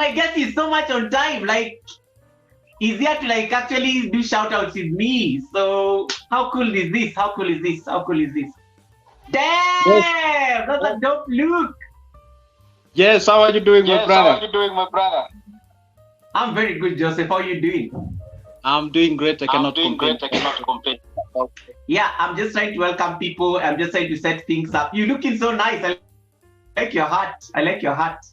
My guest is so much on time. Like, he's here to like actually do shout outs with me. So how cool is this? How cool is this? How cool is this? Damn! That's a dope look. Yes, how are you doing, my brother? How are you doing, my brother? I'm very good, Joseph. How are you doing? I'm doing great. I cannot complain. Yeah, I'm just trying to welcome people. I'm just trying to set things up. You're looking so nice. I like your hat. I like your hat.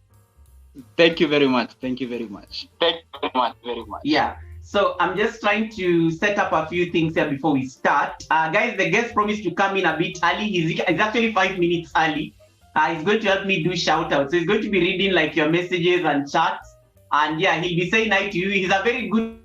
Thank you very much. Thank you very much. Thank you very much. Yeah. So I'm just trying to set up a few things here before we start. Guys, the guest promised to come in a bit early. He's actually 5 minutes early. He's going to help me do shout outs. So he's going to be reading like your messages and chats. And yeah, he'll be saying hi to you. He's a very good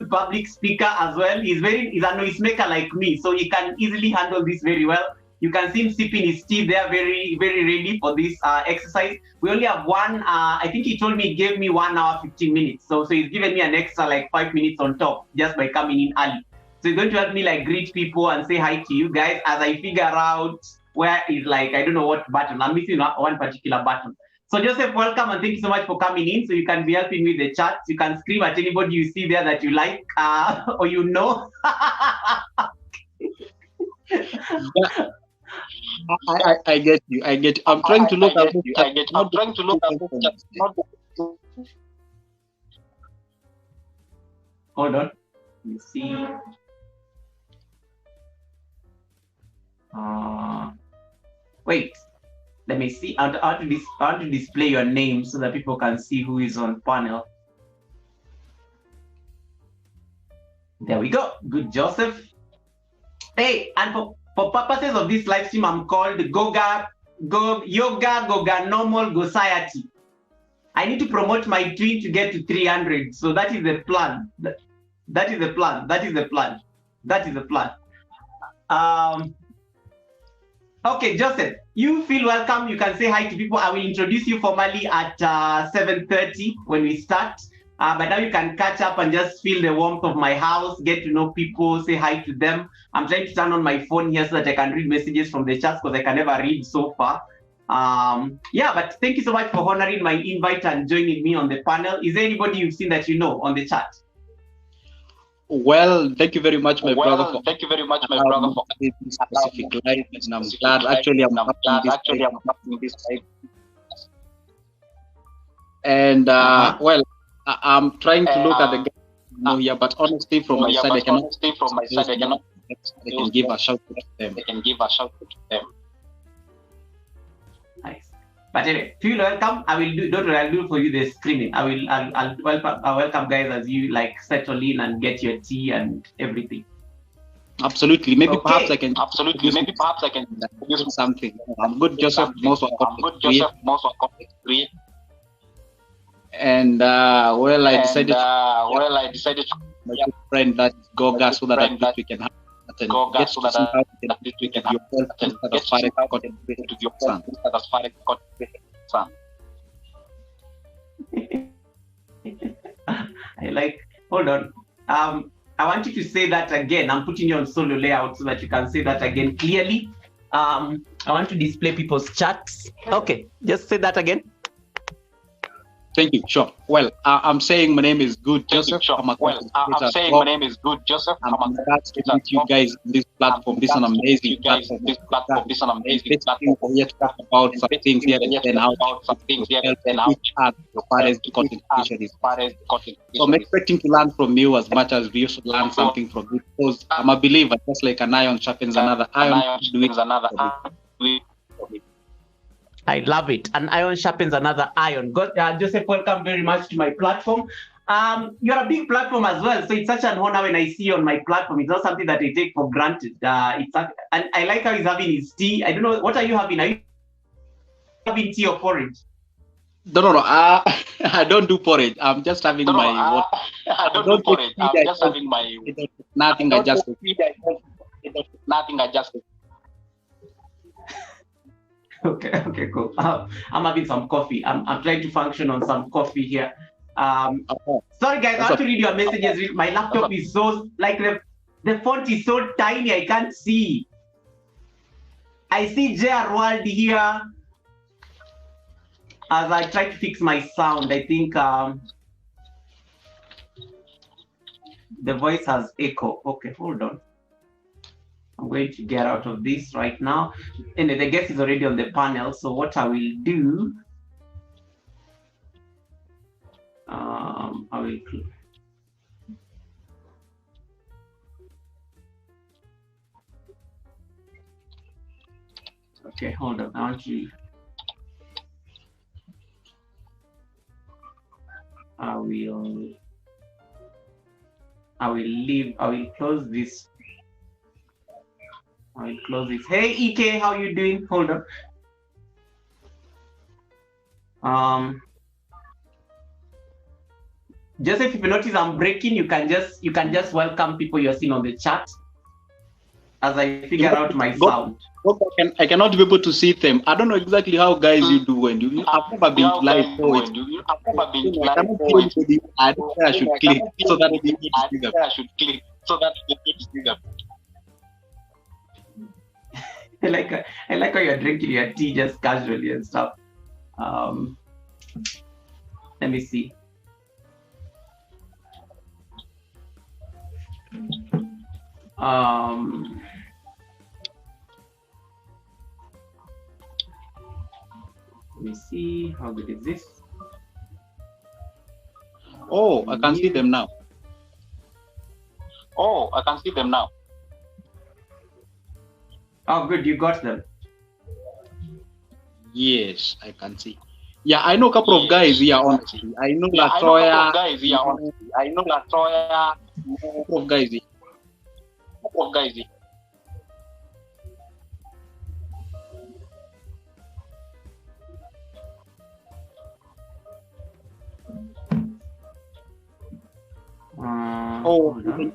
public speaker as well. He's a noisemaker like me, so he can easily handle this very well. You can see him sipping his tea there, very, very ready for this exercise. We only have one, I think he told me he gave me 1 hour, 15 minutes. So he's given me an extra like 5 minutes on top just by coming in early. So he's going to help me like greet people and say hi to you guys as I figure out where is like, I don't know what button. I'm missing one particular button. So Joseph, welcome and thank you so much for coming in. So you can be helping with the chat. You can scream at anybody you see there that you like or you know. I get you. I get you. I'm trying to look at you. I'm trying to look at Hold on. Let me see. Wait. Let me see. I want to display your name so that people can see who is on panel. There we go. Good, Joseph. Hey, and for purposes of this live stream, I'm called Yoga Normal Society. I need to promote my tweet to get to 300. So that is the plan. That is the plan. That is the plan. That is the plan. Okay, Joseph, you feel welcome. You can say hi to people. I will introduce you formally at 7:30 when we start. But now you can catch up and just feel the warmth of my house, get to know people, say hi to them. I'm trying to turn on my phone here so that I can read messages from the chat because I can never read so far. Yeah, but thank you so much for honoring my invite and joining me on the panel. Is there anybody you've seen that you know on the chat? Well, thank you very much, my brother. Thank you very much, my brother, for this specific live, and I'm glad. Actually, I'm happening this live. And well, I'm trying to look at the guys here, but honestly, from my side, I cannot. I can give a shout to them. Nice. But anyway, feel welcome. I will do. Don't worry, I'll do for you the screening. I'll welcome guys as you like settle in and get your tea and everything. Absolutely. Maybe Okay. perhaps I can. Maybe perhaps I can use something. I'm good, Joseph. Most of and well, I decided. My good friend that is Goga, so that at least we can have get so that we can have your I like. Hold on. I want you to say that again. I'm putting you on solo layout so that you can say that again clearly. I want to display people's chats. Okay, just say that again. Thank you. Sure. Well, I'm saying my name is Good Joseph. I'm saying my name is Good Joseph. I'm glad to meet you guys on this platform. This is an amazing platform. This is an amazing platform. We have to talk about some things here and how content creation is. So I'm expecting to learn from you as much as we should learn something from you, because I'm a believer, just like an iron sharpens another iron. I love it. An iron sharpens another iron. Joseph, welcome very much to my platform. You're a big platform as well, so it's such an honor when I see you on my platform. It's not something that I take for granted. And I like how he's having his tea. I don't know, what are you having? Are you having tea or porridge? No. I don't do porridge. I'm just having my water. I don't do porridge. I'm just having my nothing. I just Okay, cool. I'm having some coffee. I'm trying to function on some coffee here. Sorry guys, I have to read your messages. My laptop is so, like the font is so tiny, I can't see. I see JR World here. as I try to fix my sound, I think the voice has echo. Okay, hold on. I'm going to get out of this right now. And the guest is already on the panel. So what I will do, I will. Okay, hold on. I want you. I will leave. I will close this. I will close this. Hey, EK, how you doing? Hold on. Joseph, if you notice I'm breaking, you can just welcome people you're seeing on the chat as I figure out my sound. I cannot be able to see them. I don't know exactly how guys you do when you have never been to live poet. I cannot see anybody. I don't think I should click so that they get to speak up. I like how you're drinking your tea just casually and stuff. Let me see. Let me see, how good is this? Oh, I can see them now. Oh, I can see them now. Oh, good, you got them. Yes, I can see. Yeah, I know a couple of guys here, honestly. I know Latoya. I know a couple of guys here. I know Latoya. A couple of guys here.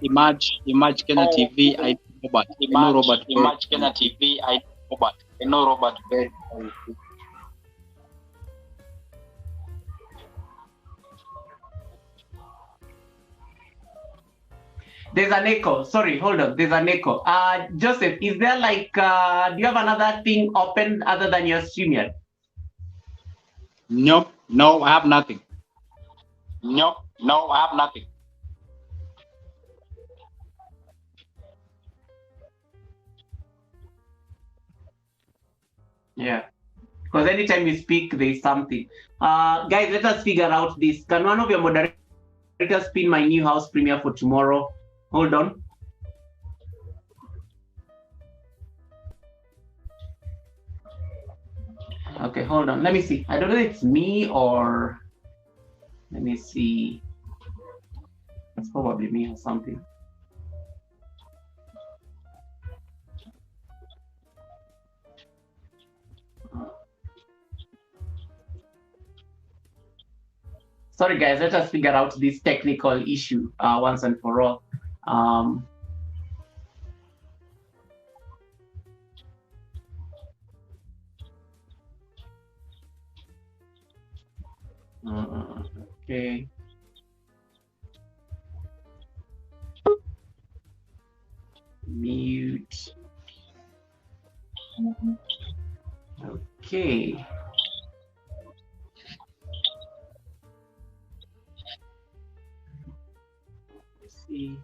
Image Kenya TV. I know Robert. Image Kenya TV. I know Robert. There's an echo. Sorry, hold on. There's an echo. Joseph, is there like, do you have another thing open other than your StreamYard? Nope. No, I have nothing. Nope. No, I have nothing. Yeah. Because anytime you speak, there's something. Guys, let us figure out this. Can one of your moderators pin my new house premiere for tomorrow? Hold on. Okay, hold on. Let me see. I don't know if it's me or... Let me see. It's probably me or something. Sorry, guys. Let us figure out this technical issue once and for all. Okay. Mute. Okay. Let's see.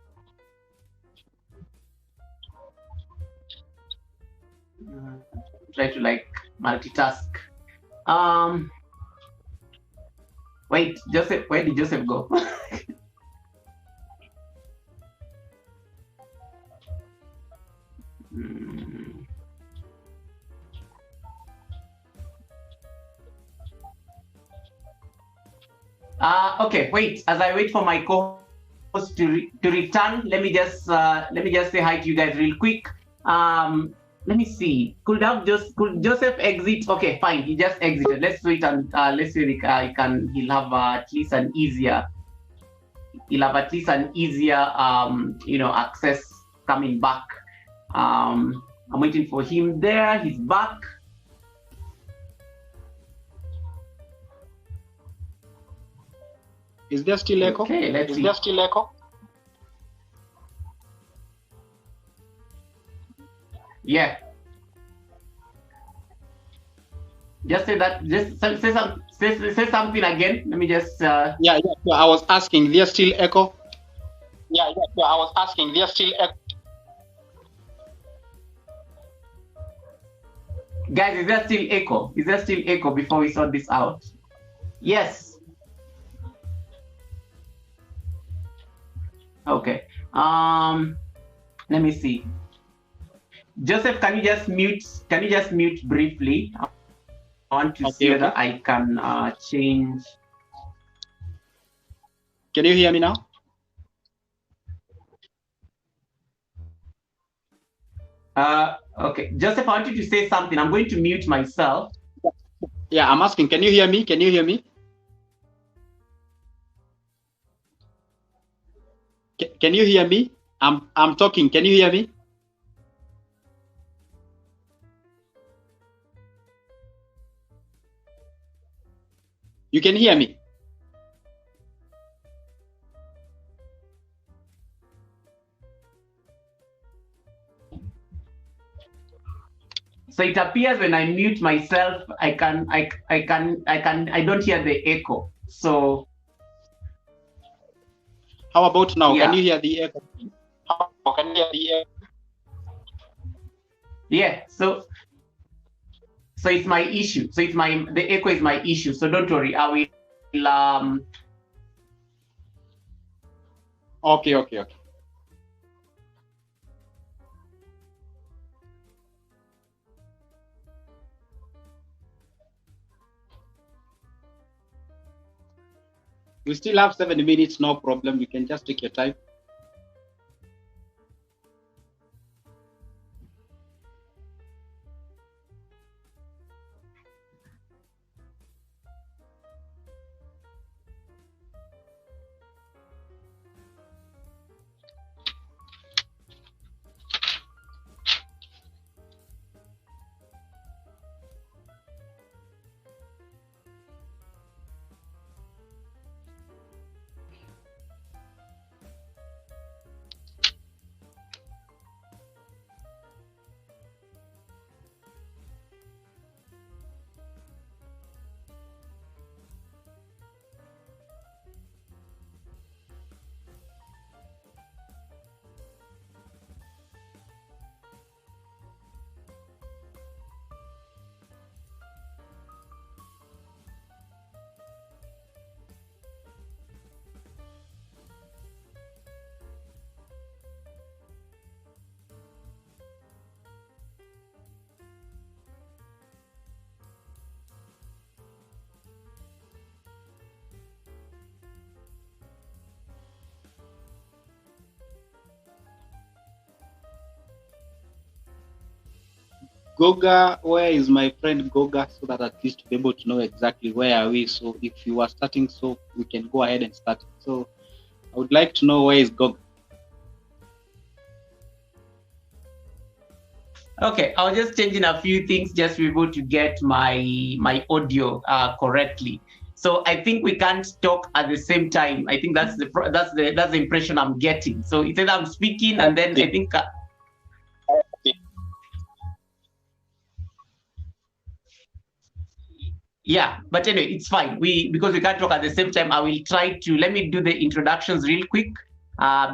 Try to like multitask. Wait, Joseph, where did Joseph go? Okay, wait. As I wait for my co-host to return, let me just say hi to you guys real quick. Let me see. Could Joseph exit? Okay, fine. He just exited. Let's wait and let's see. He'll have at least an easier. Access coming back. I'm waiting for him there. He's back. Is there still echo? Okay, let's see. Is there still echo? Yeah. Just say that. Just say something again. Let me just. Yeah. So I was asking, there's still echo? Yeah. So I was asking, there's still echo? Guys, is there still echo? Is there still echo before we sort this out? Yes. Okay. Let me see. Joseph, can you just mute? Can you just mute briefly? I want to see whether I can change. Can you hear me now? Okay, Joseph, I want you to say something. I'm going to mute myself. Yeah, I'm asking, can you hear me? Can you hear me? Can you hear me? I'm talking. Can you hear me? You can hear me? So it appears when I mute myself, I don't hear the echo. So how about now? Yeah. Can you hear the echo? Can you hear the echo? Yeah. So it's my issue. So the echo is my issue. So don't worry. I will Okay. We still have 7 minutes, no problem. You can just take your time. Goga, where is my friend Goga, so that at least to be able to know exactly where are we. So if you are starting, so we can go ahead and start. So I would like to know, where is Goga? Okay, I was just changing a few things just to be able to get my audio correctly. So I think we can't talk at the same time. I think that's the impression I'm getting. So it's either I'm speaking and then I think. Yeah, but anyway, it's fine. Because we can't talk at the same time, I will try to let me do the introductions real quick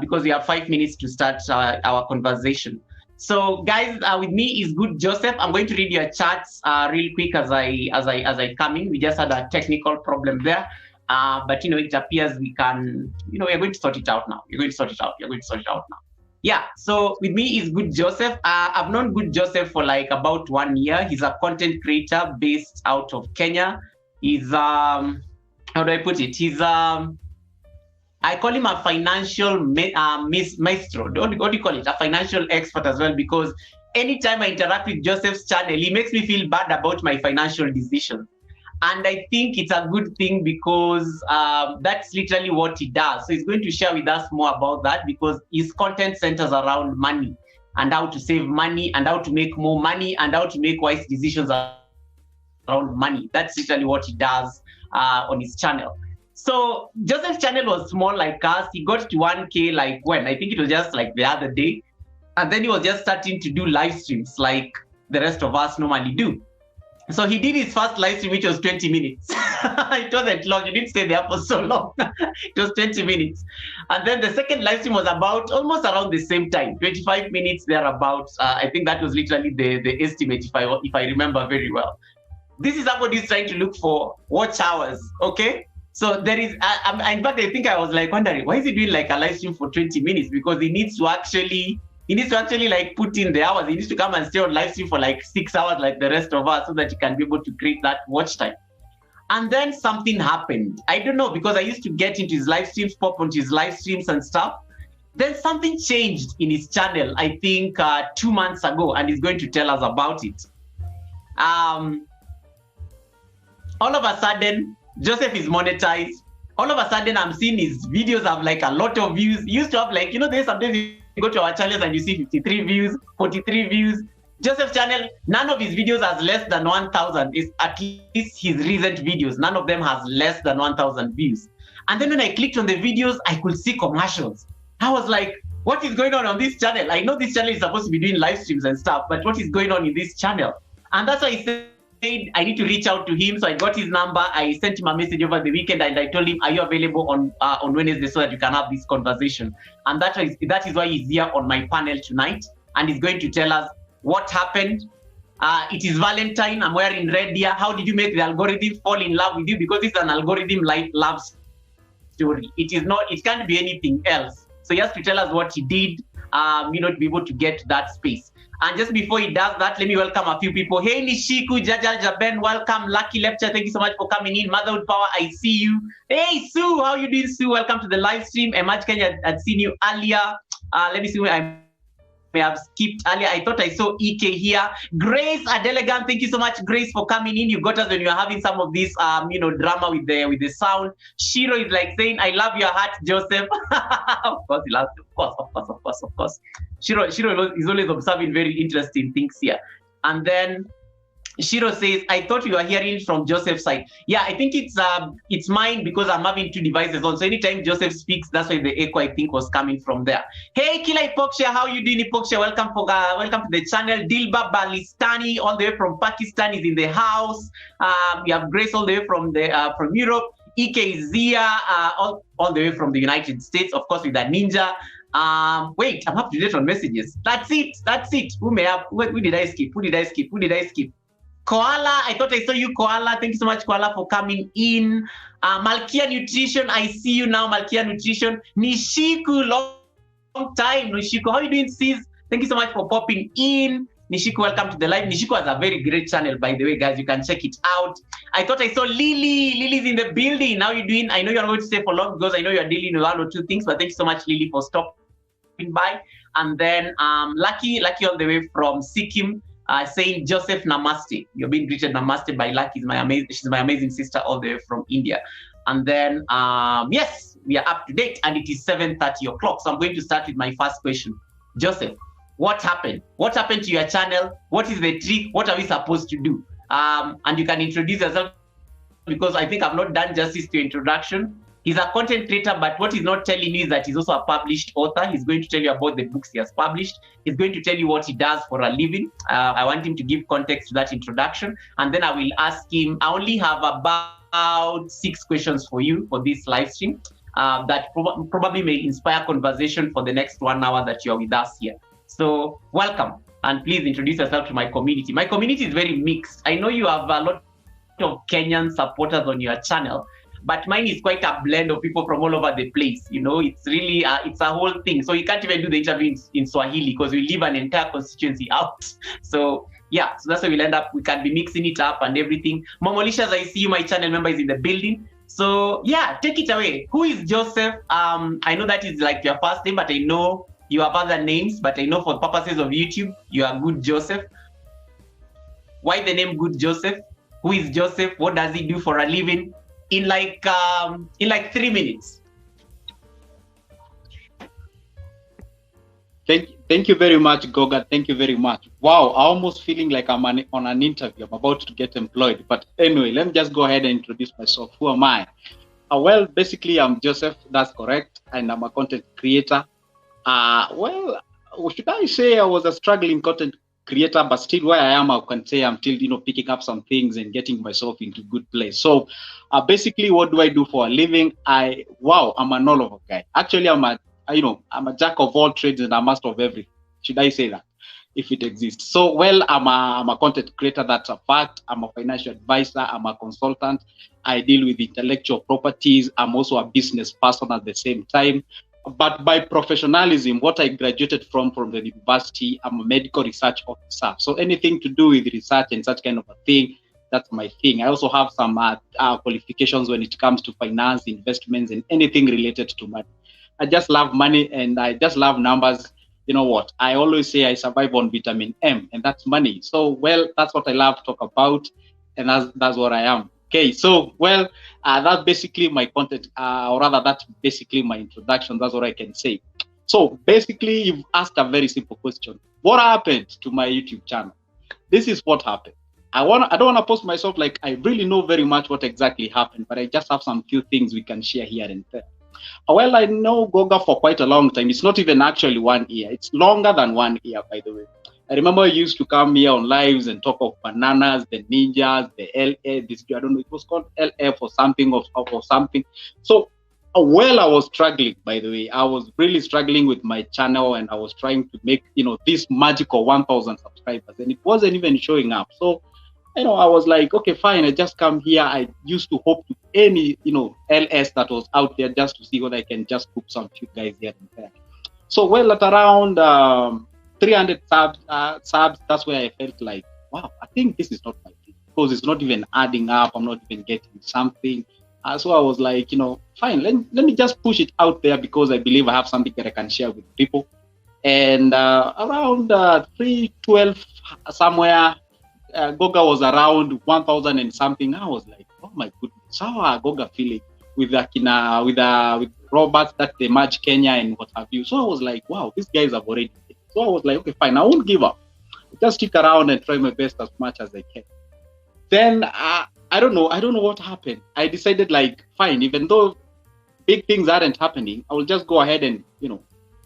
because we have 5 minutes to start our conversation. So, guys, with me is Good Joseph. I'm going to read your chats real quick as I come in. We just had a technical problem there, but it appears we can. We're going to sort it out now. You're going to sort it out. You're going to sort it out now. Yeah, so with me is Good Joseph. I've known Good Joseph for like about 1 year. He's a content creator based out of Kenya. He's how do I put it? He's I call him a financial maestro. What do you call it? A financial expert as well, because anytime I interact with Joseph's channel, he makes me feel bad about my financial decisions. And I think it's a good thing because that's literally what he does. So he's going to share with us more about that because his content centers around money and how to save money and how to make more money and how to make wise decisions around money. That's literally what he does on his channel. So Joseph's channel was small like us. He got to 1K like when? I think it was just like the other day. And then he was just starting to do live streams like the rest of us normally do. So he did his first live stream, which was 20 minutes. It wasn't long. You didn't stay there for so long. It was 20 minutes. And then the second live stream was about almost around the same time, 25 minutes thereabouts. I think that was literally the estimate, if I remember very well. This is somebody who's trying to look for watch hours, okay? So there is, in fact, I think I was like wondering, why is he doing like a live stream for 20 minutes? Because he needs to actually like put in the hours. He needs to come and stay on live stream for like 6 hours like the rest of us so that he can be able to create that watch time. And then something happened. I don't know, because I used to get into his live streams, pop onto his live streams and stuff. Then something changed in his channel, I think 2 months ago, and he's going to tell us about it. All of a sudden, Joseph is monetized. All of a sudden, I'm seeing his videos have like a lot of views. He used to have like, there's sometimes you go to our channels and you see 53 views, 43 views. Joseph's channel, none of his videos has less than 1,000. It's at least his recent videos. None of them has less than 1,000 views. And then when I clicked on the videos, I could see commercials. I was like, what is going on this channel? I know this channel is supposed to be doing live streams and stuff, but what is going on in this channel? And that's why I said, I need to reach out to him. So I got his number. I sent him a message over the weekend and I told him, are you available on Wednesday so that you can have this conversation? And that is why he's here on my panel tonight. And he's going to tell us what happened. It is Valentine. I'm wearing red here. How did you make the algorithm fall in love with you? Because it's an algorithm like love story. It can't be anything else. So he has to tell us what he did, to be able to get to that space. And just before he does that, let me welcome a few people. Hey, Nishiku, Jaja, Jaben, welcome. Lucky Lecture, thank you so much for coming in. Motherhood Power, I see you. Hey, Sue, how you doing, Sue? Welcome to the live stream. Emaj Kenya, I'd seen you earlier. Let me see where I may have skipped earlier. I thought I saw EK here. Grace Adelegan, thank you so much, Grace, for coming in. You got us when you were having some of this, drama with the sound. Shiro is like saying, I love your heart, Joseph. Of course, he loves you. Of course. Shiro is always observing very interesting things here. And then Shiro says, I thought you were hearing from Joseph's side. Yeah, I think it's mine because I'm having two devices on. So anytime Joseph speaks, that's why the echo, I think, was coming from there. Hey, Kila Ipoksha, how you doing, Ipoksha? Welcome to the channel. Dilba Balistani, all the way from Pakistan, is in the house. We have Grace all the way from Europe. Ike Zia, all the way from the United States, of course, with that ninja. Wait, I'm up to date on messages. That's it. Who did I skip? Koala, I thought I saw you, Koala. Thank you so much, Koala, for coming in. Malkia Nutrition, I see you now, Malkia Nutrition. Nishiku, long time. Nishiku, how are you doing, sis? Thank you so much for popping in. Nishiku, welcome to the live. Nishiku has a very great channel, by the way, guys. You can check it out. I thought I saw Lily. Lily's in the building. How are you doing? I know you're not going to stay for long because I know you're dealing with one or two things, but thank you so much, Lily, for stopping by. And then Lucky all the way from Sikkim, saying Joseph Namaste. You're being greeted Namaste by Lucky. She's my amazing sister all the way from India. And then, yes, we are up to date and it is 7:30 o'clock. So I'm going to start with my first question. Joseph, what happened? What happened to your channel? What is the trick? What are we supposed to do? And you can introduce yourself because I think I've not done justice to your introduction. He's a content creator, but what he's not telling you is that he's also a published author. He's going to tell you about the books he has published. He's going to tell you what he does for a living. I want him to give context to that introduction. And then I will ask him, I only have about 6 questions for you for this live stream that probably may inspire conversation for the next 1 hour that you're with us here. So welcome, and please introduce yourself to my community. My community is very mixed. I know you have a lot of Kenyan supporters on your channel, but mine is quite a blend of people from all over the place. It's really, it's a whole thing. So you can't even do the interview in Swahili because we leave an entire constituency out. So yeah, so that's why we'll end up, we can be mixing it up and everything. Momolicious, I see you, my channel member is in the building. So yeah, take it away. Who is Joseph? I know that is like your first name, but I know you have other names, but I know for purposes of YouTube, you are Good Joseph. Why the name Good Joseph? Who is Joseph? What does he do for a living? In like 3 minutes. Thank you very much, Goga. Thank you very much. Wow, I'm almost feeling like I'm on an interview. I'm about to get employed. But anyway, let me just go ahead and introduce myself. Who am I? Well, basically, I'm Joseph. That's correct. And I'm a content creator. Well, should I say I was a struggling content creator, but still where I am, I can say I'm still, picking up some things and getting myself into good place. So basically, what do I do for a living? I'm an all over guy. Actually, I'm a jack of all trades and a master of everything. Should I say that? If it exists. So, well, I'm a content creator. That's a fact. I'm a financial advisor. I'm a consultant. I deal with intellectual properties. I'm also a business person at the same time. But by professionalism, what I graduated from the university, I'm a medical research officer. So anything to do with research and such kind of a thing, that's my thing. I also have some qualifications when it comes to finance, investments, and anything related to money. I just love money and I just love numbers. You know what? I always say I survive on vitamin M, and that's money. So, well, that's what I love to talk about, and that's what I am. Okay, so, well, that's basically my content, or rather, that's basically my introduction. That's what I can say. So, basically, you've asked a very simple question. What happened to my YouTube channel? This is what happened. I don't want to post myself like I really know very much what exactly happened, but I just have some few things we can share here and there. Well, I know Goga for quite a long time. It's not even actually 1 year. It's longer than 1 year, by the way. I remember I used to come here on lives and talk of bananas, the ninjas, the LA, I don't know, it was called LF or something or something. So, well, I was struggling, by the way. I was really struggling with my channel and I was trying to make, this magical 1,000 subscribers and it wasn't even showing up. So, I was like, okay, fine. I just come here. I used to hope to any, LS that was out there just to see whether I can just cook some few guys here and there. So, well, at around 300 subs, that's where I felt like, wow, I think this is not my thing because it's not even adding up. I'm not even getting something. So I was like, fine, let me just push it out there because I believe I have something that I can share with people. And around 312 somewhere, Goga was around 1,000 and something. I was like, oh my goodness, how are Goga feeling with Robert, that's the Match Kenya and what have you. So I was like, wow, these guys have already. So I was like, okay, fine, I won't give up. I'll just stick around and try my best as much as I can. Then I don't know what happened. I decided like, fine, even though big things aren't happening, I will just go ahead and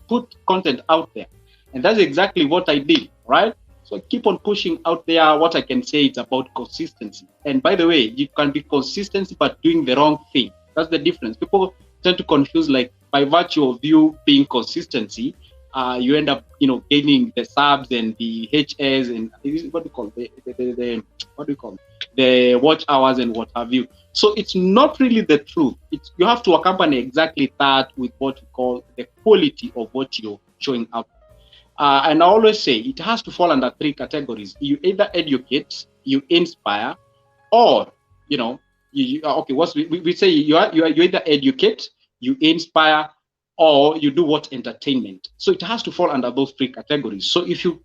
put content out there, and that's exactly what I did, right? So I keep on pushing out there. What I can say is about consistency. And by the way, you can be consistent but doing the wrong thing. That's the difference. People tend to confuse like by virtue of you being consistency, you end up gaining the subs and the HS and what do you call the watch hours and what have you. So it's not really the truth. You have to accompany exactly that with what we call the quality of what you're showing up. And I always say it has to fall under 3 categories. You either educate, you inspire, or we say you either educate, you inspire, or you do what entertainment. So it has to fall under those 3 categories. So if you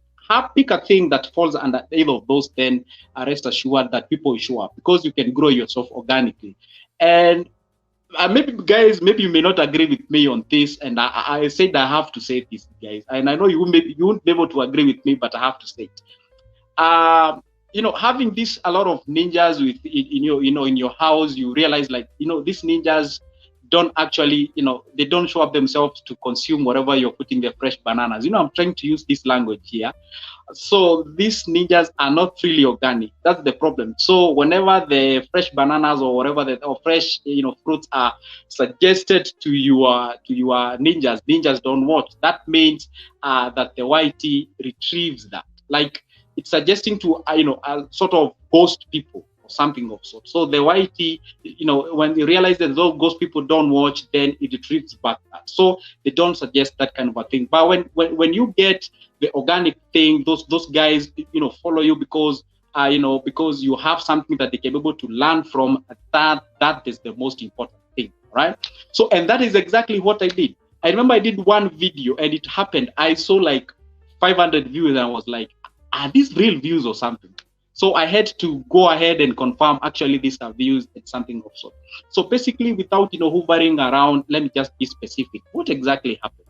pick a thing that falls under either of those, then rest assured that people will show up because you can grow yourself organically. And maybe you may not agree with me on this, and I said I have to say this, guys. And I know you won't be able to agree with me, but I have to say it. Having this a lot of ninjas in your house, you realize like these ninjas don't actually they don't show up themselves to consume whatever you're putting the fresh bananas. I'm trying to use this language here. So these ninjas are not really organic. That's the problem. So whenever the fresh bananas or whatever or fresh fruits are suggested to your ninjas don't watch. That means that the YT retrieves that. Like it's suggesting to a sort of ghost people or something of sort. So the YT, when they realize that those ghost people don't watch, then it retrieves back that. So they don't suggest that kind of a thing. But when you get the organic thing, those guys follow you because because you have something that they can be able to learn from. That is the most important thing, right? So, and that is exactly what I did. I remember I did one video and it happened. I saw like 500 views and I was like, are these real views or something? So I had to go ahead and confirm actually these are views and something of sort. So basically, without hovering around, let me just be specific. What exactly happened?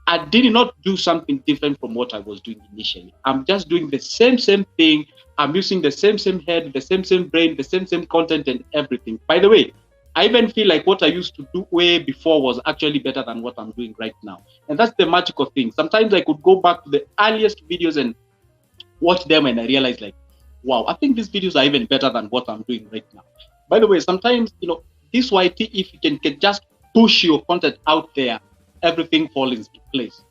I did not do something different from what I was doing initially. I'm just doing the same thing. I'm using the same head, the same brain, the same content and everything. By the way, I even feel like what I used to do way before was actually better than what I'm doing right now. And that's the magical thing. Sometimes I could go back to the earliest videos and watch them and I realized like, wow, I think these videos are even better than what I'm doing right now. By the way, sometimes, you know, this YT, if you can just push your content out there, everything falls into place.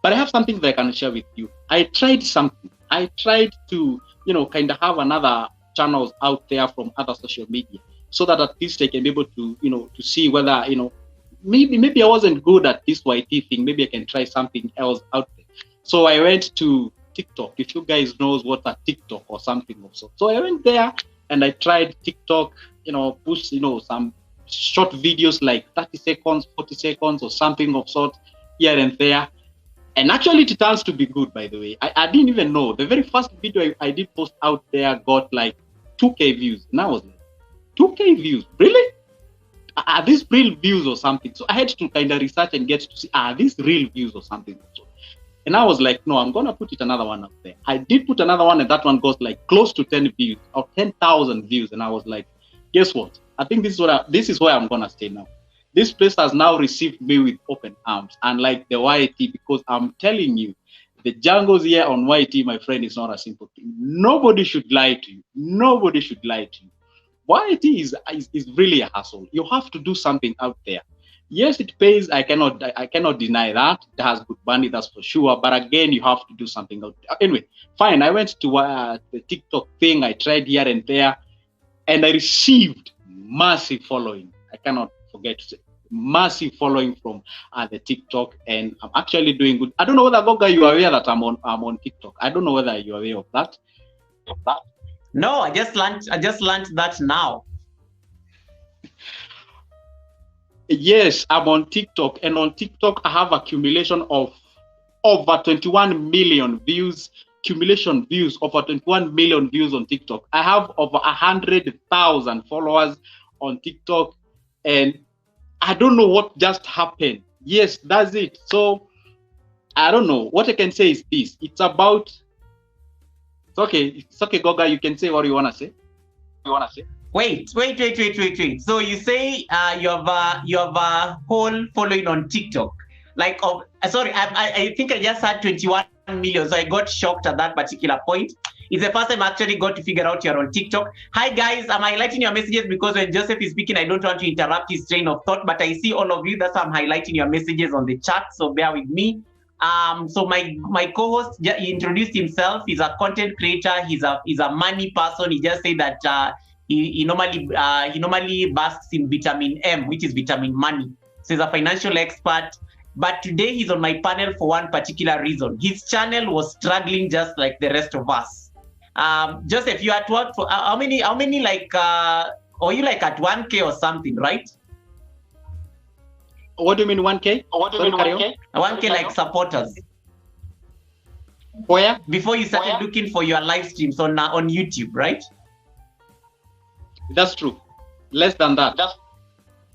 But I have something that I can share with you. I tried something. I tried to, you know, kind of have another channels out there from other social media so that at least I can be able to, you know, to see whether, you know, maybe I wasn't good at this YT thing. Maybe I can try something else out there. So I went to TikTok. If you guys knows what a TikTok or something of so. So I went there and I tried TikTok, you know, push, you know, some short videos like 30 seconds, 40 seconds or something of sort here and there. And actually it turns to be good, by the way. I didn't even know. The very first video I did post out there got like 2K views. And I was like, 2K views? Really? Are these real views or something? So I had to kind of research and get to see, are these real views or something? And I was like, no, I'm going to put it another one up there. I did put another one and that one got like close to 10 views or 10,000 views. And I was like, guess what? I think this is where I'm going to stay now. This place has now received me with open arms, unlike the YT, because I'm telling you, the jungles here on YT, my friend, is not a simple thing. Nobody should lie to you. Nobody should lie to you. YT is really a hassle. You have to do something out there. Yes, it pays. I cannot deny that. It has good money, that's for sure. But again, you have to do something out there. Anyway, fine. I went to the TikTok thing. I tried here and there, and I received massive following. I cannot forget to say massive following from the TikTok, and I'm actually doing good. I don't know whether Goga, you are aware that I'm on TikTok. I don't know whether you're aware of that. No, I just learned that now. Yes, I'm on TikTok, and on TikTok I have accumulation of over 21 million views. Accumulation views over 21 million views on TikTok. I have over 100,000 followers on TikTok, and I don't know what just happened. Yes, that's it. So I don't know. What I can say is this. It's about. It's okay, Goga. You can say what you wanna say. Wait. So you say you have a whole following on TikTok, like sorry, I think I just had 21 million, so I got shocked at that particular point. It's the first time I actually got to figure out you're on TikTok. Hi guys, I'm highlighting your messages because when Joseph is speaking, I don't want to interrupt his train of thought, but I see all of you. That's why I'm highlighting your messages on the chat. So bear with me. So my co-host, he introduced himself. He's a content creator. He's a money person. He just said that he normally basks in vitamin M, which is vitamin money. So he's a financial expert. But today he's on my panel for one particular reason. His channel was struggling just like the rest of us. Joseph, you at work for how many like or you like at 1K or something, right? What do you mean 1K? 1K like supporters. Where? Before you started looking for your live streams on YouTube, right? That's true. Less than that. That's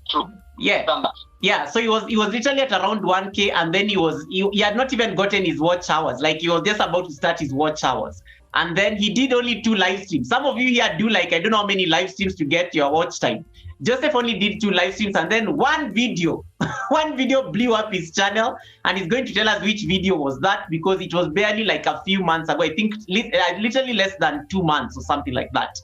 true. Yeah. Yeah. So he was literally at around 1K, and then he had not even gotten his watch hours. Like he was just about to start his watch hours. And then he did only 2 live streams. Some of you here do like, I don't know how many live streams to get your watch time. Joseph only did 2 live streams, and then one video blew up his channel, and he's going to tell us which video was that, because it was barely like a few months ago. I think literally less than 2 months or something like that.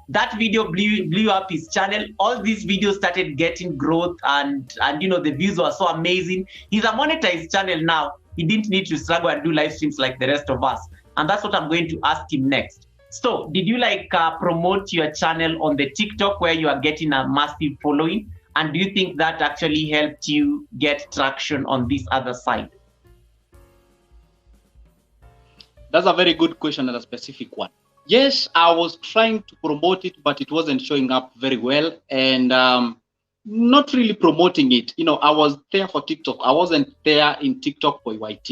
That video blew up his channel. All these videos started getting growth, and you know, the views were so amazing. He's a monetized channel now. He didn't need to struggle and do live streams like the rest of us. And that's what I'm going to ask him next. So did you like promote your channel on the TikTok where you are getting a massive following? And do you think that actually helped you get traction on this other side? That's a very good question and a specific one. Yes, I was trying to promote it, but it wasn't showing up very well, and not really promoting it. You know, I was there for TikTok. I wasn't there in TikTok for YT.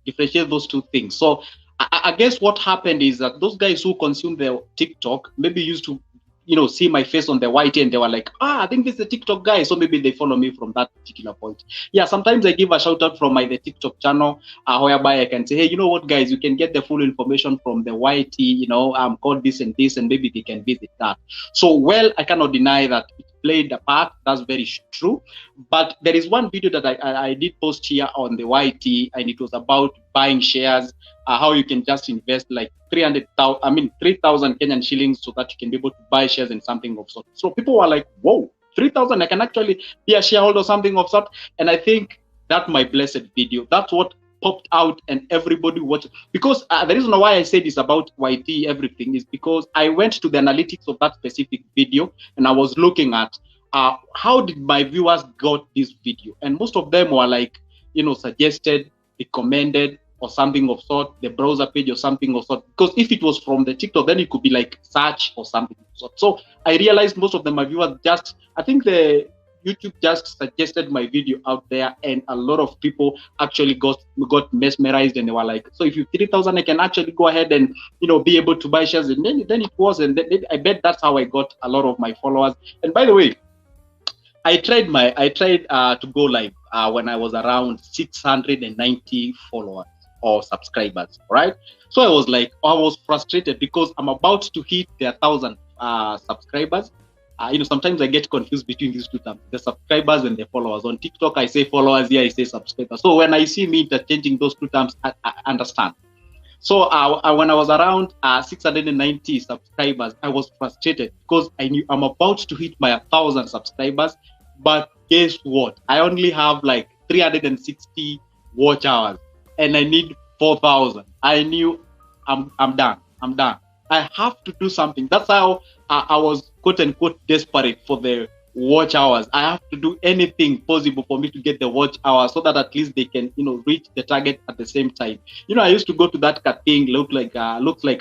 Differentiate those two things. So I guess what happened is that those guys who consume the TikTok maybe used to, you know, see my face on the YT, and they were like, I think this is the TikTok guy. So maybe they follow me from that particular point. Yeah, sometimes I give a shout out from the TikTok channel whereby I can say, hey, you know what, guys, you can get the full information from the YT, you know, called this and this, and maybe they can visit that. So, well, I cannot deny that it played a part. That's very true. But there is one video that I did post here on the YT, and it was about buying shares, how you can just invest like 3,000 Kenyan shillings so that you can be able to buy shares in something of sort. So people were like, whoa, 3,000, I can actually be a shareholder or something of sort. And I think that's my blessed video. That's what popped out and everybody watched. Because the reason why I said this about YT everything is because I went to the analytics of that specific video and I was looking at how did my viewers got this video, and most of them were like, you know, suggested, recommended, or something of sort, the browser page or something of sort. Because if it was from the TikTok, then it could be like search or something of sort. So I realized most of them, my viewers just, I think the YouTube just suggested my video out there, and a lot of people actually got mesmerized, and they were like, so if you 3,000, I can actually go ahead and, you know, be able to buy shares. And then it was, and then I bet that's how I got a lot of my followers. And by the way, I tried to go live when I was around 690 followers or subscribers, right? So I was like, I was frustrated because I'm about to hit the 1,000 subscribers. You know, sometimes I get confused between these two terms, the subscribers and the followers. On TikTok, I say followers, here I say subscribers. So when I see me interchanging those two terms, I understand. So when I was around 690 subscribers, I was frustrated because I knew I'm about to hit my 1,000 subscribers. But guess what? I only have like 360 watch hours, and I need 4,000. I knew I'm done. I'm done. I have to do something. That's how I was quote unquote desperate for the watch hours. I have to do anything possible for me to get the watch hours so that at least they can, you know, reach the target at the same time. You know, I used to go to that thing, looks like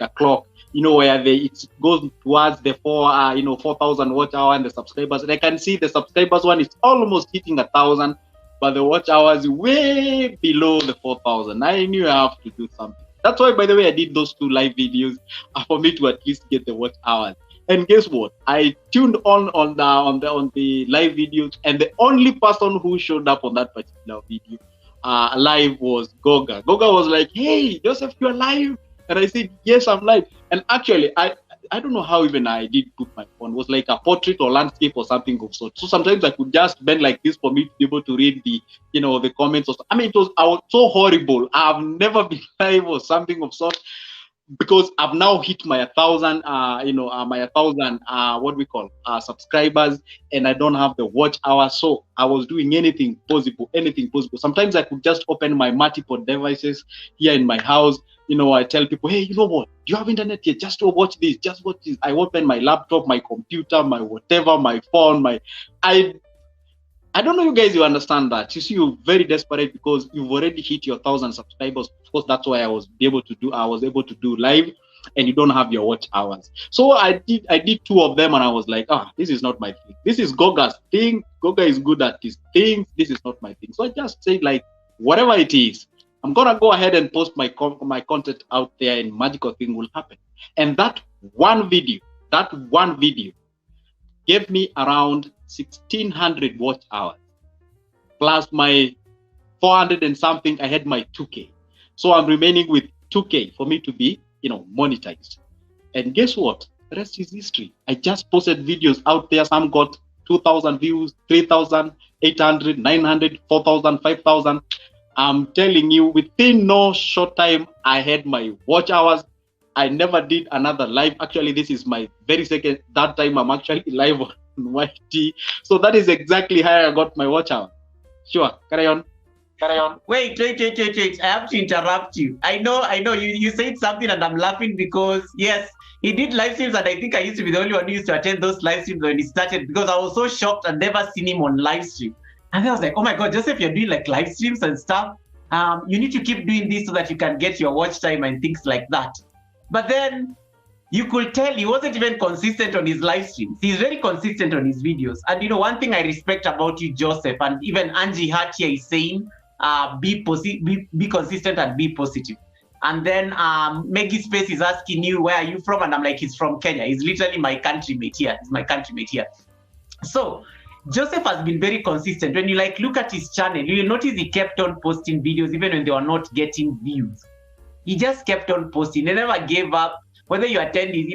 a clock, you know, where it goes towards the 4,000 watch hour and the subscribers. And I can see the subscribers one is almost hitting 1,000, but the watch hours way below the 4,000. I knew I have to do something. That's why, by the way, I did those 2 live videos for me to at least get the watch hours. And guess what? I tuned on the live videos, and the only person who showed up on that particular video live was Goga. Goga was like, "Hey, Joseph, you're live," and I said, "Yes, I'm live." And actually, I don't know how even I did put my phone. It was like a portrait or landscape or something of sort. So sometimes I could just bend like this for me to be able to read the, you know, the comments. I mean, I was so horrible. I've never been live or something of sort, because I've now hit my 1,000, what we call subscribers, and I don't have the watch hours. So I was doing anything possible. Sometimes I could just open my multiple devices here in my house. You know, I tell people, hey, you know what? Do you have internet here? Just watch this. Just watch this. I open my laptop, my computer, my whatever, my phone, I don't know, you guys, you understand that. You see, you're very desperate because you've already hit your 1,000 subscribers. Of course, that's why I was able to do live, and you don't have your watch hours. So I did 2 of them, and I was like, this is not my thing. This is Goga's thing. Goga is good at his thing. This is not my thing. So I just say, like, whatever it is, I'm gonna go ahead and post my content out there, and magical thing will happen. And that one video gave me around 1,600 watch hours, plus my 400 and something. I had my 2K, so I'm remaining with 2K for me to be, you know, monetized. And guess what? The rest is history. I just posted videos out there. Some got 2,000 views, 3,800, 900, 4,000, 5,000. I'm telling you, within no short time, I had my watch hours. I never did another live. Actually, this is my very second. That time I'm actually live on YT. So that is exactly how I got my watch hour. Sure, carry on. Wait. I have to interrupt you. I know. You said something, and I'm laughing because, yes, he did live streams, and I think I used to be the only one who used to attend those live streams when he started, because I was so shocked and never seen him on live stream. And then I was like, oh my God, Joseph, you're doing like live streams and stuff. You need to keep doing this so that you can get your watch time and things like that. But then you could tell he wasn't even consistent on his live streams. He's very consistent on his videos. And you know, one thing I respect about you, Joseph, and even Angie Hart here is saying, be consistent and be positive. And then Maggie Space is asking you, where are you from? And I'm like, he's from Kenya. He's literally my country-mate here. He's my country-mate here. So Joseph has been very consistent. When you look at his channel, you'll notice he kept on posting videos even when they were not getting views. He just kept on posting. He never gave up. whether you attend it,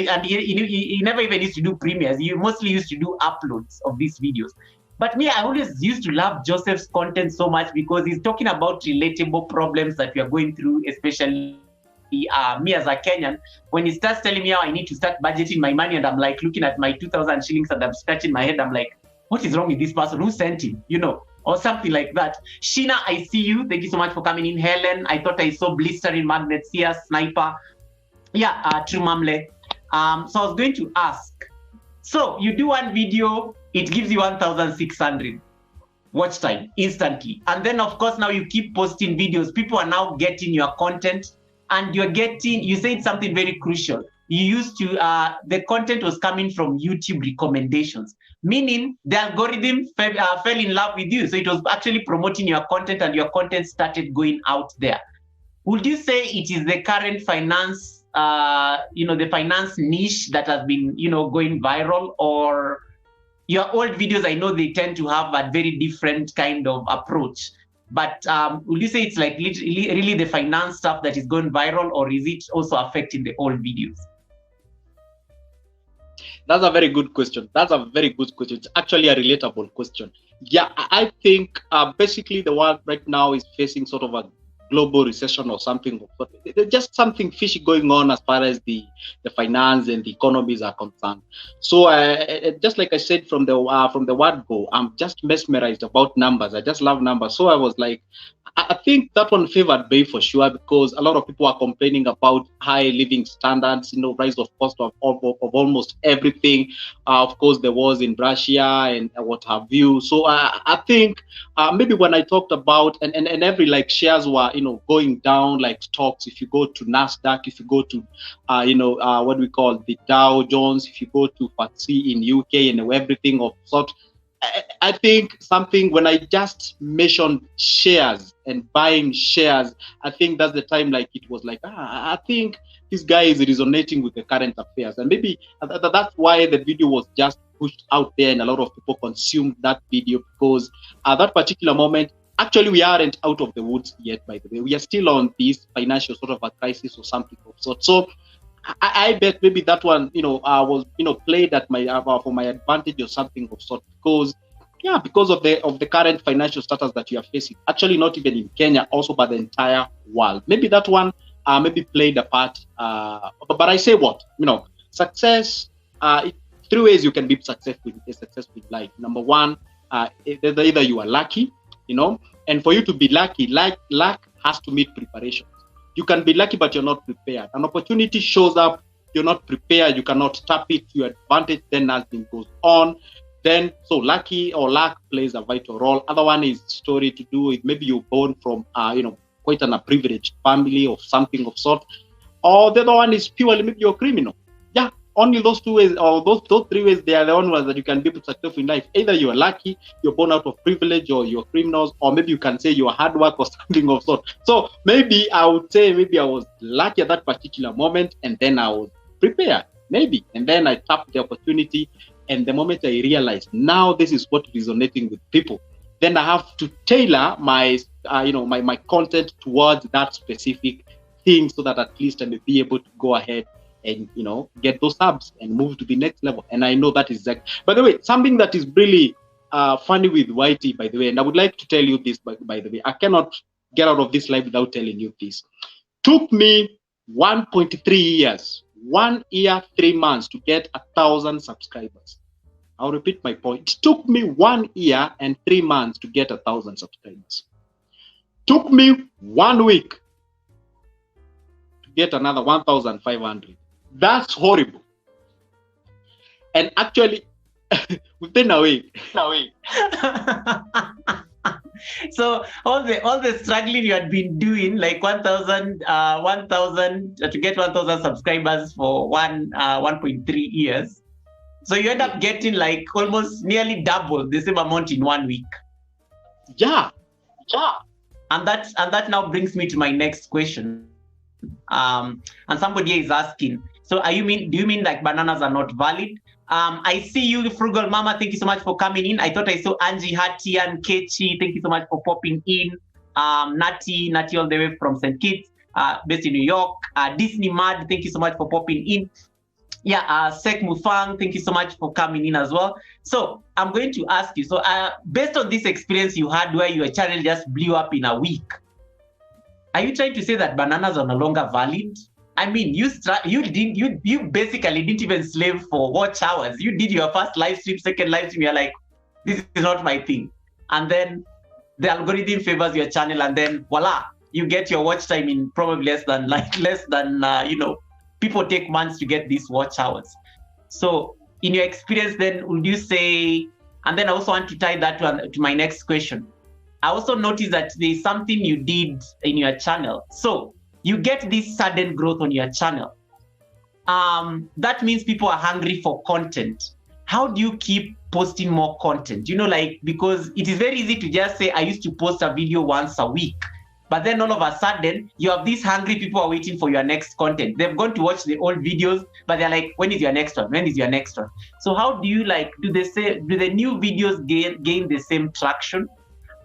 and he never even used to do premieres. He mostly used to do uploads of these videos. But me, I always used to love Joseph's content so much because he's talking about relatable problems that we are going through, especially me as a Kenyan. When he starts telling me how I need to start budgeting my money, and I'm like looking at my 2,000 shillings and I'm scratching my head, I'm like, what is wrong with this person? Who sent him? Or something like that. Sheena, I see you. Thank you so much for coming in. Helen, I thought I saw blistering magnets here. Sniper. Yeah, Trumamle. So I was going to ask. So you do one video, it gives you 1,600 watch time instantly. And then, of course, now you keep posting videos. People are now getting your content, and you said something very crucial. You used to, the content was coming from YouTube recommendations, meaning the algorithm fell in love with you. So it was actually promoting your content, and your content started going out there. Would you say it is the current finance, the finance niche that has been, going viral, or your old videos? I know they tend to have a very different kind of approach, but would you say it's like really the finance stuff that is going viral, or is it also affecting the old videos? That's a very good question. It's actually a relatable question. Yeah, I think basically the world right now is facing sort of a global recession or something. There's just something fishy going on as far as the finance and the economies are concerned. So just like I said from the word go, I'm just mesmerized about numbers. I just love numbers. So I was like, I think that one favored Bay for sure, because a lot of people are complaining about high living standards, rise of cost of almost everything. Of course, there was in Russia and what have you. So I think maybe when I talked about and every like shares were going down like stocks. If you go to Nasdaq, if you go to what we call the Dow Jones, if you go to FTSE in UK and everything of sort. I think something when I just mentioned shares and buying shares, I think that's the time like it was like, I think this guy is resonating with the current affairs. And maybe that's why the video was just pushed out there and a lot of people consumed that video, because at that particular moment, actually we aren't out of the woods yet, by the way. We are still on this financial sort of a crisis or something of sort. So I bet maybe that one, was, played at my for my advantage or something of sort, because of the current financial status that you are facing. Actually, not even in Kenya, also by the entire world. Maybe that one maybe played a part. But I say what, success. Three ways you can be successful in life. Number one, either you are lucky, and for you to be lucky, luck has to meet preparation. You can be lucky, but you're not prepared. An opportunity shows up, you're not prepared, you cannot tap it to your advantage, then nothing goes on. Then, so lucky or luck plays a vital role. Other one is story to do with maybe you're born from, quite a privileged family or something of sort. Or the other one is purely maybe you're a criminal. Yeah, only those two ways, or those three ways, they are the only ones that you can be successful in life. Either you're lucky, you're born out of privilege, or you're criminals, or maybe you can say you're hard work or something of sort. So maybe I would say maybe I was lucky at that particular moment, and then I was prepared, maybe. And then I tapped the opportunity, and the moment I realized now this is what is resonating with people, then I have to tailor my my content towards that specific thing, so that at least I may be able to go ahead and get those subs and move to the next level. And I know that is by the way, something that is really funny with YT, by the way, and I would like to tell you this, by the way, I cannot get out of this live without telling you this. Took me 1.3 years, 1 year, 3 months to get 1,000 subscribers. I'll repeat my point. It took me 1 year and 3 months to get 1,000 subscribers. Took me 1 week to get another 1,500. That's horrible. And actually, within a week. So all the struggling you had been doing, like 1,000 to get 1,000 subscribers for 1.3 years. So you end up getting like almost nearly double the same amount in 1 week. Yeah. And that now brings me to my next question. And somebody is asking, so do you mean like bananas are not valid? I see you, Frugal Mama. Thank you so much for coming in. I thought I saw Angie Hati and Kechi. Thank you so much for popping in. Nati all the way from St. Kitts. based in New York. Disney Mad, thank you so much for popping in. Yeah, Sek Mufang, thank you so much for coming in as well. So I'm going to ask you, so based on this experience you had where your channel just blew up in a week, are you trying to say that bananas are no longer valid? I mean, you basically didn't even slave for watch hours. You did your first live stream, second live stream, you're like, this is not my thing. And then the algorithm favors your channel, and then voila, you get your watch time in probably less than people take months to get these watch hours. So in your experience then, would you say, and then I also want to tie that to my next question. I also noticed that there's something you did in your channel. So you get this sudden growth on your channel. That means people are hungry for content. How do you keep posting more content? Because it is very easy to just say, I used to post a video once a week. But then all of a sudden, you have these hungry people are waiting for your next content. They've gone to watch the old videos, but they're like, when is your next one? When is your next one? So how do you do the new videos gain the same traction?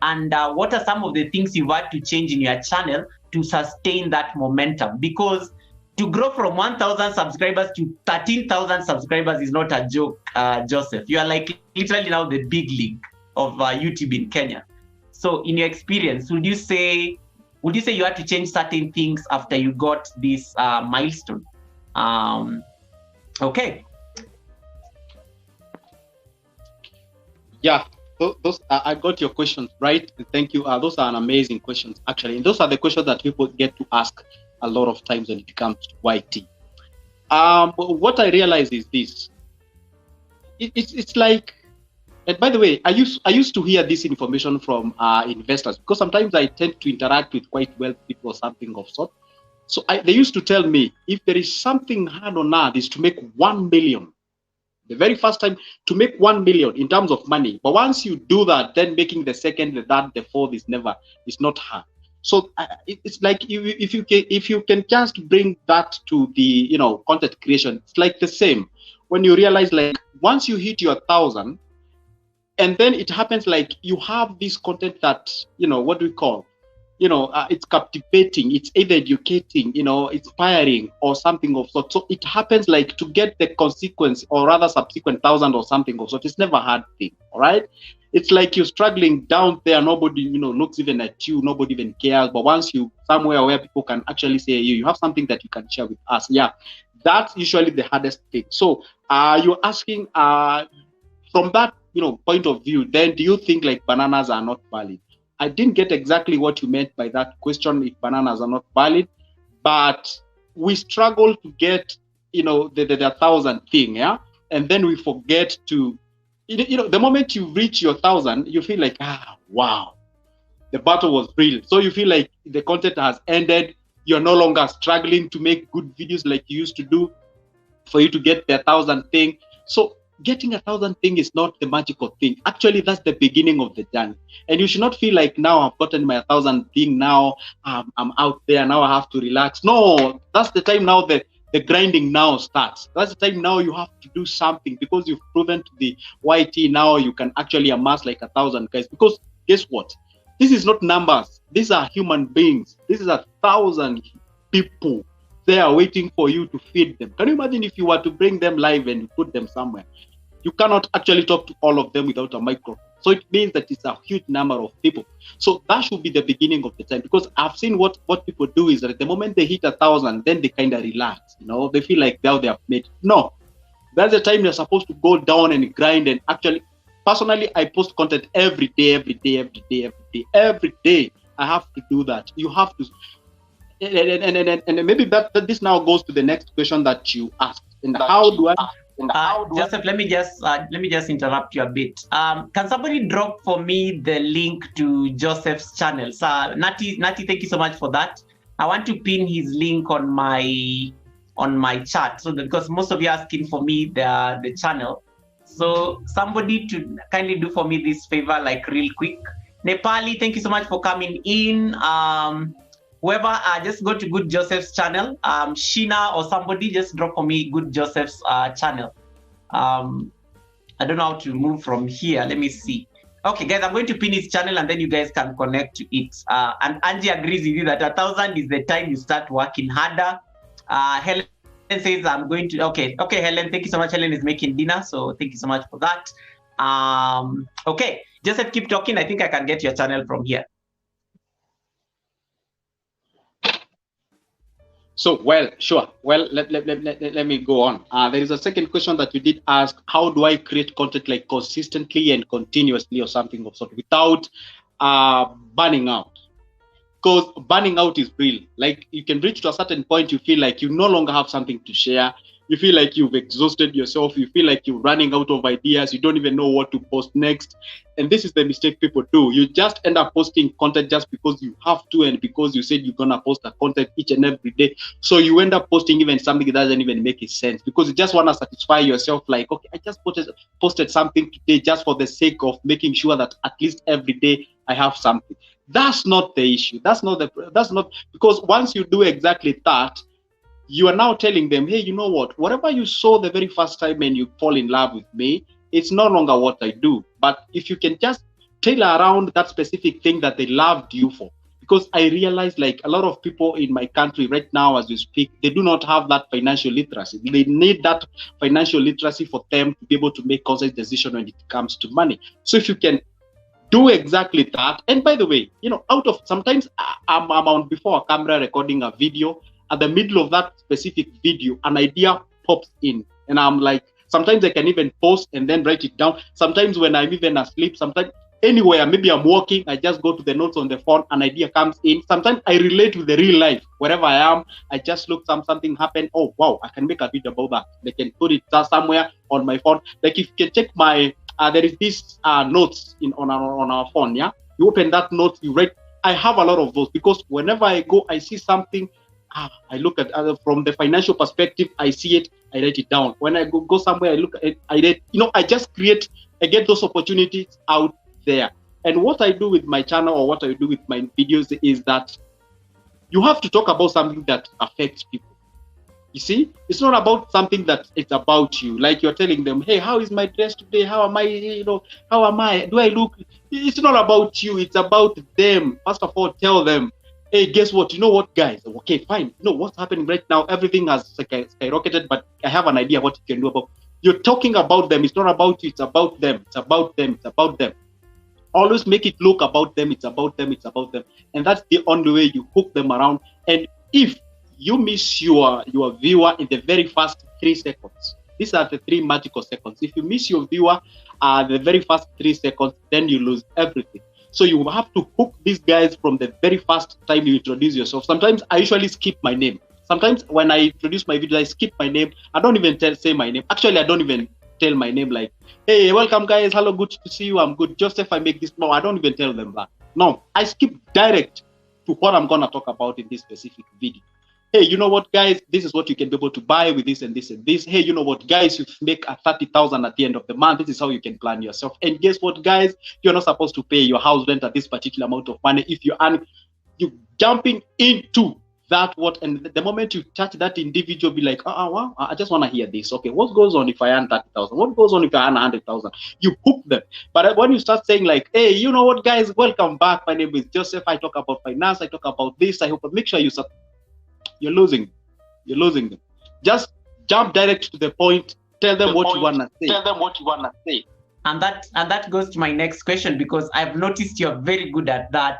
And what are some of the things you've had to change in your channel to sustain that momentum? Because to grow from 1,000 subscribers to 13,000 subscribers is not a joke, Joseph. You are like literally now the big league of YouTube in Kenya. So in your experience, would you say you had to change certain things after you got this milestone? Okay. Yeah, those I got your questions right. Thank you. Those are an amazing questions actually, and those are the questions that people get to ask a lot of times when it comes to YT. What I realize is this. It's like, and by the way, I used to hear this information from investors, because sometimes I tend to interact with quite wealthy people or something of sort. So they used to tell me, if there is something hard on earth, is to make 1 million. The very first time to make 1 million in terms of money. But once you do that, then making the second, the third, the fourth is not hard. So it's like if you can just bring that to the content creation, it's like the same. When you realize, like, once you hit your 1,000, and then it happens like you have this content that what do we call, it's captivating, it's either educating, inspiring or something of sort. So it happens like to get the consequence or rather subsequent 1,000 or something of sort. It's never a hard thing, all right? It's like you're struggling down there, nobody looks even at you, nobody even cares. But once you somewhere where people can actually say, you have something that you can share with us, yeah, that's usually the hardest thing. So you're asking from that point of view, then do you think like bananas are not valid? I didn't get exactly what you meant by that question, if bananas are not valid, but we struggle to get, the 1,000 thing, yeah? And then we forget to, the moment you reach your 1,000, you feel like, wow, the battle was real. So you feel like the content has ended. You're no longer struggling to make good videos like you used to do for you to get the 1,000 thing. So getting 1,000 thing is not the magical thing. Actually, that's the beginning of the journey. And you should not feel like, now I've gotten my 1,000 thing, now I'm out there, now I have to relax. No, that's the time now that the grinding now starts. That's the time now you have to do something, because you've proven to the YT now you can actually amass like 1,000 guys. Because guess what? This is not numbers. These are human beings. This is 1,000 people. They are waiting for you to feed them. Can you imagine if you were to bring them live and put them somewhere? You cannot actually talk to all of them without a microphone. So it means that it's a huge number of people. So that should be the beginning of the time, because I've seen what people do is that at the moment they hit 1,000, then they kind of relax. They feel like now they have made. No, that's the time you're supposed to go down and grind. And actually, personally, I post content every day. Every day I have to do that. You have to. And maybe that this now goes to the next question that you asked. And how do I? Joseph, let me just interrupt you a bit. Can somebody drop for me the link to Joseph's channel? So Nati, thank you so much for that. I want to pin his link on my chat, so that, because most of you are asking for me the channel. So somebody to kindly do for me this favor, like real quick. Nepali, thank you so much for coming in. Whoever, just go to Good Joseph's channel. Sheena or somebody, just drop for me Good Joseph's channel. I don't know how to move from here. Let me see. Okay, guys, I'm going to pin his channel and then you guys can connect to it. And Angie agrees with you that 1,000 is the time you start working harder. Helen says I'm going to, okay, Helen, thank you so much. Helen is making dinner, so thank you so much for that. Okay, Joseph, keep talking. I think I can get your channel from here. So, well, sure. Well, let me go on. There is a second question that you did ask. How do I create content like consistently and continuously or something of sort without burning out? Because burning out is real. Like you can reach to a certain point, you feel like you no longer have something to share. You feel like you've exhausted yourself. You feel like you're running out of ideas. You don't even know what to post next. And this is the mistake people do. You just end up posting content just because you have to and because you said you're going to post a content each and every day. So you end up posting even something that doesn't even make sense because you just want to satisfy yourself like, okay, I just posted something today just for the sake of making sure that at least every day I have something. That's not the issue. That's not because once you do exactly that, you are now telling them, hey, you know what? Whatever you saw the very first time and you fall in love with me, it's no longer what I do. But if you can just tailor around that specific thing that they loved you for, because I realize like a lot of people in my country right now, as we speak, they do not have that financial literacy. They need that financial literacy for them to be able to make conscious decisions when it comes to money. So if you can do exactly that, and by the way, you know, out of sometimes I'm on before a camera recording a video. At the middle of that specific video, an idea pops in, and I'm like, sometimes I can even post and then write it down. Sometimes when I'm even asleep, sometimes anywhere, maybe I'm walking, I just go to the notes on the phone, an idea comes in. Sometimes I relate with the real life. Wherever I am, I just look, something happened. Oh, wow, I can make a video about that. They can put it somewhere on my phone. Like if you can check my, there is this notes on our phone, yeah? You open that note, you write. I have a lot of those because whenever I go, I see something, I look at from the financial perspective, I see it, I write it down. When I go somewhere, I look at it, I read, you know, I just create, I get those opportunities out there. And what I do with my channel or what I do with my videos is that you have to talk about something that affects people. You see, it's not about something that it's about you. Like you're telling them, hey, how is my dress today? How am I, you know, how am I? Do I look? It's not about you. It's about them. First of all, tell them, hey, guess what? You know what, guys? Okay, fine. You know what's happening right now? Everything has skyrocketed, but I have an idea what you can do about. You're talking about them. It's not about you. It's about them. It's about them. It's about them. Always make it look about them. It's about them. It's about them. And that's the only way you hook them around. And if you miss your viewer in the very first 3 seconds, these are the 3 magical seconds. If you miss your viewer the very first 3 seconds, then you lose everything. So you have to hook these guys from the very first time you introduce yourself. Sometimes I usually skip my name. Sometimes when I introduce my videos, I skip my name. I don't even say my name. Actually, I don't even tell my name like, hey, welcome guys. Hello, good to see you. I'm good. Joseph, I make this. No, I don't even tell them that. No, I skip direct to what I'm going to talk about in this specific video. Hey, you know what, guys? This is what you can be able to buy with this and this and this. Hey, you know what, guys? You make a 30,000 at the end of the month. This is how you can plan yourself. And guess what, guys? You're not supposed to pay your house rent at this particular amount of money. If you earn, you jumping into that what, and the moment you touch that individual, be like, well, I just want to hear this. Okay, what goes on if I earn 30,000? What goes on if I earn 100,000? You hook them. But when you start saying like, hey, you know what, guys? Welcome back. My name is Joseph. I talk about finance. I talk about this. I hope make sure you're losing them. Just jump direct to the point. Tell them what you want to say. Tell them what you want to say. And that goes to my next question, because I've noticed you're very good at that,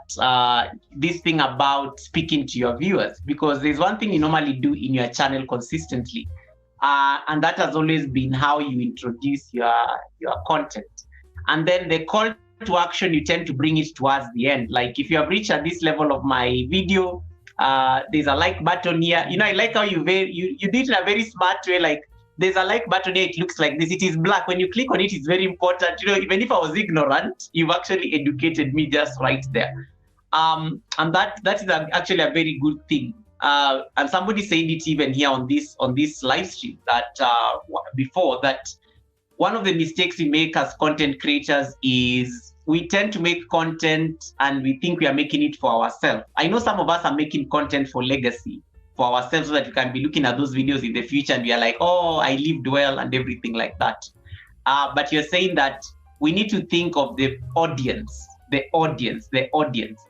this thing about speaking to your viewers, because there's one thing you normally do in your channel consistently, and that has always been how you introduce your content. And then the call to action, you tend to bring it towards the end. Like if you have reached at this level of my video, there's a like button here. You know, I like how you did it in a very smart way. Like there's a like button here. It looks like this. It is black. When you click on it, it's very important. You know, even if I was ignorant, you've actually educated me just right there. And that is actually a very good thing. And somebody said it even here on this live stream that before that one of the mistakes we make as content creators is we tend to make content and we think we are making it for ourselves. I know some of us are making content for legacy, for ourselves, so that we can be looking at those videos in the future and we are like, oh, I lived well and everything like that. But you're saying that we need to think of the audience, the audience, the audience.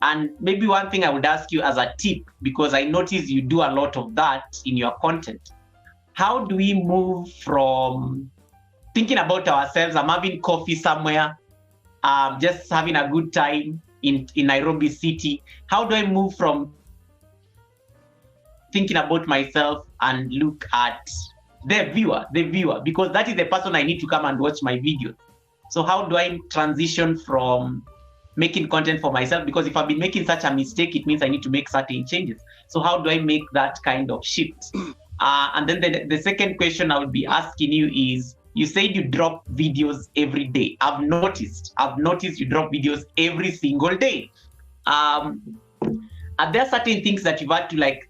And maybe one thing I would ask you as a tip, because I notice you do a lot of that in your content. How do we move from thinking about ourselves? I'm having coffee somewhere, just having a good time in Nairobi City. How do I move from thinking about myself and look at the viewer, because that is the person I need to come and watch my videos. So how do I transition from making content for myself? Because if I've been making such a mistake, it means I need to make certain changes. So how do I make that kind of shift? And then the second question I would be asking you is, you said you drop videos every day. I've noticed you drop videos every single day. Are there certain things that you've had to like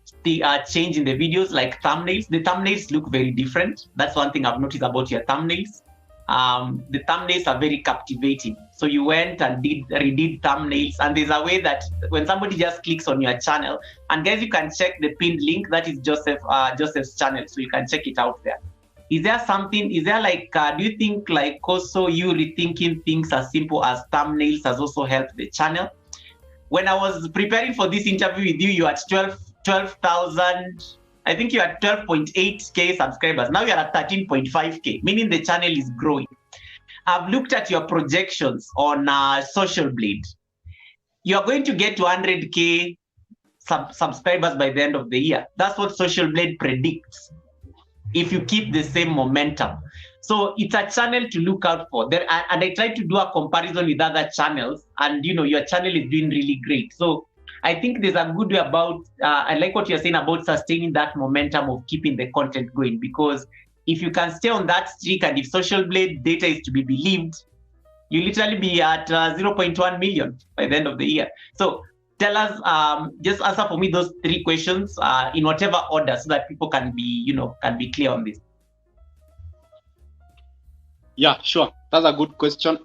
change in the videos, like thumbnails? The thumbnails look very different. That's one thing I've noticed about your thumbnails. The thumbnails are very captivating. So you went and redid thumbnails, and there's a way that when somebody just clicks on your channel, and guys, you can check the pinned link. That is Joseph's channel, so you can check it out there. Is there something? Is there like? Do you think like also you rethinking things as simple as thumbnails has also helped the channel? When I was preparing for this interview with you, you had 12,000. I think you had 12.8K subscribers. Now you're at 13.5K, meaning the channel is growing. I've looked at your projections on Social Blade. You're going to get to 100K subscribers by the end of the year. That's what Social Blade predicts, if you keep the same momentum. So it's a channel to look out for. There, and I tried to do a comparison with other channels, and your channel is doing really great. So I think there's a good way about, I like what you're saying about sustaining that momentum of keeping the content going, because if you can stay on that streak, and if Social Blade data is to be believed, you literally be at 0.1 million by the end of the year. So tell us, just answer for me those three questions in whatever order, so that people can be, can be clear on this. Yeah, sure. That's a good question.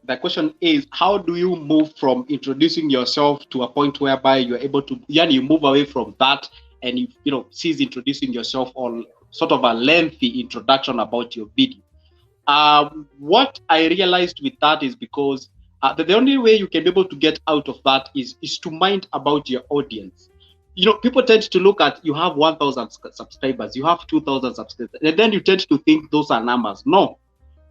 The question is, how do you move from introducing yourself to a point whereby you're able to, you move away from that and you cease introducing yourself, or sort of a lengthy introduction about your video? What I realized with that is because the only way you can be able to get out of that is to mind about your audience. People tend to look at, you have 1,000 subscribers, you have 2,000 subscribers, and then you tend to think those are numbers. No.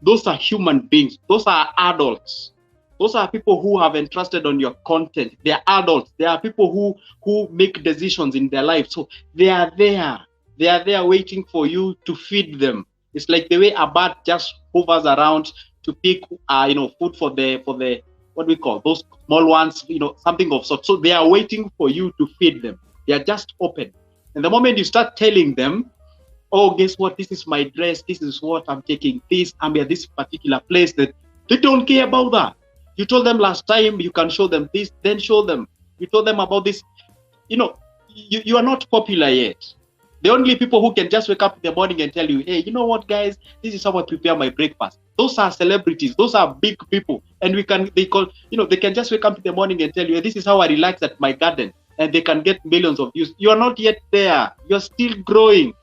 Those are human beings. Those are adults. Those are people who have entrusted on your content. They are adults. They are people who make decisions in their life. So they are there. They are there waiting for you to feed them. It's like the way a bird just hovers around to pick, food for the what we call those small ones, something of sort. So they are waiting for you to feed them. They are just open. And the moment you start telling them, oh, guess what? This is my dress. This is what I'm taking. I'm at this particular place. That they don't care about that. You told them last time you can show them this, then show them. You told them about this. You are not popular yet. The only people who can just wake up in the morning and tell you, hey, you know what, guys? This is how I prepare my breakfast. Those are celebrities. Those are big people, and they can just wake up in the morning and tell you, hey, this is how I relax at my garden, and they can get millions of views. You are not yet there. You're still growing.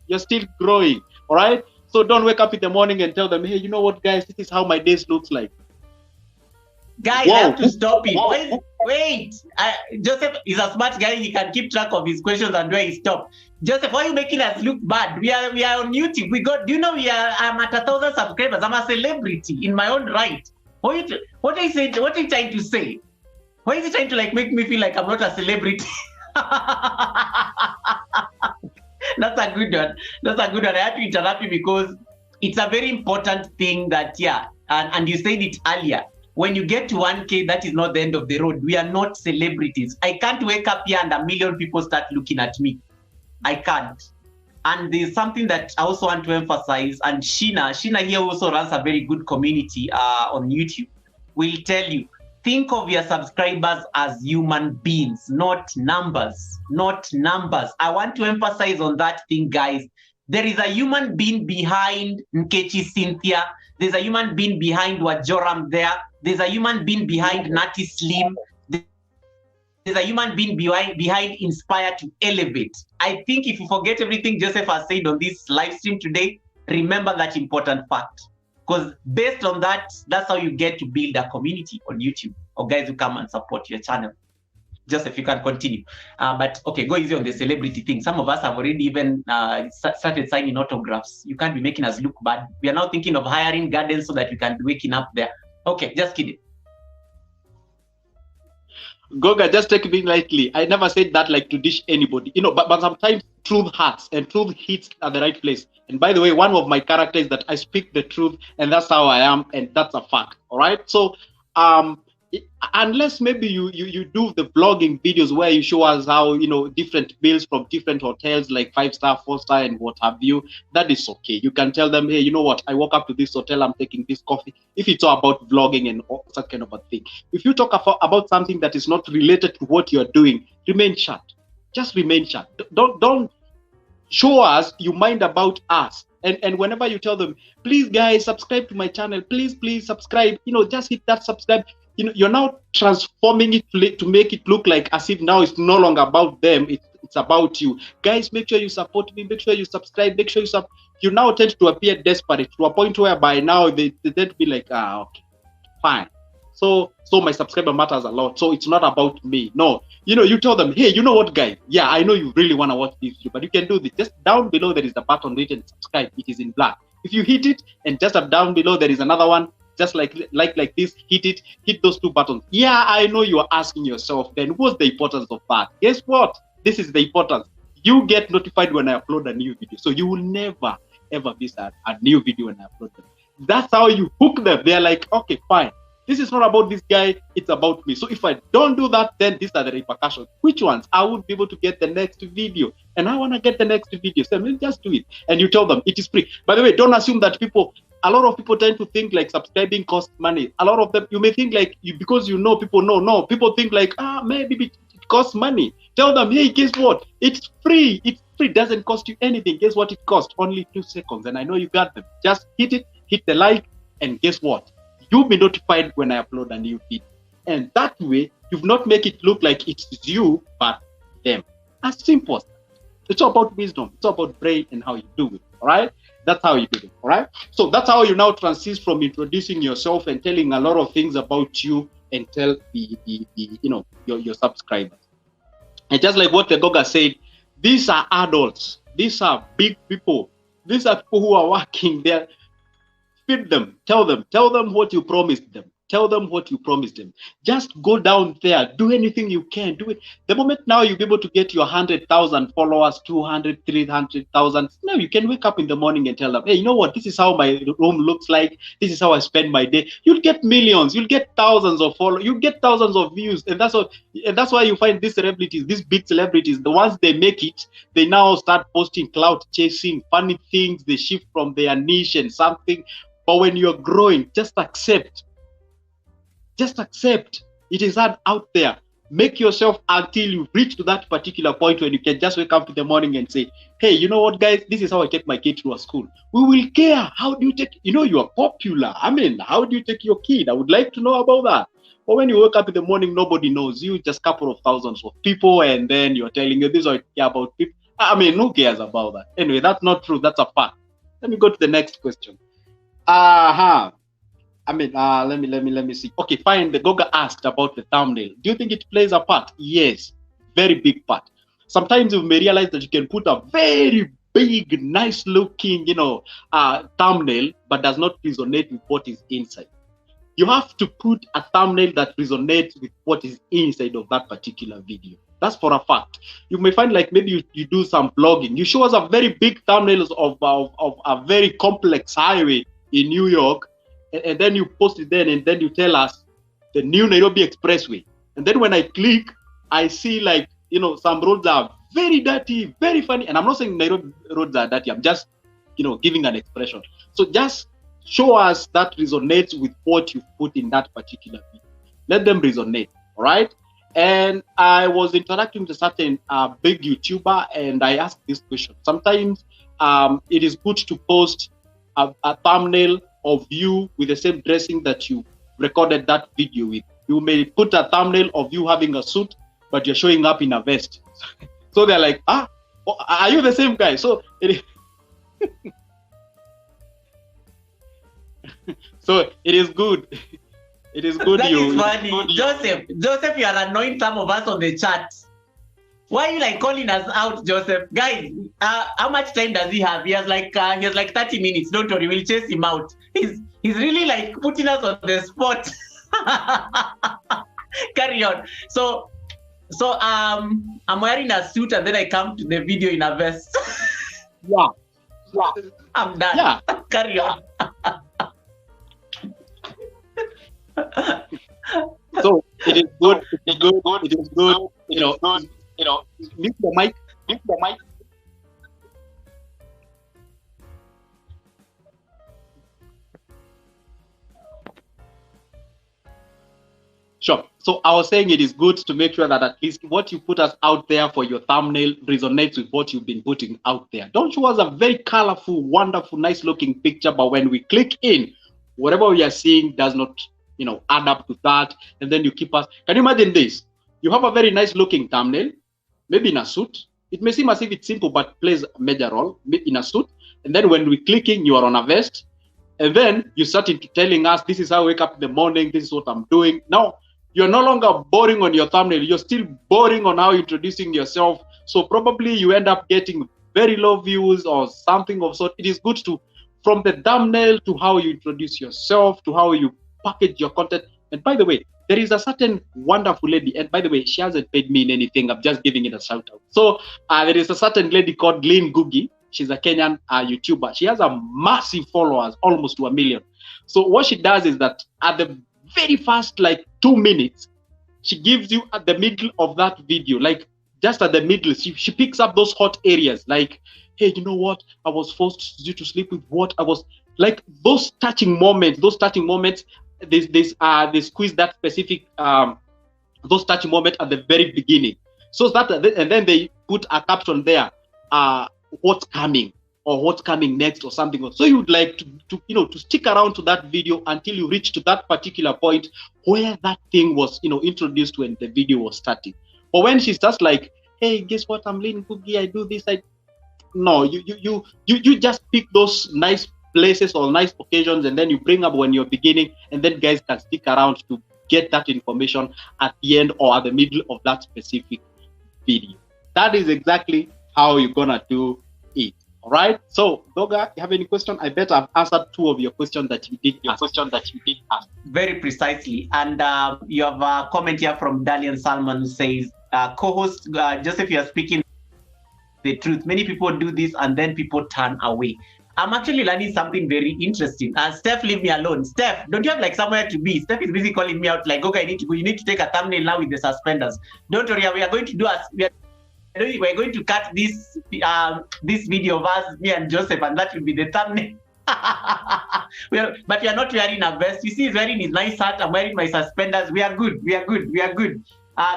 You're still growing, all right? So don't wake up in the morning and tell them, hey, you know what, guys, this is how my days looks like. Guys, I have to stop it. Wait. Joseph is a smart guy. He can keep track of his questions and where he stopped. Joseph, why are you making us look bad? We are on YouTube. I'm at 1,000 subscribers. I'm a celebrity in my own right. What are you trying to say? Why is he trying to make me feel like I'm not a celebrity? That's a good one. I have to interrupt you because it's a very important thing that, and you said it earlier. When you get to 1K, that is not the end of the road. We are not celebrities. I can't wake up here and 1 million people start looking at me. I can't. And there's something that I also want to emphasize, and Sheena here also runs a very good community on YouTube, will tell you, think of your subscribers as human beings, not numbers. I want to emphasize on that thing, guys. There is a human being behind Nkechi Cynthia. There's a human being behind Wajoram there. There's a human being behind Nati Slim. There's a human being behind Inspire to Elevate. I think if you forget everything Joseph has said on this live stream today, remember that important fact. Because based on that, that's how you get to build a community on YouTube of guys who come and support your channel. Joseph, you can continue. But okay, go easy on the celebrity thing. Some of us have already even started signing autographs. You can't be making us look bad. We are now thinking of hiring gardens so that we can be waking up there. Okay, just kidding. Goga, just take me lightly. I never said that like to dish anybody, but sometimes truth hurts and truth hits at the right place. And by the way, one of my characters is that I speak the truth, and that's how I am, and that's a fact. All right. So unless maybe you do the vlogging videos where you show us how different bills from different hotels like 5-star, 4-star, and what have you, that is okay. You can tell them, hey, you know what, I walk up to this hotel, I'm taking this coffee. If it's all about vlogging and all that kind of a thing. If you talk about something that is not related to what you're doing, remain shut. Just remain shut. Don't show us you mind about us. And whenever you tell them, please guys, subscribe to my channel, please subscribe, just hit that subscribe. You're now transforming it to make it look like as if now it's no longer about them, it's about you. Guys, make sure you support me, make sure you subscribe, make sure you now tend to appear desperate to a point where by now they tend to be like, okay, fine. So my subscriber matters a lot. So it's not about me. No, you tell them, hey, you know what, guys? Yeah, I know you really want to watch this video, but you can do this. Just down below there is the button written subscribe. It is in black. If you hit it, and just up down below there is another one, just like this, hit those two buttons. Yeah, I know you are asking yourself, then what's the importance of that? Guess what? This is the importance. You get notified when I upload a new video. So you will never, ever miss a new video when I upload them. That's how you hook them. They're like, okay, fine. This is not about this guy, it's about me. So if I don't do that, then these are the repercussions. Which ones? I would be able to get the next video. And I want to get the next video. So let's just do it. And you tell them it is free. By the way, don't assume that a lot of people tend to think like subscribing costs money. A lot of them, you may think like because people know. No, people think like, maybe it costs money. Tell them, hey, guess what? It's free. It's free. It doesn't cost you anything. Guess what it costs? Only 2 seconds. And I know you got them. Just hit it, hit the like, and guess what? You'll be notified when I upload a new video. And that way, you've not make it look like it's you, but them. As simple as that. It's all about wisdom. It's all about brain and how you do it. All right? That's how you do it. All right? So that's how you now transition from introducing yourself and telling a lot of things about you and tell your subscribers. And just like what the Goga said, these are adults. These are big people. These are people who are working there. Feed them, tell them what you promised them. Tell them what you promised them. Just go down there, do anything you can, do it. The moment now you'll be able to get your 100,000 followers, 200, 300,000. Now you can wake up in the morning and tell them, hey, you know what? This is how my room looks like. This is how I spend my day. You'll get millions. You'll get thousands of followers. You'll get thousands of views. And that's why you find these celebrities, these big celebrities, the ones they make it, they now start posting clout chasing, funny things. They shift from their niche and something. But when you're growing, just accept. Just accept. It is hard out there. Make yourself until you reach to that particular point when you can just wake up in the morning and say, hey, you know what, guys? This is how I take my kid to a school. We will care. How do you take, you are popular. I mean, how do you take your kid? I would like to know about that. But when you wake up in the morning, nobody knows you, just a couple of thousands of people, and then you're telling you this is what I care about people. I mean, who cares about that? Anyway, that's not true. That's a fact. Let me go to the next question. Let me see. Okay, fine. The Goga asked about the thumbnail. Do you think it plays a part? Yes, very big part. Sometimes you may realize that you can put a very big, nice looking, thumbnail, but does not resonate with what is inside. You have to put a thumbnail that resonates with what is inside of that particular video. That's for a fact. You may find like maybe you do some blogging. You show us a very big thumbnails of a very complex highway in New York, and then you post it then, and then you tell us the new Nairobi Expressway. And then when I click, I see like, some roads are very dirty, very funny. And I'm not saying Nairobi roads are dirty. I'm just, giving an expression. So just show us that resonates with what you put in that particular video. Let them resonate, all right? And I was interacting with a certain big YouTuber, and I asked this question. Sometimes it is good to post a thumbnail of you with the same dressing that you recorded that video with. You may put a thumbnail of you having a suit, but you're showing up in a vest. So they're like, are you the same guy? So So it is good. It is good. That you is funny. Joseph, you are annoying some of us on the chat. Why are you like calling us out, Joseph? Guys, how much time does he have? He has like 30 minutes. Don't worry, we'll chase him out. He's really like putting us on the spot. Carry on. So I'm wearing a suit and then I come to the video in a vest. Yeah. I'm done. Yeah. Carry on. So it is good. It is good. It is good. Mute the mic. Sure. So I was saying it is good to make sure that at least what you put us out there for your thumbnail resonates with what you've been putting out there. Don't show us a very colorful, wonderful, nice looking picture, but when we click in, whatever we are seeing does not, add up to that. And then you keep us. Can you imagine this? You have a very nice looking thumbnail, maybe in a suit. It may seem as if it's simple, but plays a major role in a suit. And then when we click in, you are on a vest. And then you start into telling us, this is how I wake up in the morning. This is what I'm doing. Now, you're no longer boring on your thumbnail. You're still boring on how you're introducing yourself. So probably you end up getting very low views or something of sort. It is good to, from the thumbnail to how you introduce yourself, to how you package your content. And by the way, there is a certain wonderful lady. And by the way, she hasn't paid me in anything. I'm just giving it a shout out. So there is a certain lady called Lynn Gugi. She's a Kenyan YouTuber. She has a massive followers, almost to 1 million. So what she does is that at the very first 2 minutes, she gives you at the middle of that video, just at the middle, she picks up those hot areas, like, hey, you know what, I was forced to sleep with what I was, those touching moments, they squeeze that specific those touching moments at the very beginning, so that, and then they put a caption there, what's coming or what's coming next or something. So you'd like to stick around to that video until you reach to that particular point where that thing was, introduced when the video was starting. But when she starts like, hey, guess what, I'm Lynn Cookie, I do this, no, you just pick those nice places or nice occasions, and then you bring up when you're beginning, and then guys can stick around to get that information at the end or at the middle of that specific video. That is exactly how you're gonna do it. All right. So, Doga, you have any question? I bet I've answered 2 of your questions that you did ask. Very precisely. And you have a comment here from Dalian Salman who says, co-host Joseph, you are speaking the truth. Many people do this and then people turn away. I'm actually learning something very interesting. Steph, leave me alone. Steph, don't you have somewhere to be? Steph is busy calling me out okay, I need to go. You need to take a thumbnail now with the suspenders. Don't worry, we are going to do we're going to cut this video of us, me and Joseph, and that will be the thumbnail. But we are not wearing a vest. You see, he's wearing his nice hat. I'm wearing my suspenders. We are good.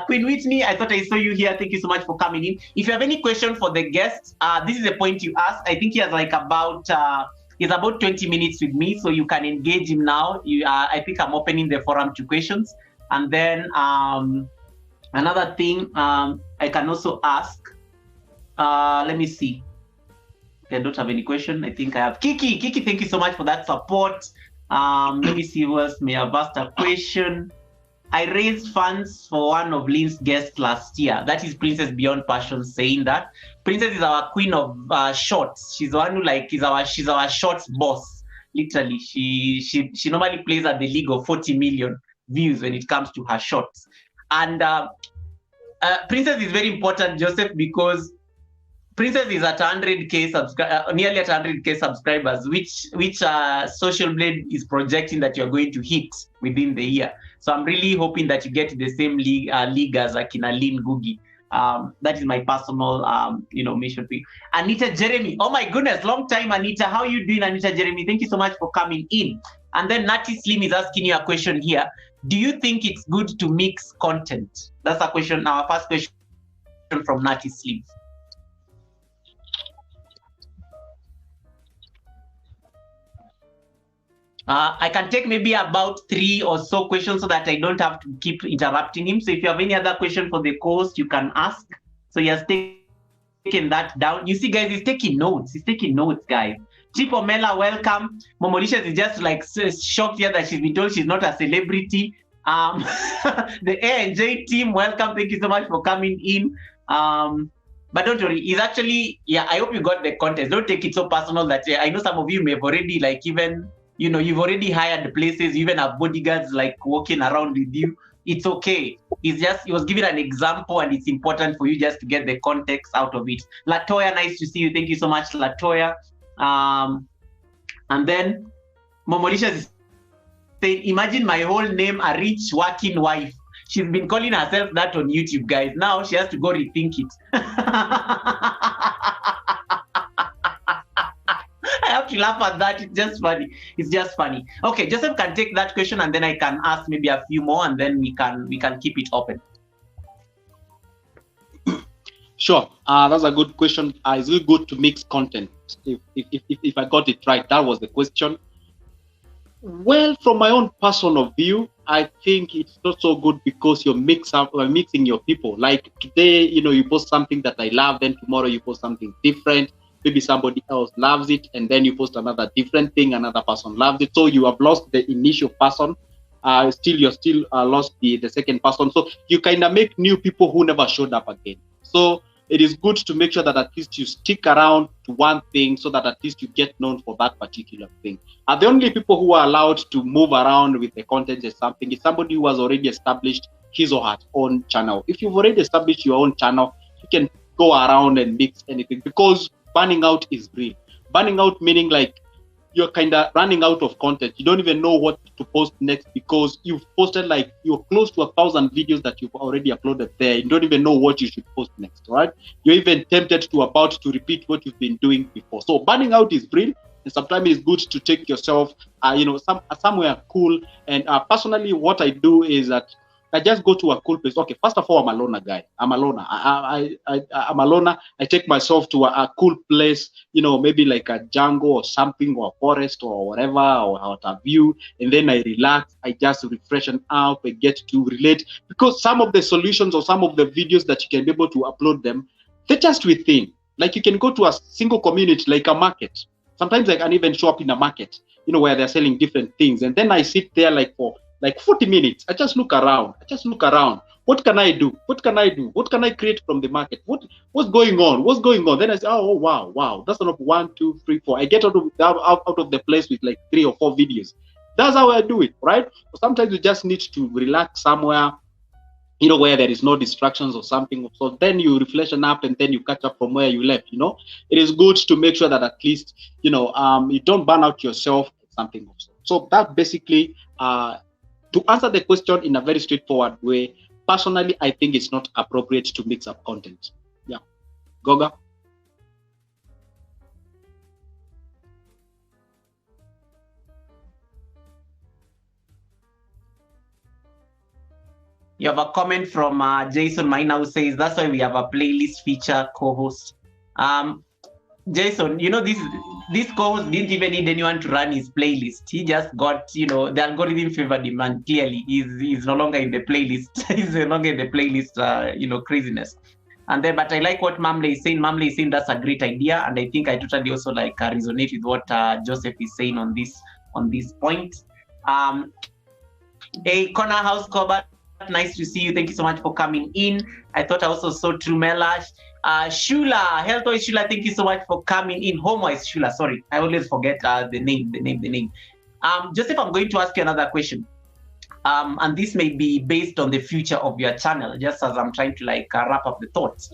Queen Whitney, I thought I saw you here. Thank you so much for coming in. If you have any question for the guests, this is the point you asked. I think he has about 20 minutes with me, so you can engage him now. I think I'm opening the forum to questions, and then another thing I can also ask. Let me see. I don't have any question. I think I have Kiki. Kiki, thank you so much for that support. Let me see who else may have asked a question. I raised funds for one of Lynn's guests last year. That is Princess Beyond Passion saying that. Princess is our queen of shorts. She's the one who she's our shorts boss. Literally, she normally plays at the league of 40 million views when it comes to her shorts. And Princess is very important, Joseph, because Princess is at 100K nearly at 100K subscribers, which Social Blade is projecting that you're going to hit within the year. So I'm really hoping that you get the same league as Akina Lynn Gugi. That is my personal, mission for you. Anita Jeremy, oh my goodness, long time, Anita. How are you doing, Anita Jeremy? Thank you so much for coming in. And then Natty Slim is asking you a question here. Do you think it's good to mix content? That's a question, our first question from Natty Slim. I can take maybe about 3 or so questions so that I don't have to keep interrupting him. So if you have any other question for the host, you can ask. So he has taken that down. You see, guys, he's taking notes. He's taking notes, guys. Tipo Mela, welcome. Momolicious is just like shocked here that she's been told she's not a celebrity. The A&J team, welcome. Thank you so much for coming in. But don't worry, it's actually, yeah, I hope you got the context. Don't take it so personal that I know some of you may have already, like, even, you know, you've already hired places, you even have bodyguards like walking around with you. It's okay. It's just, it was giving an example, and it's important for you just to get the context out of it. Latoya, nice to see you. Thank you so much, Latoya. And then Momolicious is saying, imagine my whole name, a rich working wife. She's been calling herself that on YouTube, guys. Now she has to go rethink it. I have to laugh at that. It's just funny. It's just funny. Okay, Joseph can take that question, and then I can ask maybe a few more, and then we can keep it open. Sure. That's a good question. Is it good to mix content? If I got it right, that was the question. Well, from my own personal view, I think it's not so good because you're mixing your people. Like today, you know, you post something that I love, then tomorrow you post something different. Maybe somebody else loves it, and then you post another different thing, another person loves it. So you have lost the initial person. You're still lost the second person. So you kind of make new people who never showed up again. So it is good to make sure that at least you stick around to one thing so that at least you get known for that particular thing. The only people who are allowed to move around with the content is somebody who has already established his or her own channel. If you've already established your own channel, you can go around and mix anything, because burning out is real. Burning out meaning like you're kind of running out of content. You don't even know what to post next because you've posted, like, you're close to 1,000 videos that you've already uploaded there. You don't even know what you should post next, right? You're even tempted to about to repeat what you've been doing before. So burning out is real, and sometimes it's good to take yourself, somewhere cool. And personally, what I do is that I just go to a cool place. Okay, first of all, I'm a loner guy. I'm a loner. I'm a loner. I take myself to a cool place, you know, maybe like a jungle or something, or a forest or whatever, or out a view. And then I relax. I just refreshen out. I get to relate, because some of the solutions or some of the videos that you can be able to upload them, they're just within. Like you can go to a single community, like a market. Sometimes I can even show up in a market, you know, where they're selling different things. And then I sit there for 40 minutes. I just look around. What can I do? What can I create from the market? What's going on? Then I say, oh, wow. That's enough. 1, 2, 3, 4. I get out of the place with like 3 or 4 videos. That's how I do it, right? Sometimes you just need to relax somewhere, you know, where there is no distractions or something. So then you reflection up, and then you catch up from where you left, you know. It is good to make sure that at least, you know, you don't burn out yourself, something of so. So that basically, to answer the question in a very straightforward way, personally, I think it's not appropriate to mix up content. Yeah. Goga? You have a comment from Jason Maina, who says, that's why we have a playlist feature co-host. Jason, you know, this co-host didn't even need anyone to run his playlist. He just got, you know, the algorithm favored him, and clearly he's no longer in the playlist. He's no longer in the playlist, you know, craziness. And then, but I like what Mamle is saying. Mamle is saying that's a great idea, and I think I totally also like resonate with what Joseph is saying on this point. Hey, Connor House Cobalt, nice to see you. Thank you so much for coming in. I thought I also saw Trumela. Shula, Healthwise Shula, thank you so much for coming in. Homewise Shula, sorry, I always forget the name. Joseph, I'm going to ask you another question. And this may be based on the future of your channel, just as I'm trying to wrap up the thoughts.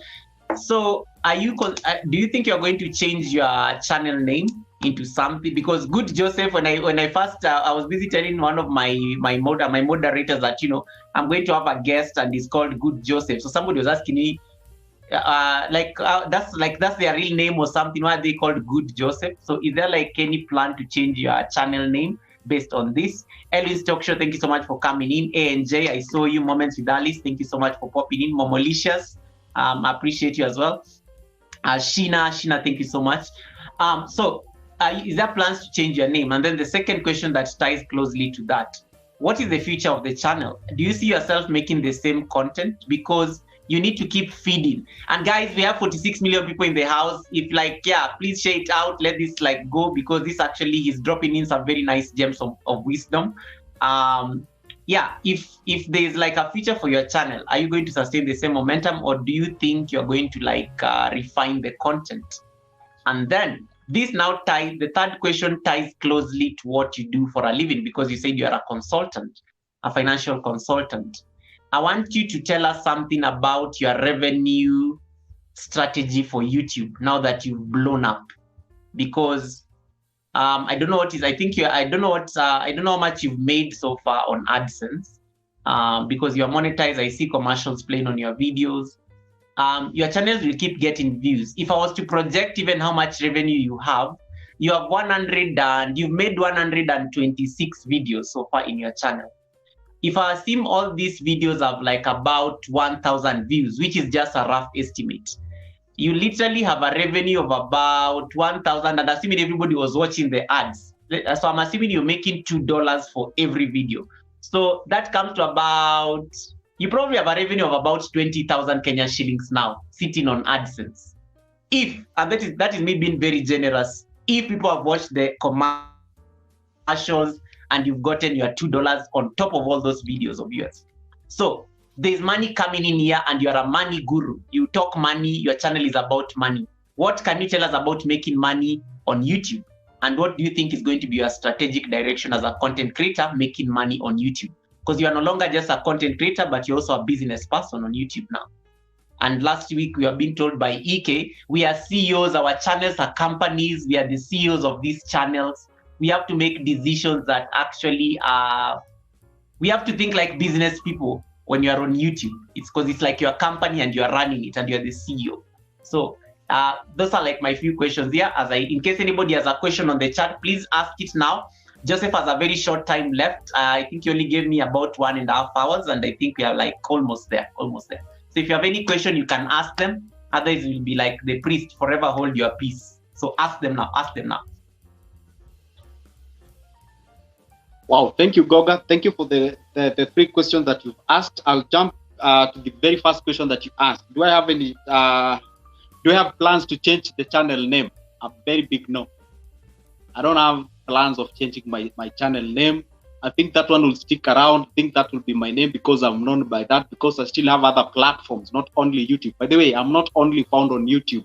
So, do you think you're going to change your channel name into something? Because Good Joseph, when I first I was busy telling one of my moderators that, you know, I'm going to have a guest and it's called Good Joseph. So somebody was asking me, that's their real name or something? Why are they called Good Joseph? So is there any plan to change your channel name based on this? Ellis Talk Show, thank you so much for coming in. A&J, I saw you. Moments with Alice, thank you so much for popping in. Momolicious, I appreciate you as well. Sheena, thank you so much. Is there plans to change your name? And then the second question that ties closely to that, what is the future of the channel? Do you see yourself making the same content? Because You need to keep feeding. And guys, we have 46 million people in the house. If like, yeah, please share it out. Let this like go, because this actually is dropping in some very nice gems of wisdom. Yeah, if there's like a future for your channel, are you going to sustain the same momentum, or do you think you're going to like refine the content? And then this now ties, the third question ties closely to what you do for a living, because you said you're a consultant, a financial consultant. I want you to tell us something about your revenue strategy for YouTube now that you've blown up, because I don't know what is. I think I don't know what. I don't know how much you've made so far on AdSense, because you're monetized. I see commercials playing on your videos. Your channels will keep getting views. If I was to project even how much revenue you have 100 and you've made 126 videos so far in your channel. If I assume all these videos have like about 1,000 views, which is just a rough estimate, you literally have a revenue of about 1,000, and assuming everybody was watching the ads. So I'm assuming you're making $2 for every video. So that comes to about, you probably have a revenue of about 20,000 Kenyan shillings now sitting on AdSense. If, and that is me being very generous, if people have watched the commercials and you've gotten your $2 on top of all those videos of yours. So there's money coming in here, and you're a money guru. You talk money, your channel is about money. What can you tell us about making money on YouTube? And what do you think is going to be your strategic direction as a content creator making money on YouTube? Because you are no longer just a content creator, but you're also a business person on YouTube now. And last week, we are being told by EK, we are CEOs, our channels are companies, we are the CEOs of these channels. We have to make decisions that actually are, we have to think like business people when you are on YouTube. It's because it's like your company and you are running it and you're the CEO. So those are like my few questions here. In case anybody has a question on the chat, please ask it now. Joseph has a very short time left. I think you only gave me about 1.5 hours, and I think we are like almost there. So if you have any question, you can ask them. Otherwise, it will be like the priest, forever hold your peace. So ask them now. Wow, thank you, Goga. Thank you for the 3 questions that you've asked. I'll jump to the very first question that you asked. Do I have any? Do I have plans to change the channel name? A very big no. I don't have plans of changing my channel name. I think that one will stick around. I think that will be my name because I'm known by that, because I still have other platforms, not only YouTube. By the way, I'm not only found on YouTube.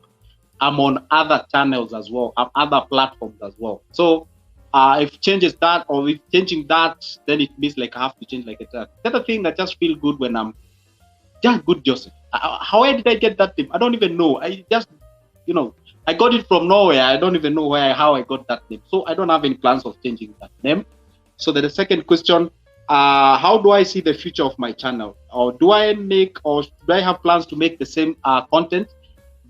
I'm on other channels as well, other platforms as well. So if changes that, or if changing that, then it means like I have to change like that. The other thing that just feel good when I'm just good Joseph. How did I get that name? I don't even know. I just, I got it from nowhere. I don't even know how I got that name. So I don't have any plans of changing that name. So the second question, how do I see the future of my channel? Or do I have plans to make the same content?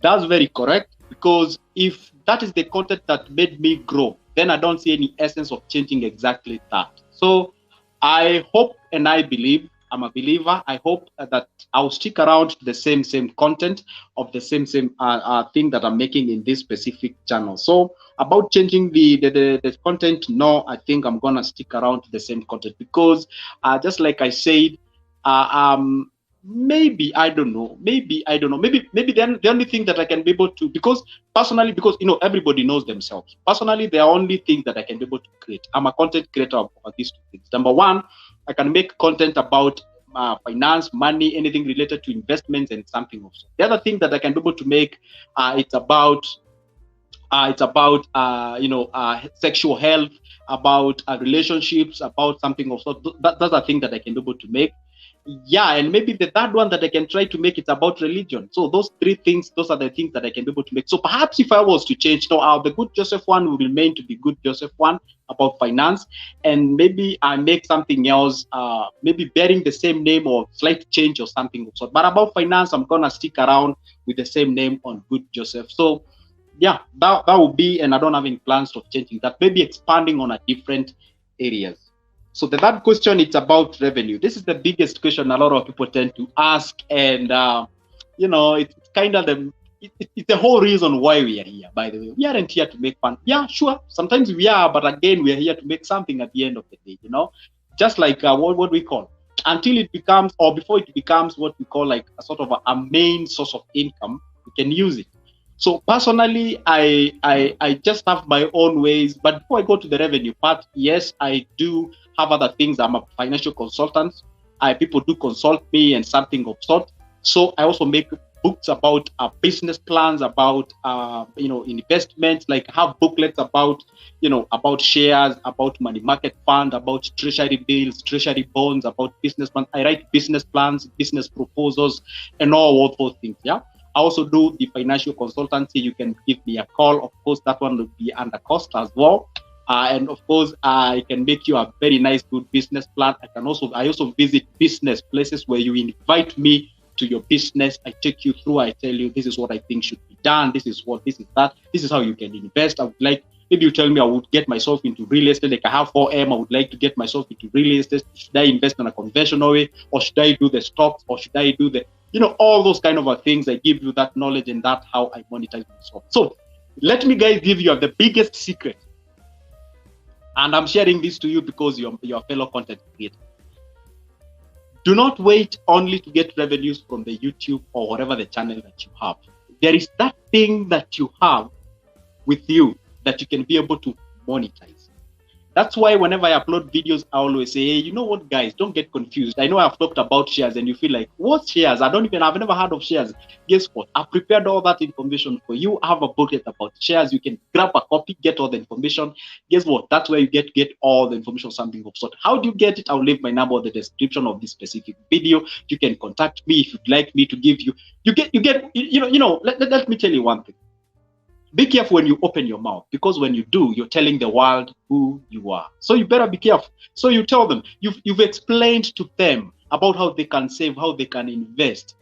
That's very correct, because if that is the content that made me grow, then I don't see any essence of changing exactly that. So I hope and I believe, I'm a believer, I hope that I'll stick around to the same content of the same thing that I'm making in this specific channel. So about changing the content, no, I think I'm gonna stick around to the same content, because just like I said, maybe I don't know. Maybe then the only thing that I can be able to, because everybody knows themselves. Personally, the only thing that I can be able to create, I'm a content creator of these 2 things. Number 1, I can make content about finance, money, anything related to investments and something else. The other thing that I can be able to make, it's about sexual health, about relationships, about something else. So that's a thing that I can be able to make. Yeah, and maybe the third one that I can try to make, it's about religion. So those 3 things, those are the things that I can be able to make. So perhaps if I was to change, the Good Joseph one will remain to be Good Joseph one about finance, and maybe I make something else, maybe bearing the same name or slight change or something of sort. But about finance, I'm gonna stick around with the same name on Good Joseph. So yeah, that would be, and I don't have any plans of changing that. Maybe expanding on a different areas. So the third question, it's about revenue. This is the biggest question a lot of people tend to ask, and it's kind of it's the whole reason why we are here. By the way, we aren't here to make fun. Yeah, sure, sometimes we are, but again, we are here to make something at the end of the day. Just like what we call until it becomes, or before it becomes what we call like a sort of a main source of income, we can use it. So personally, I just have my own ways. But before I go to the revenue part, yes, I do have other things. I'm a financial consultant. People do consult me and something of sort. So I also make books about business plans, about investments. Like have booklets about about shares, about money market fund, about treasury bills, treasury bonds, about business plans. I write business plans, business proposals, and all of those things. Yeah. I also do the financial consultancy. You can give me a call. Of course, that one will be under cost as well. And of course, I can make you a very nice, good business plan. I also visit business places where you invite me to your business. I take you through. I tell you, this is what I think should be done. This is that. This is how you can invest. I would like, maybe you tell me I would get myself into real estate. Like I have 4M, I would like to get myself into real estate. Should I invest in a conventional way, or should I do the stocks, or should I do the all those kind of things? I give you that knowledge, and that's how I monetize myself. So let me, guys, give you the biggest secret. And I'm sharing this to you because you're a fellow content creator. Do not wait only to get revenues from the YouTube or whatever the channel that you have. There is that thing that you have with you that you can be able to monetize. That's why whenever I upload videos, I always say, hey, you know what, guys, don't get confused. I know I've talked about shares and you feel like, what shares? I've never heard of shares. Guess what? I've prepared all that information for you. I have a booklet about shares. You can grab a copy, get all the information. Guess what? That's where you get all the information, something of sort. How do you get it? I'll leave my number in the description of this specific video. You can contact me if you'd like me to give you. Let me tell you one thing. Be careful when you open your mouth, because when you do, you're telling the world who you are. So you better be careful. So you tell them, you've explained to them about how they can save, how they can invest.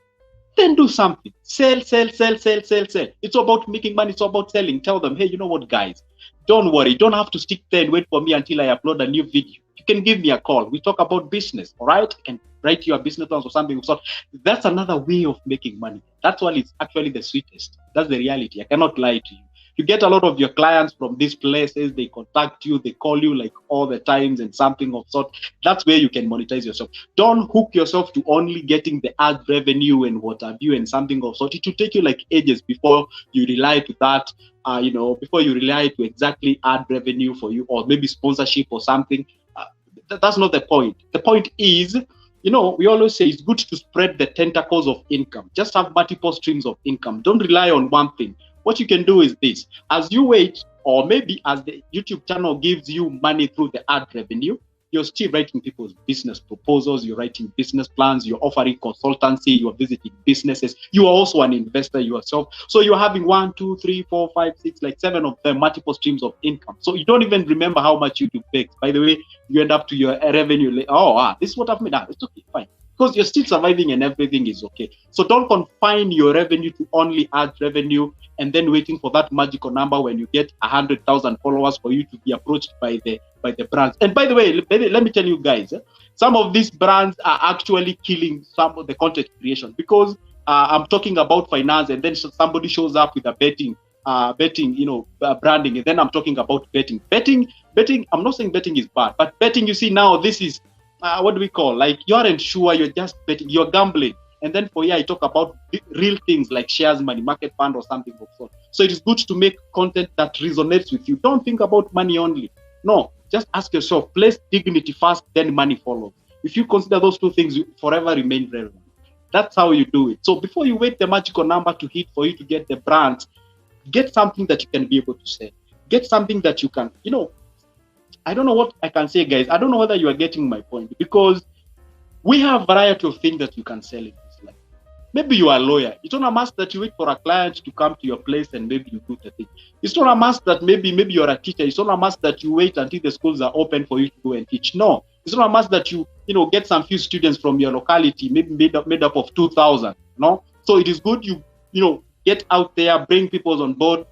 Then do something. Sell. It's about making money. It's about selling. Tell them, hey, you know what, guys? Don't worry. Don't have to stick there and wait for me until I upload a new video. You can give me a call. We talk about business, all right? I can write you a business plan or something of sort. That's another way of making money. That's what is actually the sweetest. That's the reality. I cannot lie to you. You get a lot of your clients from these places. They contact you. They call you like all the times and something of sort. That's where you can monetize yourself. Don't hook yourself to only getting the ad revenue and what have you and something of sort. It will take you like ages before you rely to that. Before you rely to exactly ad revenue for you, or maybe sponsorship or something. That's not the point. The point is, we always say it's good to spread the tentacles of income. Just have multiple streams of income. Don't rely on one thing. What you can do is this: as you wait, or maybe as the YouTube channel gives you money through the ad revenue, you're still writing people's business proposals, you're writing business plans, you're offering consultancy, you're visiting businesses, you are also an investor yourself. So you're having 1, 2, 3, 4, 5, 6, like 7 of them, multiple streams of income. So you don't even remember how much YouTube pays. By the way, you end up to your revenue, like, this is what I've made. It's okay, fine. Because you're still surviving and everything is okay. So don't confine your revenue to only ad revenue and then waiting for that magical number when you get 100,000 followers for you to be approached by the brands. And by the way, let me tell you guys, some of these brands are actually killing some of the content creation, because I'm talking about finance and then somebody shows up with a betting, branding, and then I'm talking about betting. Betting, I'm not saying betting is bad, but betting, you see now, this is, what do we call, like, you aren't sure, you're just betting, you're gambling. And then I talk about real things like shares, money market fund, or something of sort. So it is good to make content that resonates with you. Don't think about money only. No, just ask yourself, place dignity first, then money follows. If you consider those two things, you forever remain relevant. That's how you do it. So before you wait the magical number to hit for you to get the brands, get something that you can be able to sell. Get something that you can, I don't know what I can say, guys. I don't know whether you are getting my point, because we have a variety of things that you can sell in this life. Maybe you are a lawyer. It's not a must that you wait for a client to come to your place and maybe you do the thing. It's not a must that maybe you're a teacher. It's not a must that you wait until the schools are open for you to go and teach. No, it's not a must that you get some few students from your locality, maybe made up of 2,000. No, so it is good you get out there, bring people on board.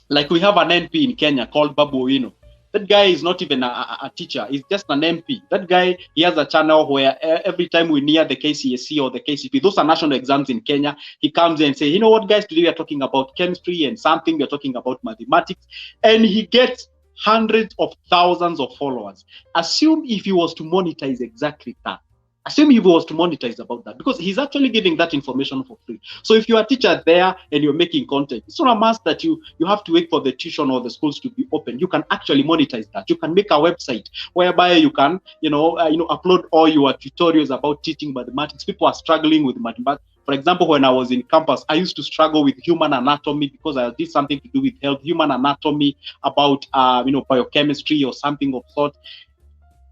Like we have an NP in Kenya called Babu Owino. That guy is not even a teacher. He's just an MP. That guy, he has a channel where every time we near the KCSE or the KCP, those are national exams in Kenya, he comes in and say, you know what, guys, today we are talking about chemistry and something, we're talking about mathematics. And he gets hundreds of thousands of followers. Assume if he was to monetize exactly that. assume he was to monetize about that, because he's actually giving that information for free. So if you're a teacher there and you're making content, it's not a must that you have to wait for the tuition or the schools to be open. You can actually monetize that. You can make a website whereby you can, upload all your tutorials about teaching mathematics. People are struggling with mathematics. For example, when I was in campus, I used to struggle with human anatomy because I did something to do with health, human anatomy, about biochemistry or something of sort.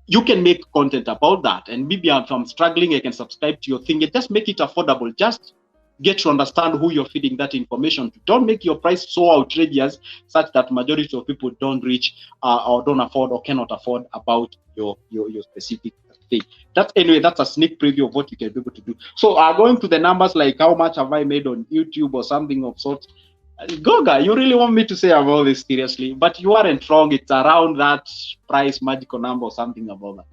You can make content about that, and maybe if I'm struggling, I can subscribe to your thing and just make it affordable. Just get to understand who you're feeding that information to. Don't make your price so outrageous such that majority of people don't reach or don't afford or cannot afford about your specific thing. That's a sneak preview of what you can be able to do. So going to the numbers, like how much have I made on YouTube or something of sort. Goga, you really want me to say about this seriously? But you aren't wrong. It's around that price magical number or something about that.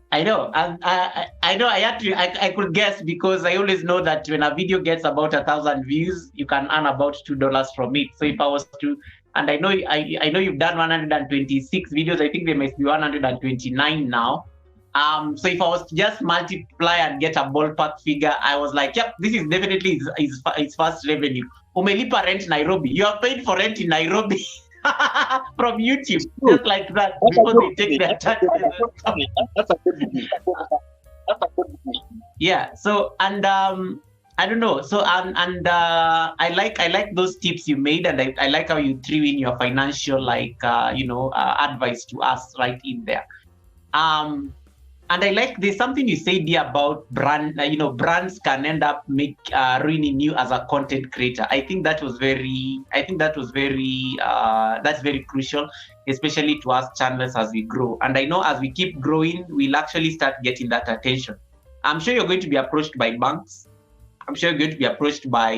I know, and I know. I could guess, because I always know that when a video gets about 1,000 views, you can earn about $2 from it. So if I was to, and I know you've done 126 videos. I think there must be 129 now. So if I was to just multiply and get a ballpark figure, I was like, yep, this is definitely his first revenue. Umelipa rent Nairobi. You are paid for rent in Nairobi from YouTube, just like that, before they take their taxes. That's a good beginning. Yeah. So, and I don't know. So I like those tips you made, and I like how you threw in your financial advice to us right in there. And I like, there's something you said here about brands can end up ruining you as a content creator. I think that was very that's very crucial, especially to us channels as we grow. And I know as we keep growing, we'll actually start getting that attention. I'm sure you're going to be approached by banks. I'm sure you're going to be approached by,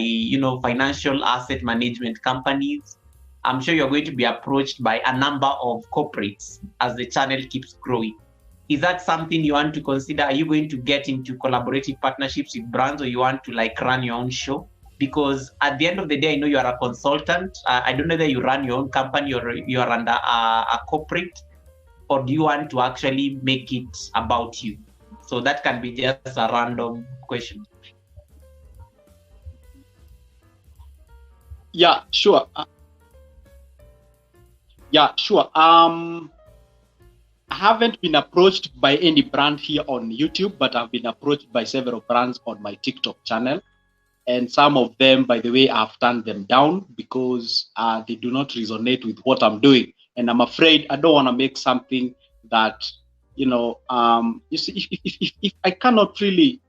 financial asset management companies. I'm sure you're going to be approached by a number of corporates as the channel keeps growing. Is that something you want to consider? Are you going to get into collaborative partnerships with brands, or you want to run your own show? Because at the end of the day, I know you are a consultant. I don't know whether you run your own company or you are under a corporate, or do you want to actually make it about you? So that can be just a random question. Yeah, sure. I haven't been approached by any brand here on YouTube, but I've been approached by several brands on my TikTok channel. And some of them, by the way, I've turned them down because they do not resonate with what I'm doing. And I'm afraid I don't want to make something that, you see, if I cannot really,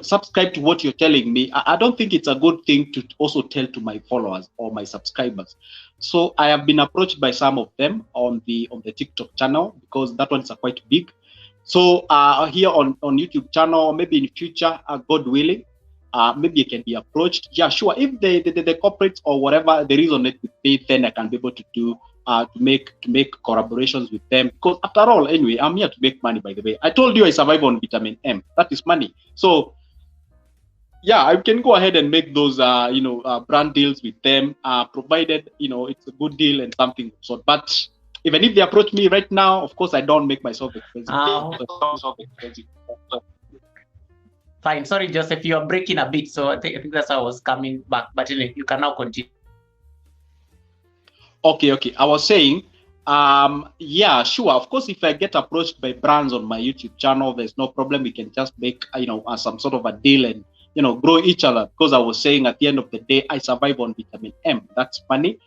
subscribe to what you're telling me, I don't think it's a good thing to also tell to my followers or my subscribers. So I have been approached by some of them on the TikTok channel, because that one's quite big. So here on YouTube channel, maybe in future, God willing, maybe it can be approached. Yeah, sure. If the corporates or whatever, they resonate with me, then I can be able to do to make collaborations with them. Because after all, anyway, I'm here to make money. By the way, I told you I survive on vitamin M. That is money. So yeah, I can go ahead and make those brand deals with them, provided it's a good deal and something. So, but even if they approach me right now, of course I don't make myself expensive. Fine. Sorry, Joseph, you are breaking a bit, so I think that's how I was coming back. But anyway, you can now continue. Okay. I was saying, yeah, sure. Of course, if I get approached by brands on my YouTube channel, there's no problem. We can just make some sort of a deal and grow each other. Because I was saying at the end of the day, I survive on vitamin M. That's funny.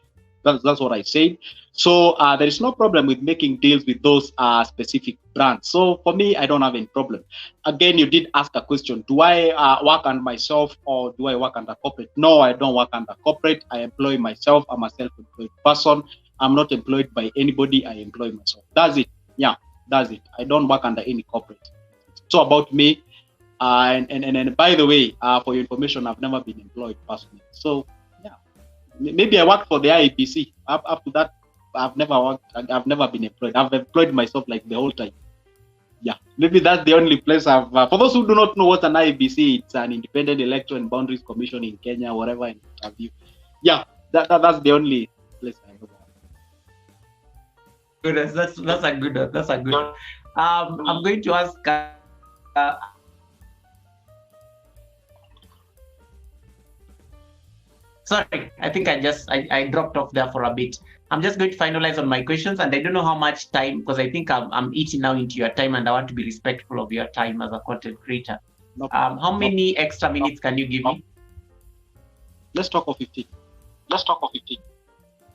That's what I said. So there is no problem with making deals with those specific brands. So for me, I don't have any problem. Again, you did ask a question. Do I work on myself, or do I work under corporate? No, I don't work under corporate. I employ myself. I'm a self-employed person. I'm not employed by anybody. I employ myself. That's it. Yeah, that's it. I don't work under any corporate. So about me. And by the way, for your information, I've never been employed personally. So yeah, maybe I work for the IEBC. Up to that, I've never worked. I've never been employed. I've employed myself like the whole time. Yeah, maybe that's the only place I've. For those who do not know what an IEBC, it's an Independent Electoral and Boundaries Commission in Kenya, whatever. Yeah, that's the only place I know. Goodness, that's a good one. That's a good one. I'm going to ask. Sorry, I think I dropped off there for a bit. I'm just going to finalize on my questions, and I don't know how much time, because I think I'm eating now into your time, and I want to be respectful of your time as a content creator. How many extra minutes can you give me? Let's talk of 15.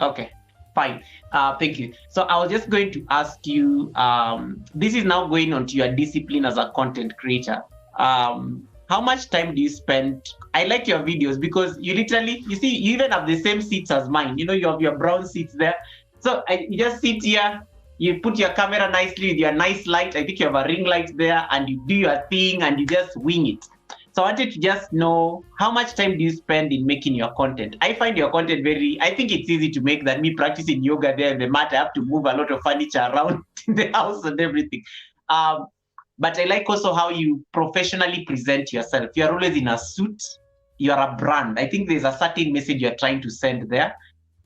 Okay, fine. Thank you. So I was just going to ask you, this is now going on to your discipline as a content creator. How much time do you spend? I like your videos because you literally, you see, you even have the same seats as mine. You know, you have your brown seats there. So you just sit here, you put your camera nicely with your nice light. I think you have a ring light there, and you do your thing and you just wing it. So I wanted to just know, how much time do you spend in making your content? I find your content I think it's easy to make than me practicing yoga there in the mat. I have to move a lot of furniture around in the house and everything. But I like also how you professionally present yourself. You're always in a suit. You're a brand. I think there's a certain message you're trying to send there.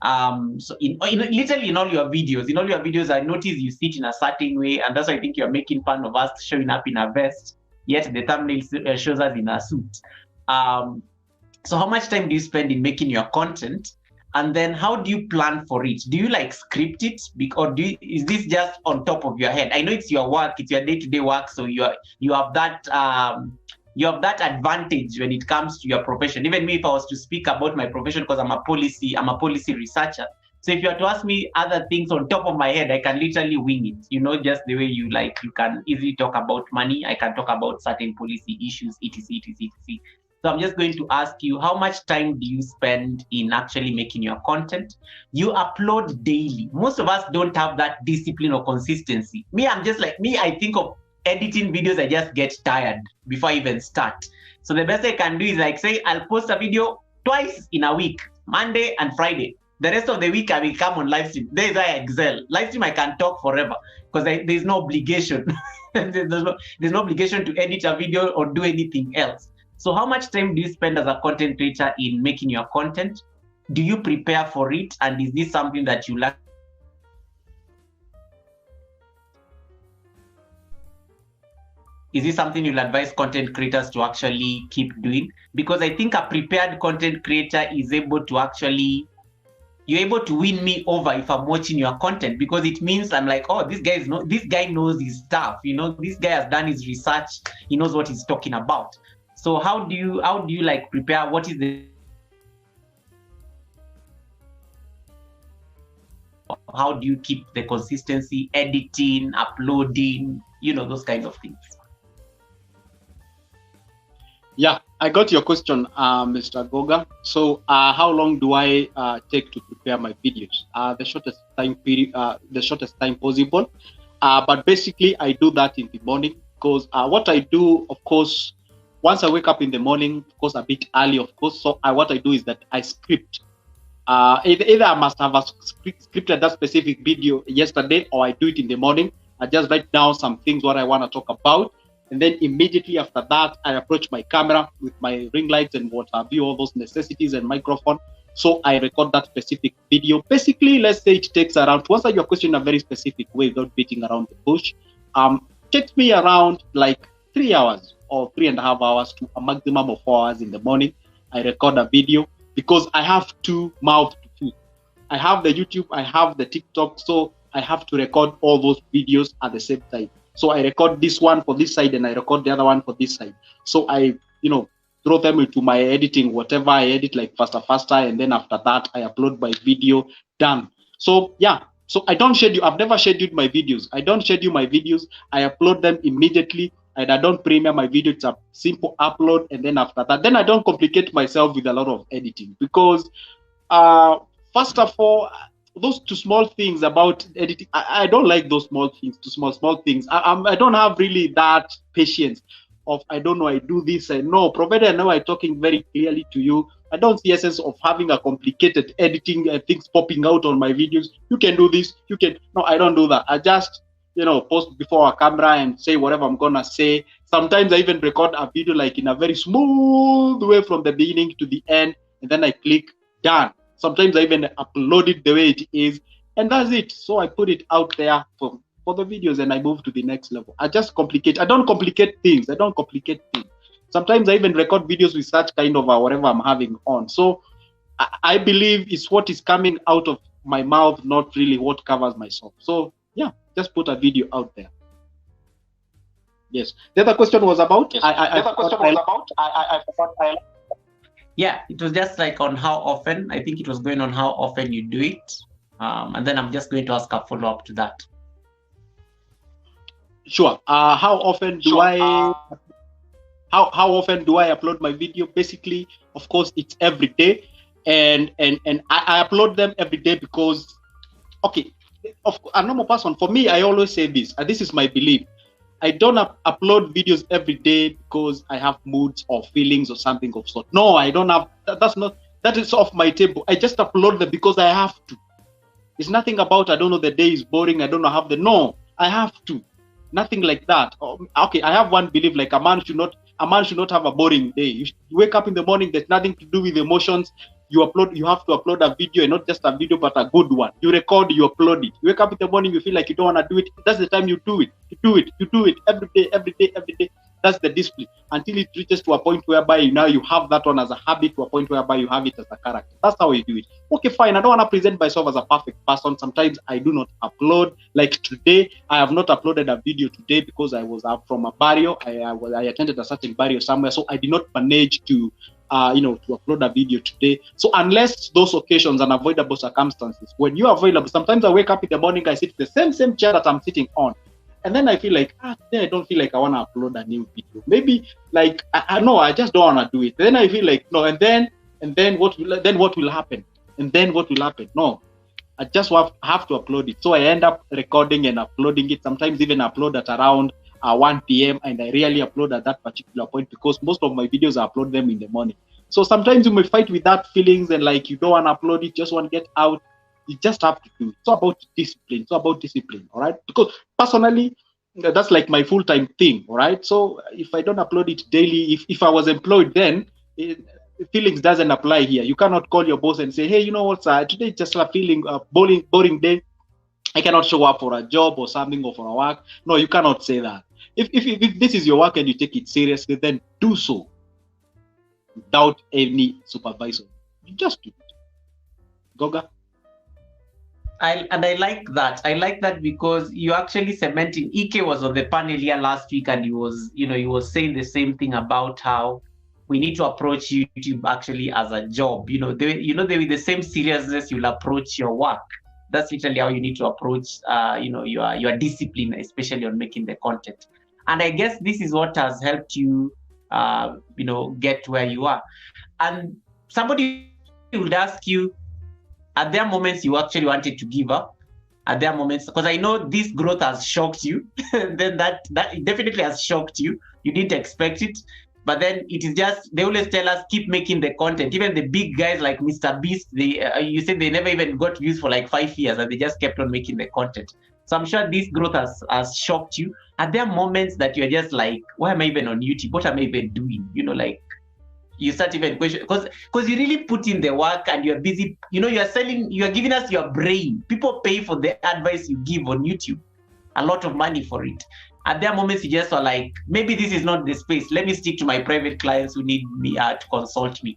So literally in all your videos, I notice you sit in a certain way, and that's why I think you're making fun of us showing up in a vest, yet the thumbnail shows us in a suit. So how much time do you spend in making your content? And then how do you plan for it? Do you like script it, or is this just on top of your head? I know it's your work, it's your day-to-day work, so you have that advantage when it comes to your profession. Even me, if I was to speak about my profession, because I'm a policy researcher. So if you are to ask me other things on top of my head, I can literally wing it. You know, just the way you can easily talk about money. I can talk about certain policy issues, etc., etc., etc. So I'm just going to ask you, how much time do you spend in actually making your content? You upload daily. Most of us don't have that discipline or consistency. I'm just like me. I think of editing videos, I just get tired before I even start. So the best I can do is say I'll post a video twice in a week, Monday and Friday. The rest of the week I will come on live stream. There is why I excel. Live stream I can talk forever because there's no obligation. there's no obligation to edit a video or do anything else. So how much time do you spend as a content creator in making your content? Do you prepare for it? And is this something that you learn? Is this something you'll advise content creators to actually keep doing? Because I think a prepared content creator is able to you're able to win me over if I'm watching your content, because it means I'm like, oh, this guy knows his stuff. You know, this guy has done his research. He knows what he's talking about. So how do you prepare? What is how do you keep the consistency, editing, uploading, those kinds of things? Yeah, I got your question, Mr. Goga. So how long do I take to prepare my videos? The shortest time possible. But basically, I do that in the morning because what I do, of course, once I wake up in the morning, of course, a bit early, of course. So what I do is that I script. Either I must have scripted that specific video yesterday, or I do it in the morning. I just write down some things what I want to talk about. And then immediately after that, I approach my camera with my ring lights and what have you, all those necessities and microphone. So I record that specific video. Basically, let's say it takes around, to answer your question in a very specific way without beating around the bush, takes me around like 3 hours or 3.5 hours to a maximum of 4 hours in the morning. I record a video because I have 2 mouths to feed. I have the YouTube, I have the TikTok, so I have to record all those videos at the same time. So I record this one for this side and I record the other one for this side. So I, throw them into my editing, whatever I edit like faster. And then after that, I upload my video, done. So yeah, so I don't schedule, I've never scheduled my videos. I don't schedule my videos. I upload them immediately and I don't premiere my video. It's a simple upload. And then after that, then I don't complicate myself with a lot of editing because first of all, those 2 small things about editing, I don't like those small things, 2 small things. I don't have really that patience of, I don't know, I do this, I know, provided I know I'm talking very clearly to you. I don't see a sense of having a complicated editing things popping out on my videos. You can do this, no, I don't do that. I just, post before a camera and say whatever I'm gonna say. Sometimes I even record a video like in a very smooth way from the beginning to the end, and then I click done. Sometimes I even upload it the way it is, and that's it. So I put it out there for the videos, and I move to the next level. I don't complicate things. Sometimes I even record videos with such kind of whatever I'm having on. So I believe it's what is coming out of my mouth, not really what covers myself. So yeah, just put a video out there. Yes. The other question was about. Yeah, it was just like on how often. I think it was going on how often you do it, and then I'm just going to ask a follow up to that. Sure. How often do I upload my video? Basically, of course, it's every day, and I upload them every day because, okay, a normal person, for me, I always say this, and this is my belief. I don't upload videos every day because I have moods or feelings or something of sort. No, I don't have. That is off my table. I just upload them because I have to. It's nothing about I don't know the day is boring. I don't know no. I have to. Nothing like that. Okay, I have one belief, like a man should not have a boring day. You wake up in the morning. There's nothing to do with emotions. You have to upload a video, and not just a video, but a good one. You record, you upload it. You wake up in the morning, you feel like you don't want to do it. That's the time you do it. You do it every day. That's the discipline until it reaches to a point whereby now you have that one as a habit, to a point whereby you have it as a character. That's how you do it. Okay, fine. I don't want to present myself as a perfect person. Sometimes I do not upload. Like today, I have not uploaded a video today because I was out from a burial. I attended a certain burial somewhere, so I did not manage to to upload a video today. So unless those occasions and unavoidable circumstances, when you're available, sometimes I wake up in the morning, I sit in the same chair that I'm sitting on, and then I feel like today I don't feel like I want to upload a new video. Maybe like I just don't want to do it. Then I feel like no, and then what will happen? No, I just have to upload it. So I end up recording and uploading it. Sometimes even upload at around 1 p.m. and I rarely upload at that particular point because most of my videos I upload them in the morning. So sometimes you may fight with that feelings and like you don't want to upload it, just want to get out. You just have to do it. It's about discipline. All right? Because personally, that's like my full-time thing. All right? So if I don't upload it daily, if I was employed, then feelings doesn't apply here. You cannot call your boss and say, hey, you know what, today just a feeling boring day. I cannot show up for a job or something or for a work. No, you cannot say that. If this is your work and you take it seriously, then do so without any supervisor. You just do it. Goga? I like that. I like that because you actually cementing. Ike was on the panel here last week, and he was saying the same thing about how we need to approach YouTube actually as a job. They with the same seriousness you'll approach your work. That's literally how you need to approach, your discipline, especially on making the content. And I guess this is what has helped you, get where you are. And somebody would ask you, are there moments you actually wanted to give up? Are there moments, because I know this growth has shocked you, then that definitely has shocked you. You didn't expect it. But then it is just, they always tell us, keep making the content. Even the big guys like Mr. Beast, you said they never even got views for like 5 years and they just kept on making the content. So I'm sure this growth has shocked you. Are there moments that you're just like, why am I even on YouTube? What am I even doing? Like you start even question, because you really put in the work and you're busy, you're giving us your brain. People pay for the advice you give on YouTube, a lot of money for it. Are there moments you just are like, maybe this is not the space. Let me stick to my private clients who need me to consult me.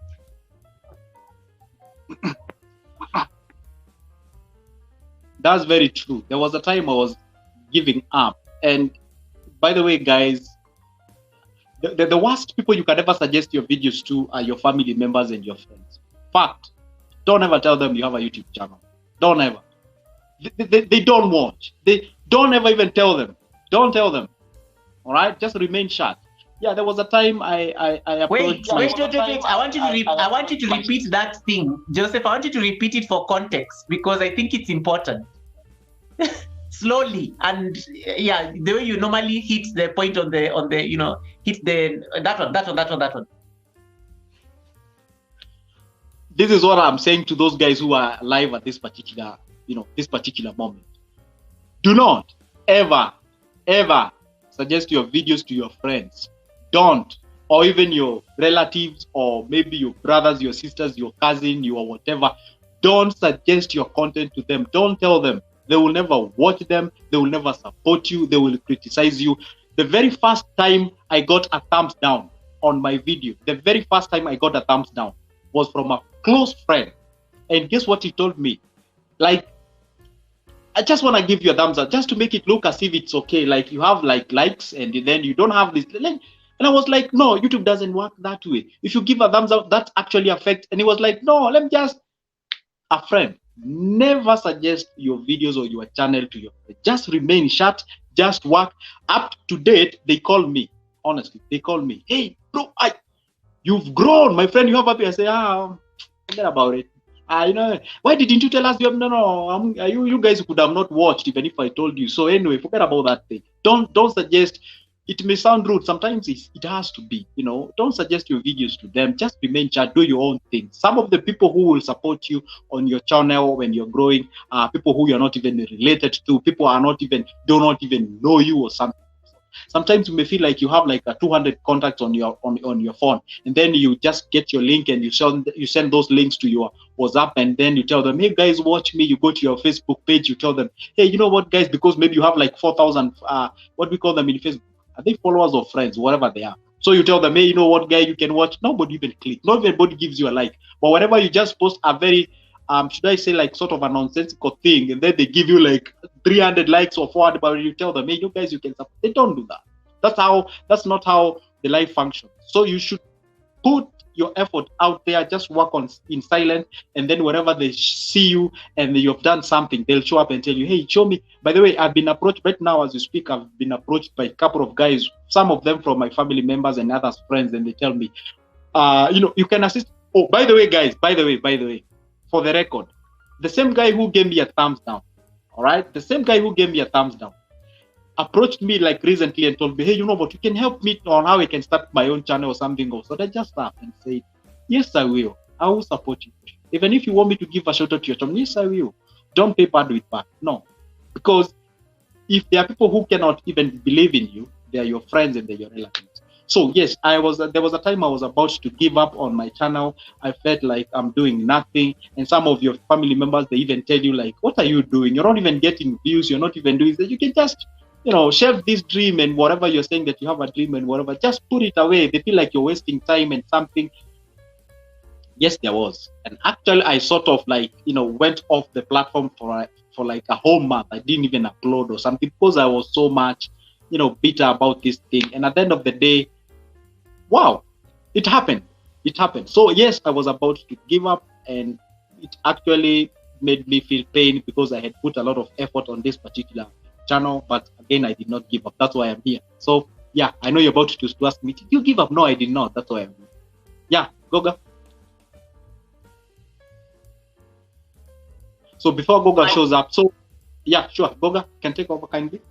That's very true. There was a time I was giving up. And by the way, guys, the worst people you can ever suggest your videos to are your family members and your friends. Fact. Don't ever tell them you have a YouTube channel. Don't ever. They don't watch. They don't ever even tell them. Don't tell them. All right, just remain shut. Yeah, there was a time I wait. I want you to repeat that thing, Joseph. I want you to repeat it for context because I think it's important. Slowly and yeah, the way you normally hit the point on the hit the that one. This is what I'm saying to those guys who are live at this particular moment. Do not ever suggest your videos to your friends. Don't. Or even your relatives, or maybe your brothers, your sisters, your cousin, your whatever. Don't suggest your content to them. Don't tell them. They will never watch them. They will never support you. They will criticize you. The very first time I got a thumbs down on my video, the very first time I got a thumbs down was from a close friend. And guess what he told me? Like, I just want to give you a thumbs up just to make it look as if it's okay. Like, you have like likes and then you don't have this. And I was like, no, YouTube doesn't work that way. If you give a thumbs up, that actually affects. And he was like, no, let me just, a friend. Never suggest your videos or your channel to your friend. Just remain shut. Just work. Up to date, they call me. Honestly, they call me. Hey, bro, you've grown, my friend. You have happy. I say, forget about it. You know, why didn't you tell us? No. You guys could have not watched even if I told you. So anyway, forget about that thing. Don't suggest. It may sound rude. Sometimes it has to be. You know, don't suggest your videos to them. Just remain chat. Do your own thing. Some of the people who will support you on your channel when you're growing are people who you're not even related to. People do not even know you or something. Sometimes you may feel like you have like a 200 contacts on your phone, and then you just get your link and you send those links to your WhatsApp, and then you tell them, hey guys, watch me. You go to your Facebook page, you tell them, hey, you know what guys, because maybe you have like 4,000 what we call them in Facebook, are they followers or friends, whatever they are. So you tell them, hey, you know what guy, you can watch. Nobody even click, not everybody gives you a like, but whenever you just post a very should I say like sort of a nonsensical thing, and then they give you like 300 likes or 400, but you tell them, hey, you guys, you can support. They don't do that. That's not how the life functions. So you should put your effort out there, just work in silence, and then whenever they see you and you've done something, they'll show up and tell you, hey, show me. By the way, I've been approached right now as you speak. I've been approached by a couple of guys, some of them from my family members and others friends, and they tell me, you know, you can assist. Oh, by the way, guys, by the way, for the record, the same guy who gave me a thumbs down, all right, the same guy who gave me a thumbs down approached me like recently and told me, hey, you know what, you can help me on how I can start my own channel or something. So I just laughed and said, yes, I will support you. Even if you want me to give a shout out to your channel, yes, I will. Don't pay bad with bad. No, because if there are people who cannot even believe in you, they are your friends and they're your relatives. So yes, there was a time I was about to give up on my channel. I felt like I'm doing nothing. And some of your family members, they even tell you like, what are you doing? You're not even getting views. You're not even doing that. You can just, you know, shelve this dream, and whatever you're saying that you have a dream and whatever, just put it away. They feel like you're wasting time and something. Yes, there was. And actually I sort of like, you know, went off the platform for like a whole month. I didn't even upload or something because I was so much, you know, bitter about this thing. And at the end of the day, wow, it happened. So yes, I was about to give up, and it actually made me feel pain because I had put a lot of effort on this particular channel, but again, I did not give up. That's why I'm here. So yeah, I know you're about to ask me, did you give up? No, I did not. That's why I'm here. Yeah, Goga. So before Goga shows up, so yeah, sure, Goga can take over kindly.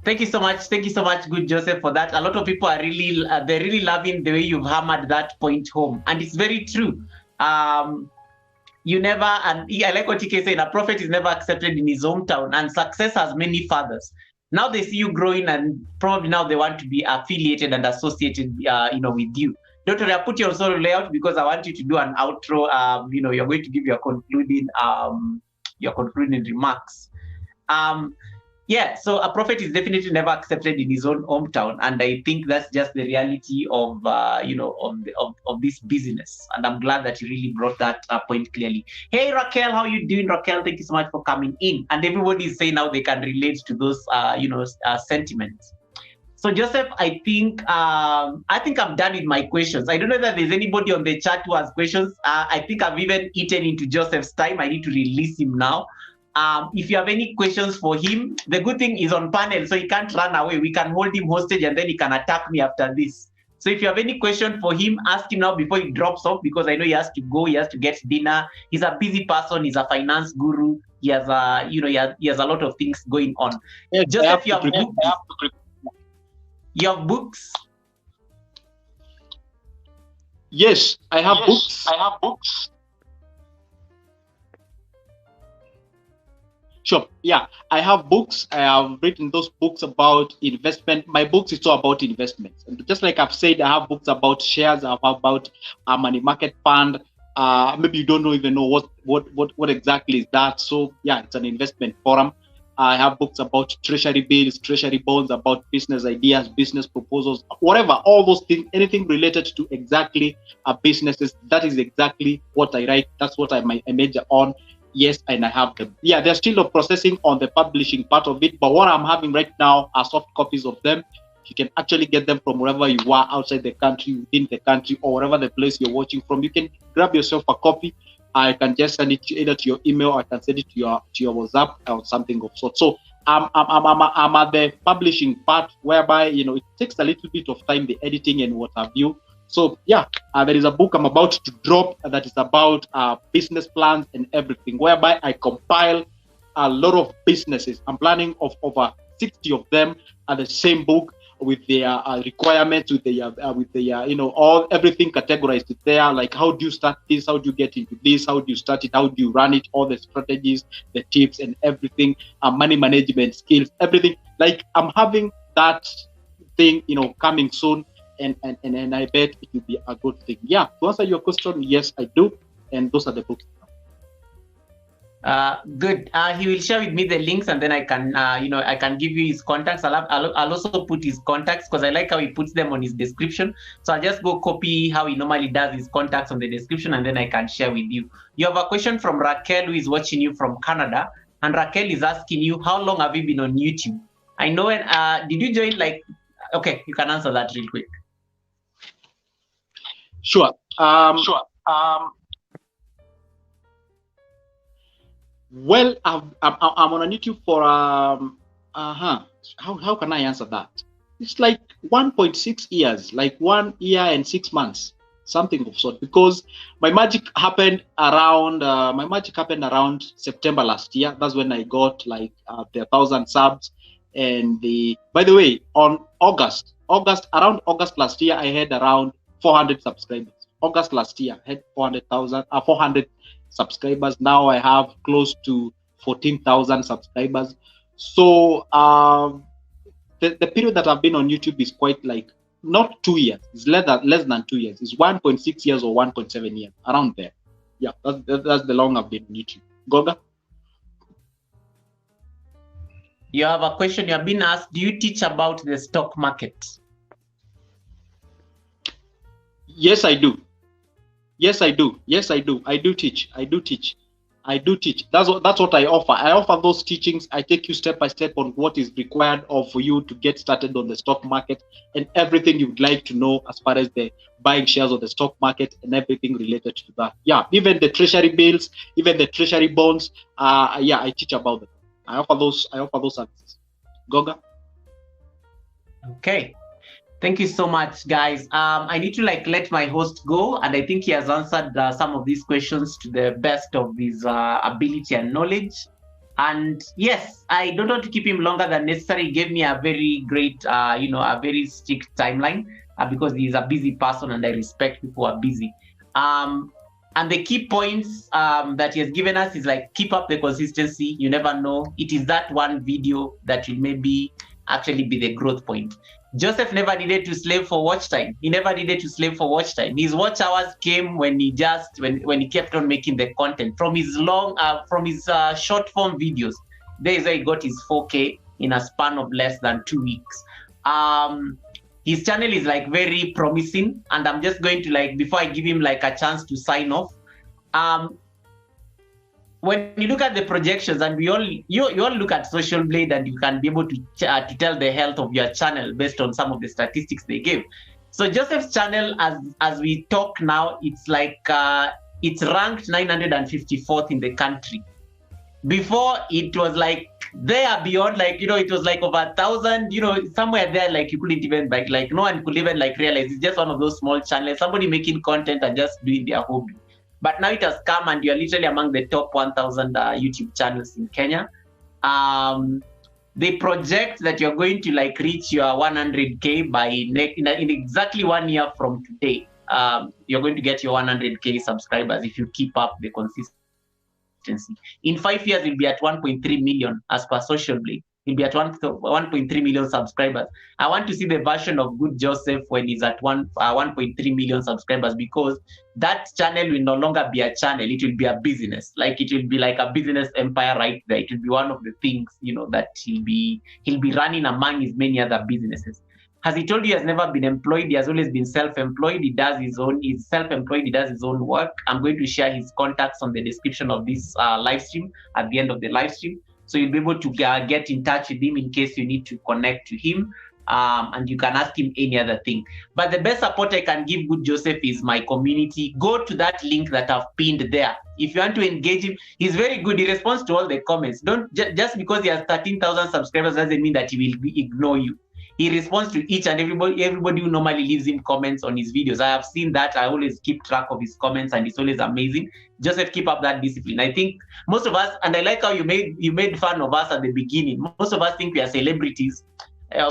Thank you so much, good Joseph, for that. A lot of people are really, they're really loving the way you've hammered that point home, and it's very true. You never, and I like what TK said, a prophet is never accepted in his hometown, and success has many fathers. Now they see you growing, and probably now they want to be affiliated and associated, you know, with you. Don't worry, I'll put your solo layout because I want you to do an outro. You know, you're going to give your concluding remarks. Yeah, so a prophet is definitely never accepted in his own hometown, and I think that's just the reality of you know, of this business. And I'm glad that you really brought that point clearly. Hey Raquel, how you doing, Raquel? Thank you so much for coming in. And everybody is saying now they can relate to those you know, sentiments. So Joseph, I think I'm done with my questions. I don't know if there's anybody on the chat who has questions. I think I've even eaten into Joseph's time. I need to release him now. If you have any questions for him, the good thing is on panel, so he can't run away. We can hold him hostage and then he can attack me after this. So if you have any question for him, ask him now before he drops off, because I know he has to go, he has to get dinner. He's a busy person, he's a finance guru. He has you know, he has a lot of things going on. Yes, Joseph, you have books? You have books? Yes, I have books. Sure. Yeah, I have books. I have written those books about investment. My books is all about investments. And just like I've said, I have books about shares, I have about a money market fund. maybe you don't even know what exactly is that. So yeah, it's an investment forum. I have books about treasury bills, treasury bonds, about business ideas, business proposals, whatever, all those things, anything related to exactly businesses. That is exactly what I write. That's what I major on. Yes, and I have them. Yeah, they're still processing on the publishing part of it, but what I'm having right now are soft copies of them. You can actually get them from wherever you are, outside the country, within the country, or wherever the place you're watching from. You can grab yourself a copy. I can just send it either to your email, or I can send it to your WhatsApp or something of sort. So I'm at the publishing part, whereby it takes a little bit of time, the editing and what have you. So yeah, there is a book I'm about to drop that is about business plans and everything, whereby I compile a lot of businesses. I'm planning of over 60 of them at the same book, with their requirements, with their all everything categorized there. Like, how do you start this? How do you get into this? How do you start it? How do you run it? All the strategies, the tips, and everything. Money management skills, everything. Like, I'm having that thing, coming soon, and I bet it will be a good thing. Yeah. To answer your question, yes, I do, and those are the books. Good. He will share with me the links, and then I can, I can give you his contacts. I'll also put his contacts, because I like how he puts them on his description. So I'll just go copy how he normally does his contacts on the description, and then I can share with you. You have a question from Raquel, who is watching you from Canada, and Raquel is asking you, how long have you been on YouTube? I know it. Did you join Okay, you can answer that real quick. Sure. Well, I'm on YouTube for how can I answer that? It's like 1.6 years, like 1 year and 6 months, something of sort. Because my magic happened around September last year. That's when I got like the 1,000 subs. And by the way, on around August last year, I had around 400 subscribers. August last year, I had 400 subscribers. Now I have close to 14,000 subscribers. So the period that I've been on YouTube is quite like not 2 years. It's less than 2 years. It's 1.6 years or 1.7 years, around there. Yeah, that's the long I've been on YouTube. Goga? You have a question. You have been asked, do you teach about the stock market? Yes, I do. Yes, I do. Yes, I do. I do teach. That's what I offer. I offer those teachings. I take you step by step on what is required for you to get started on the stock market, and everything you'd like to know as far as the buying shares of the stock market and everything related to that. Yeah, even the treasury bills, even the treasury bonds. Yeah, I teach about them. I offer those services. Goga? Okay. Thank you so much, guys. I need to let my host go, and I think he has answered some of these questions to the best of his ability and knowledge. And yes, I don't want to keep him longer than necessary. He gave me a very great, a very strict timeline because he's a busy person, and I respect people who are busy. And the key points that he has given us is keep up the consistency. You never know. It is that one video that will maybe actually be the growth point. Joseph never needed to slave for watch time. He never needed to slave for watch time. His watch hours came when he kept on making the content from his short form videos. There is where he got his 4K in a span of less than 2 weeks. His channel is very promising, and I'm just going to before I give him a chance to sign off. When you look at the projections, and you all look at Social Blade, and you can be able to tell the health of your channel based on some of the statistics they give. So Joseph's channel, as we talk now, it's it's ranked 954th in the country. Before it was there beyond, it was over 1,000, somewhere there, you couldn't even no one could even realize it's just one of those small channels, somebody making content and just doing their hobby. But now it has come, and you're literally among the top 1,000 YouTube channels in Kenya. They project that you're going to reach your 100K by in exactly 1 year from today. You're going to get your 100K subscribers if you keep up the consistency. In 5 years, you'll be at 1.3 million as per Social Blade. He'll be at 1.3 million subscribers. I want to see the version of Good Joseph when he's at 1.3 million subscribers, because that channel will no longer be a channel. It will be a business. Like, it will be like a business empire right there. It will be one of the things, that he'll be running among his many other businesses. As he told you, he has never been employed. He has always been self-employed. He's self-employed. He does his own work. I'm going to share his contacts on the description of this live stream at the end of the live stream. So you'll be able to get in touch with him in case you need to connect to him. And you can ask him any other thing. But the best support I can give Good Joseph is my community. Go to that link that I've pinned there. If you want to engage him, he's very good. He responds to all the comments. Don't just because he has 13,000 subscribers doesn't mean that he will ignore you. He responds to each and everybody who normally leaves him comments on his videos. I have seen that. I always keep track of his comments, and it's always amazing. Joseph, keep up that discipline. I think most of us, and I like how you made fun of us at the beginning. Most of us think we are celebrities.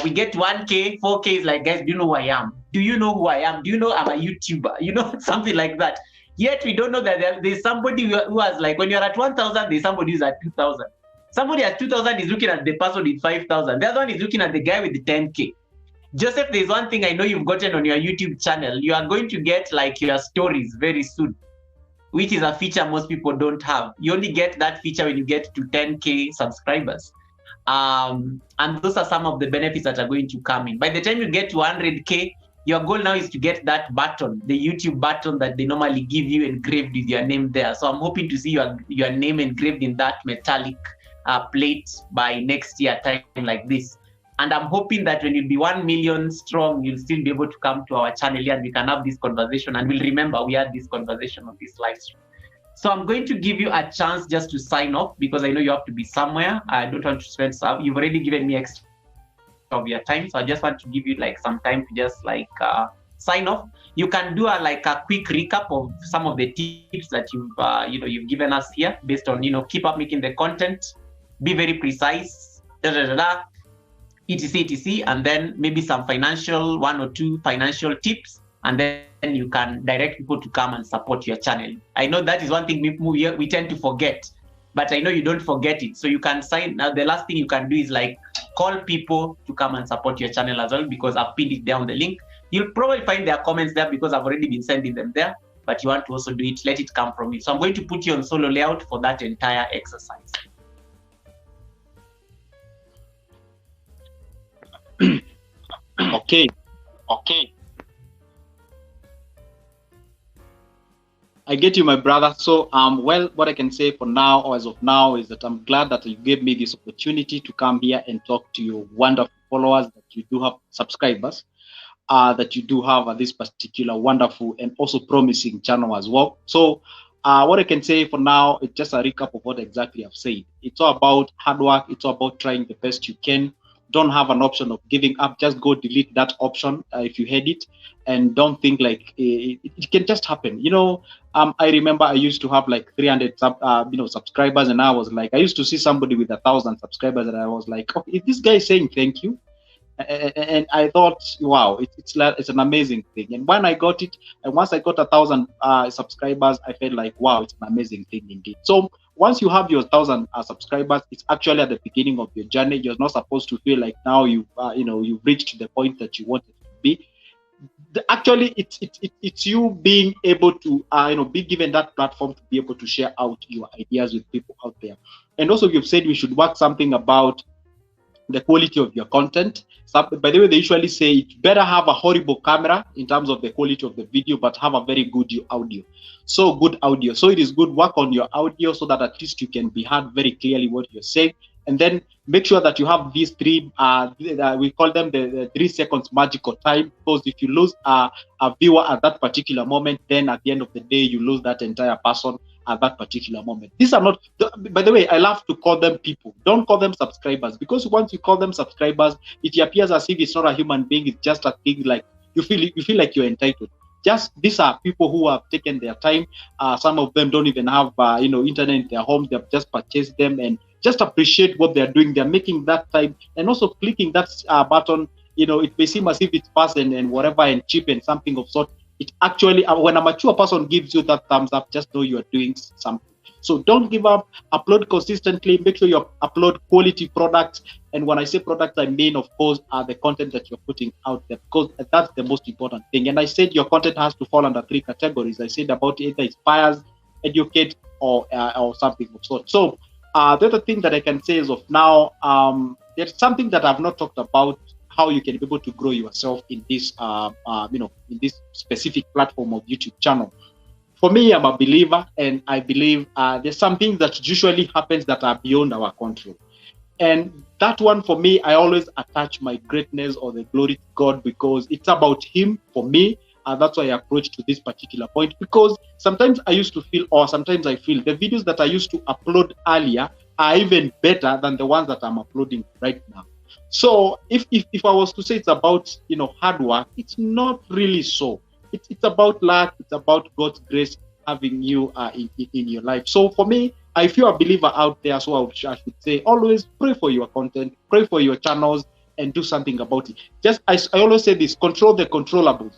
We get 1K, 4K is like, guys, do you know who I am? Do you know who I am? Do you know I'm a YouTuber? Something like that. Yet we don't know that there's somebody who has, like, when you're at 1,000, there's somebody who's at 2,000. Somebody at 2,000 is looking at the person with 5,000. The other one is looking at the guy with the 10K. Joseph, there's one thing I know you've gotten on your YouTube channel. You are going to get, like, your stories very soon, which is a feature most people don't have. You only get that feature when you get to 10K subscribers. And those are some of the benefits that are going to come in. By the time you get to 100K, your goal now is to get that button, the YouTube button that they normally give you engraved with your name there. So I'm hoping to see your name engraved in that metallic plate by next year time like this. And I'm hoping that when you'll be 1 million strong, you'll still be able to come to our channel here and we can have this conversation, and we'll remember we had this conversation on this live stream. So I'm going to give you a chance just to sign off, because I know you have to be somewhere. I don't want to spend some. You've already given me extra of your time, so I just want to give you like some time to just like sign off. You can do a quick recap of some of the tips that you've given us here, based on keep up making the content, be very precise, etc, and then maybe some one or two financial tips, and then you can direct people to come and support your channel. I know that is one thing we tend to forget, but I know you don't forget it. So you can sign. Now the last thing you can do is like call people to come and support your channel as well, because I've pinned it down the link. You'll probably find their comments there because I've already been sending them there, but you want to also do it, let it come from me. So I'm going to put you on solo layout for that entire exercise. Okay. I get you, my brother. So, well, what I can say for now, or as of now, is that I'm glad that you gave me this opportunity to come here and talk to your wonderful followers, that you do have subscribers, that you do have this particular wonderful and also promising channel as well. So, what I can say for now is just a recap of what exactly I've said. It's all about hard work. It's all about trying the best you can. Don't have an option of giving up. Just go delete that option if you had it, and don't think like it can just happen. I remember I used to have like 300 subscribers, and I was like, I used to see somebody with 1,000 subscribers, and I was like, okay, is this guy saying thank you? And I thought, wow, it's an amazing thing. And when I got it, and once I got 1,000 subscribers, I felt like, wow, it's an amazing thing indeed. So once you have your 1,000 subscribers, it's actually at the beginning of your journey. You're not supposed to feel like now you've reached the point that you wanted to be. Actually, it's you being able to be given that platform to be able to share out your ideas with people out there. And also, you've said we should work something about the quality of your content. So, by the way, they usually say it's better have a horrible camera in terms of the quality of the video, but have a very good audio. So good audio. So it is good, work on your audio so that at least you can be heard very clearly what you're saying. And then make sure that you have these three, we call them the 3 seconds magical time, because if you lose a viewer at that particular moment, then at the end of the day, you lose that entire person at that particular moment. These are not, by the way, I love to call them people. Don't call them subscribers, because once you call them subscribers, it appears as if it's not a human being. It's just a thing like you feel like you're entitled. Just these are people who have taken their time. Some of them don't even have internet in their homes. They've just purchased them, and just appreciate what they're doing. They're making that time, and also clicking that button. It may seem as if it's fast and whatever and cheap and something of sort. It actually, when a mature person gives you that thumbs up, just know you are doing something. So don't give up, upload consistently, make sure you upload quality products. And when I say products, I mean, of course, the content that you're putting out there, because that's the most important thing. And I said your content has to fall under 3 categories. I said about either inspires, educate, or something of sort. So the other thing that I can say is of now, there's something that I've not talked about, how you can be able to grow yourself in this, in this specific platform of YouTube channel. For me, I'm a believer, and I believe there's some things that usually happens that are beyond our control. And that one, for me, I always attach my greatness or the glory to God, because it's about Him for me. And that's why I approach to this particular point, because sometimes I used to feel, or sometimes I feel, the videos that I used to upload earlier are even better than the ones that I'm uploading right now. So if I was to say it's about, hard work, it's not really so. It's about luck. It's about God's grace having you in your life. So for me, if you're a believer out there, so I should say, always pray for your content, pray for your channels, and do something about it. Just, I always say this: control the controllables.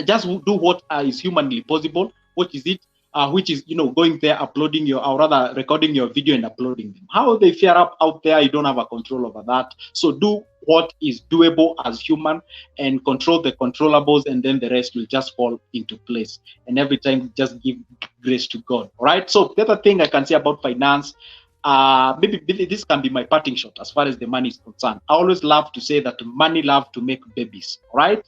Just do what is humanly possible. What is it? Which is, going there, uploading your, or rather recording your video and uploading them. How they fare up out there, you don't have a control over that. So do what is doable as human and control the controllables, and then the rest will just fall into place. And every time, just give grace to God. All right. So the other thing I can say about finance, maybe this can be my parting shot as far as the money is concerned. I always love to say that money loves to make babies. All right.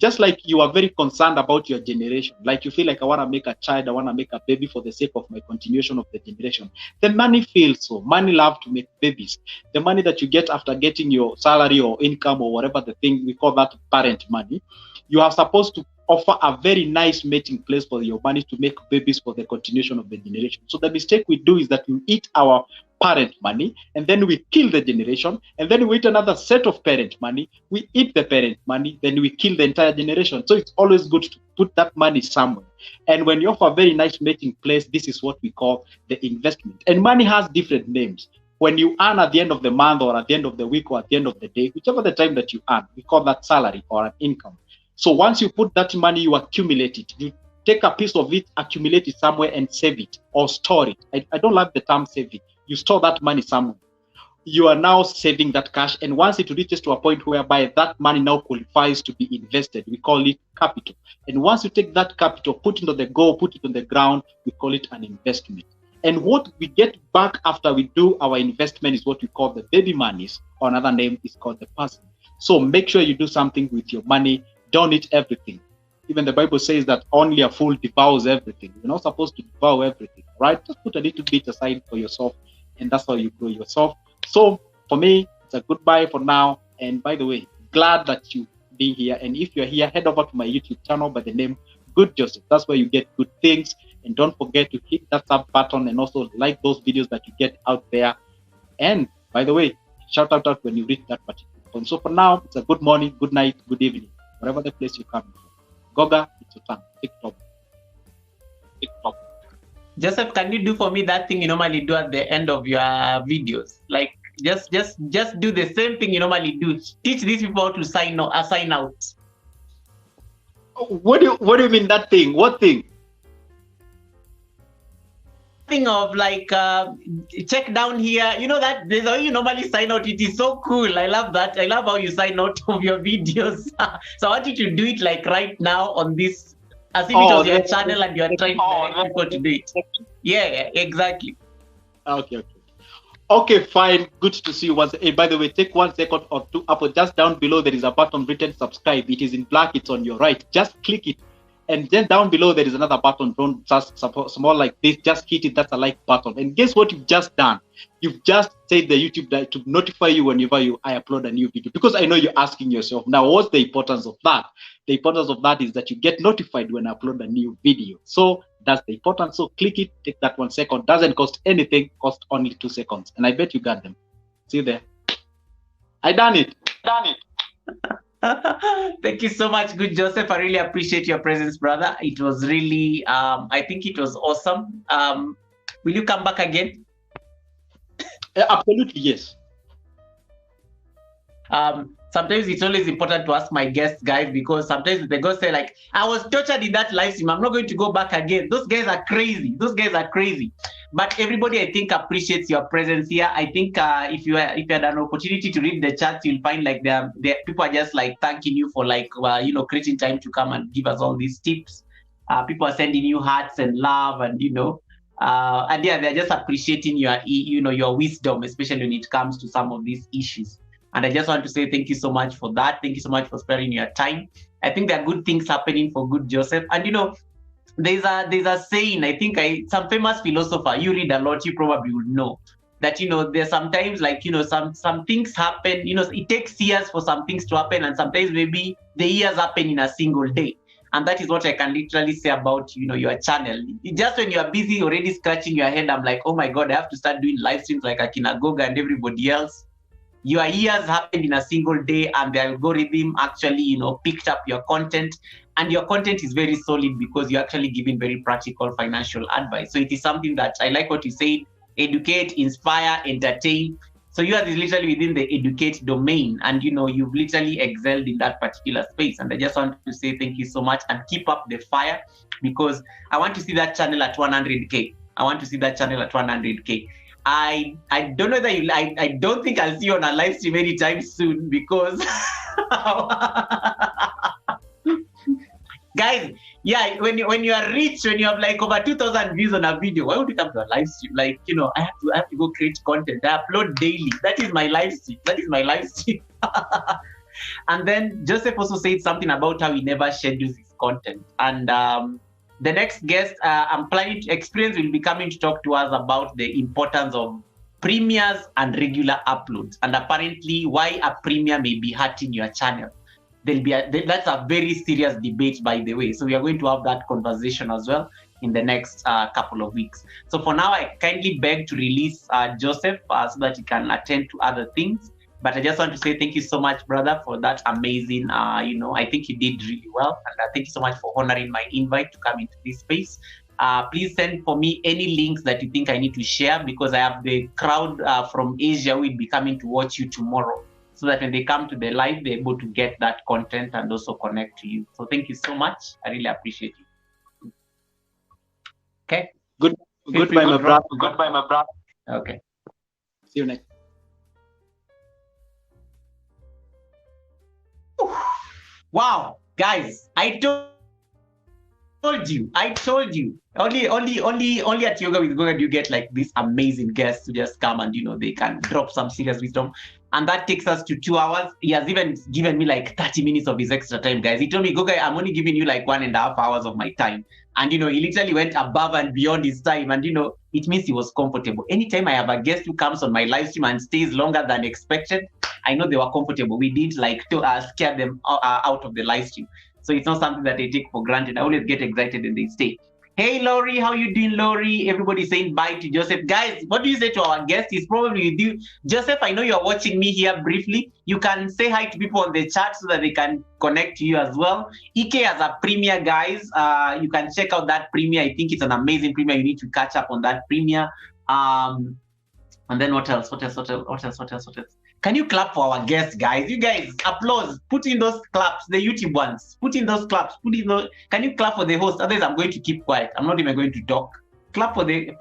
Just like you are very concerned about your generation, like you feel like, I want to make a child, I want to make a baby for the sake of my continuation of the generation. The money feels so. Money loves to make babies. The money that you get after getting your salary or income or whatever the thing, we call that parent money. You are supposed to offer a very nice mating place for your money to make babies for the continuation of the generation. So the mistake we do is that we eat our parent money, and then we kill the generation, and then we eat another set of parent money, we eat the parent money, then we kill the entire generation. So it's always good to put that money somewhere. And when you offer a very nice mating place, this is what we call the investment. And money has different names. When you earn at the end of the month, or at the end of the week, or at the end of the day, whichever the time that you earn, we call that salary or an income. So once you put that money, you accumulate it. You take a piece of it, accumulate it somewhere, and save it or store it. I don't like the term save it. You store that money somewhere. You are now saving that cash, and once it reaches to a point whereby that money now qualifies to be invested, we call it capital. And once you take that capital, put it on the go, put it on the ground, we call it an investment. And what we get back after we do our investment is what we call the baby monies, or another name is called the person. So make sure you do something with your money. Don't eat everything. Even the Bible says that only a fool devours everything. You're not supposed to devour everything, right? Just put a little bit aside for yourself, and that's how you grow yourself. So for me, it's a goodbye for now. And by the way, glad that you being here. And if you're here, head over to my YouTube channel by the name Good Joseph. That's where you get good things. And don't forget to hit that sub button, and also like those videos that you get out there. And by the way, shout out when you reach that particular point. So for now, it's a good morning, good night, good evening, whatever the place you're coming from. Goga, it's your turn. TikTok. Joseph, can you do for me that thing you normally do at the end of your videos? Like just do the same thing you normally do. Teach these people how to sign out. What do you mean that thing? What thing? Thing of like check down here. You know that there's how you normally sign out. It is so cool. I love that. I love how you sign out of your videos. So I want you to do it like right now on this, as if it was your channel and you're trying to direct people to do it. Yeah, exactly. Okay, fine. Good to see you once. Hey, by the way, take 1 second or two up, or just down below there is a button written subscribe. It is in black. It's on your right. Just click it. And then down below there is another button, just small like this. Just hit it. That's a like button. And guess what you've just done? You've just said the YouTube to notify you whenever I upload a new video. Because I know you're asking yourself, now what's the importance of that? The importance of that is that you get notified when I upload a new video. So that's the importance. So click it, take that 1 second. Doesn't cost anything, cost only 2 seconds. And I bet you got them. See you there. I done it. Thank you so much, Good Joseph. I really appreciate your presence, brother. It was really, I think it was awesome. Will you come back again? Absolutely, yes. sometimes it's always important to ask my guests, guys, because sometimes they go say like, I was tortured in that live stream, I'm not going to go back again. Those guys are crazy. Those guys are crazy. But everybody, I think, appreciates your presence here. I think if you had an opportunity to read the chats, you'll find like the people are just like thanking you for like creating time to come and give us all these tips. People are sending you hearts and love, and and yeah, they're just appreciating your wisdom, especially when it comes to some of these issues. And I just want to say thank you so much for that. Thank you so much for sparing your time. I think there are good things happening for good Joseph. And there's a saying, I think some famous philosopher, you read a lot, you probably would know that there's sometimes like some things happen, it takes years for some things to happen, and sometimes maybe the years happen in a single day. And that is what I can literally say about your channel. Just when you are busy already scratching your head, I'm like, oh my god, I have to start doing live streams like Akina Goga and everybody else. Your years happened in a single day, and the algorithm actually picked up your content, and your content is very solid because you're actually giving very practical financial advice. So it is something that I like what you said: educate, inspire, entertain. So yours is literally within the educate domain, and you've literally excelled in that particular space. And I just want to say thank you so much, and keep up the fire, because I want to see that channel at 100K. I want to see that channel at 100K. I don't know that I don't think I'll see you on a live stream anytime soon, because guys, yeah, when you are rich, when you have like over 2,000 views on a video, why would you come to a live stream? Like, I have to go create content. I upload daily. That is my live stream. That is my live stream. And then Joseph also said something about how he never schedules his content. And the next guest I'm planning to experience will be coming to talk to us about the importance of premieres and regular uploads, and apparently why a premiere may be hurting your channel. That's a very serious debate, by the way. So we are going to have that conversation as well in the next couple of weeks. So for now, I kindly beg to release Joseph so that he can attend to other things. But I just want to say thank you so much, brother, for that amazing, I think you did really well. And thank you so much for honoring my invite to come into this space. Please send for me any links that you think I need to share, because I have the crowd from Asia who will be coming to watch you tomorrow, so that when they come to the live, they're able to get that content and also connect to you. So thank you so much. I really appreciate you. Okay. Goodbye, my brother. Goodbye, my brother. Okay. See you next. Wow, guys, I told you. Only at Yoga with Goga do you get like these amazing guests to just come and they can drop some serious wisdom. And that takes us to 2 hours. He has even given me like 30 minutes of his extra time, guys. He told me, Goga, I'm only giving you like 1.5 hours of my time. And he literally went above and beyond his time. And it means he was comfortable. Anytime I have a guest who comes on my live stream and stays longer than expected, I know they were comfortable. We didn't like to scare them out of the live stream. So it's not something that I take for granted. I always get excited when they stay. Hey, Laurie, how you doing, Laurie? Everybody saying bye to Joseph. Guys, what do you say to our guest? He's probably with you. Joseph, I know you're watching me here briefly. You can say hi to people on the chat so that they can connect to you as well. Ike has a premiere, guys. You can check out that premiere. I think it's an amazing premiere. You need to catch up on that premiere. And then what else? Can you clap for our guests, guys? You guys, applause. Put in those claps, the YouTube ones. Put in those claps. Can you clap for the host? Otherwise, I'm going to keep quiet. I'm not even going to talk. Clap for the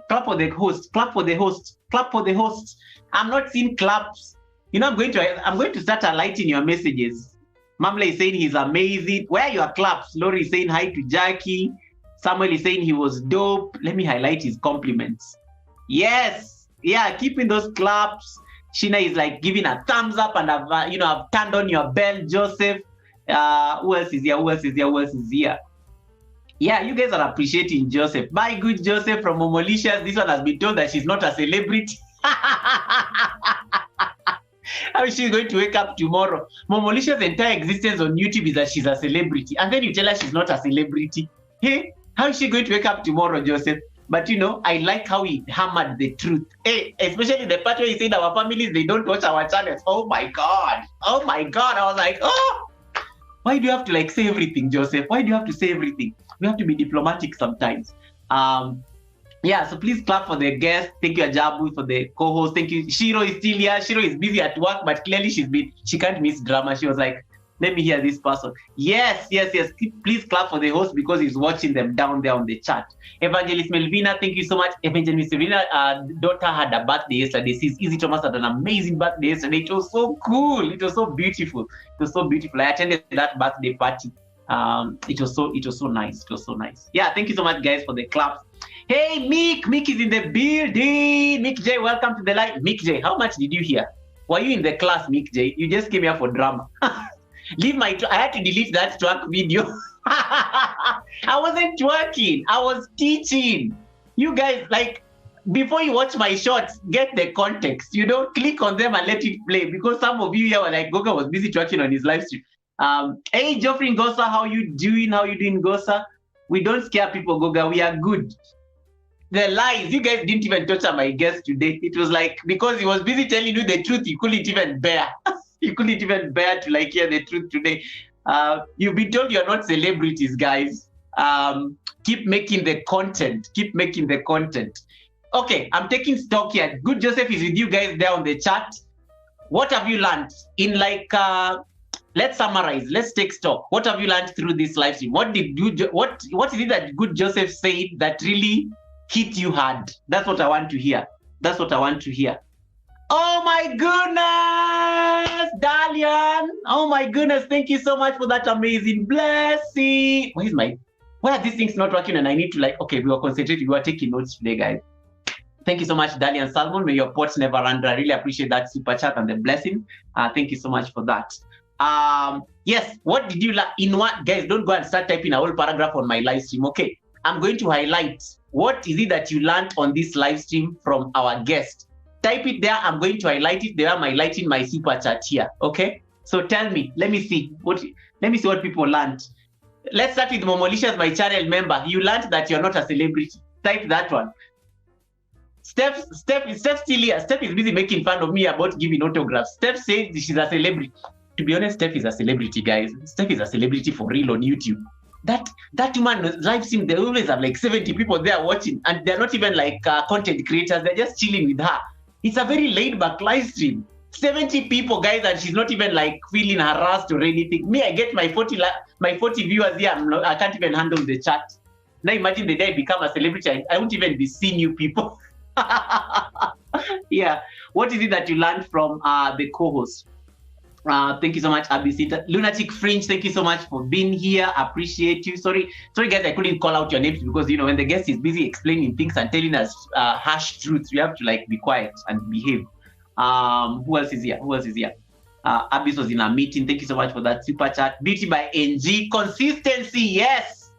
host. Clap for the host. Clap for the host. I'm not seeing claps. I'm going to start highlighting your messages. Mamla is saying he's amazing. Where are your claps? Lori is saying hi to Jackie. Samuel is saying he was dope. Let me highlight his compliments. Yes. Yeah, keeping those claps. Sheena is like giving a thumbs up, and I've turned on your bell, Joseph. Who else is here? Yeah, you guys are appreciating Joseph. Bye, good Joseph from Momolicious. This one has been told that she's not a celebrity. How is she going to wake up tomorrow? Momolicious' entire existence on YouTube is that she's a celebrity. And then you tell her she's not a celebrity. Hey, how is she going to wake up tomorrow, Joseph? But I like how he hammered the truth. Hey, especially the part where he said our families, they don't watch our channels. Oh my God. I was like, oh, why do you have to say everything, Joseph? Why do you have to say everything? We have to be diplomatic sometimes. Yeah, so please clap for the guest. Thank you, Ajabu, for the co-host. Thank you. Shiro is still here. Shiro is busy at work, but clearly she can't miss drama. She was like, let me hear this person. Yes. Please clap for the host because he's watching them down there on the chat. Evangelist Melvina, thank you so much. Evangelist Melvina, daughter had a birthday yesterday. Sis Easy Thomas had an amazing birthday yesterday. It was so cool. It was so beautiful. It was so beautiful. I attended that birthday party. It was so nice. It was so nice. Yeah, thank you so much, guys, for the claps. Hey, Mick is in the building. Mick J, welcome to the live. Mick J, how much did you hear? Were you in the class, Mick J? You just came here for drama. I had to delete that twerk video. I wasn't twerking. I was teaching. You guys, like, before you watch my shorts, get the context. You don't click on them and let it play, because some of you here were like, Goga was busy twerking on his live stream. Hey, Geoffrey Ngosa, how you doing? How you doing, Ngosa? We don't scare people, Goga. We are good. The lies, you guys didn't even torture my guest today. It was like, because he was busy telling you the truth, you couldn't even bear. You couldn't even bear to like hear the truth today. You've been told you're not celebrities, guys. Keep making the content. Keep making the content. Okay, I'm taking stock here. Good Joseph is with you guys there on the chat. What have you learned in let's summarize. Let's take stock. What have you learned through this live stream? What is it that Good Joseph said that really hit you hard? That's what I want to hear. That's what I want to hear. Oh my goodness, Dalian. Oh my goodness. Thank you so much for that amazing blessing. Why are these things not working? And I need to okay, we were concentrating. We were taking notes today, guys. Thank you so much, Dalian Salmon. May your pots never run dry. I really appreciate that super chat and the blessing. Thank you so much for that. Yes, what did you learn? In what, guys, don't go and start typing a whole paragraph on my live stream. Okay, I'm going to highlight what is it that you learned on this live stream from our guest. Type it there. I'm going to highlight it there. I'm highlighting my super chat here. Okay, so tell me, let me see what people learned. Let's start with Momolicious, my channel member. You learned that you're not a celebrity. Type that one. Steph is still here. Steph is busy making fun of me about giving autographs. Steph says she's a celebrity. To be honest, Steph is a celebrity, guys. Steph is a celebrity for real on YouTube. That woman live stream, they always have like 70 people there watching, and they're not even like content creators. They're just chilling with her. It's a very laid back live stream. 70 people, guys, and she's not even like feeling harassed or anything. Me, I get my 40 viewers here. I can't even handle the chat. Now imagine the day I become a celebrity, I won't even be seeing you people. Yeah. What is it that you learned from the co-host? Thank you so much, Abisita. Lunatic Fringe, thank you so much for being here. Appreciate you. Sorry guys, I couldn't call out your names because when the guest is busy explaining things and telling us harsh truths, we have to like be quiet and behave. Who else is here? Abis was in a meeting. Thank you so much for that super chat. Beauty by NG. Consistency, yes.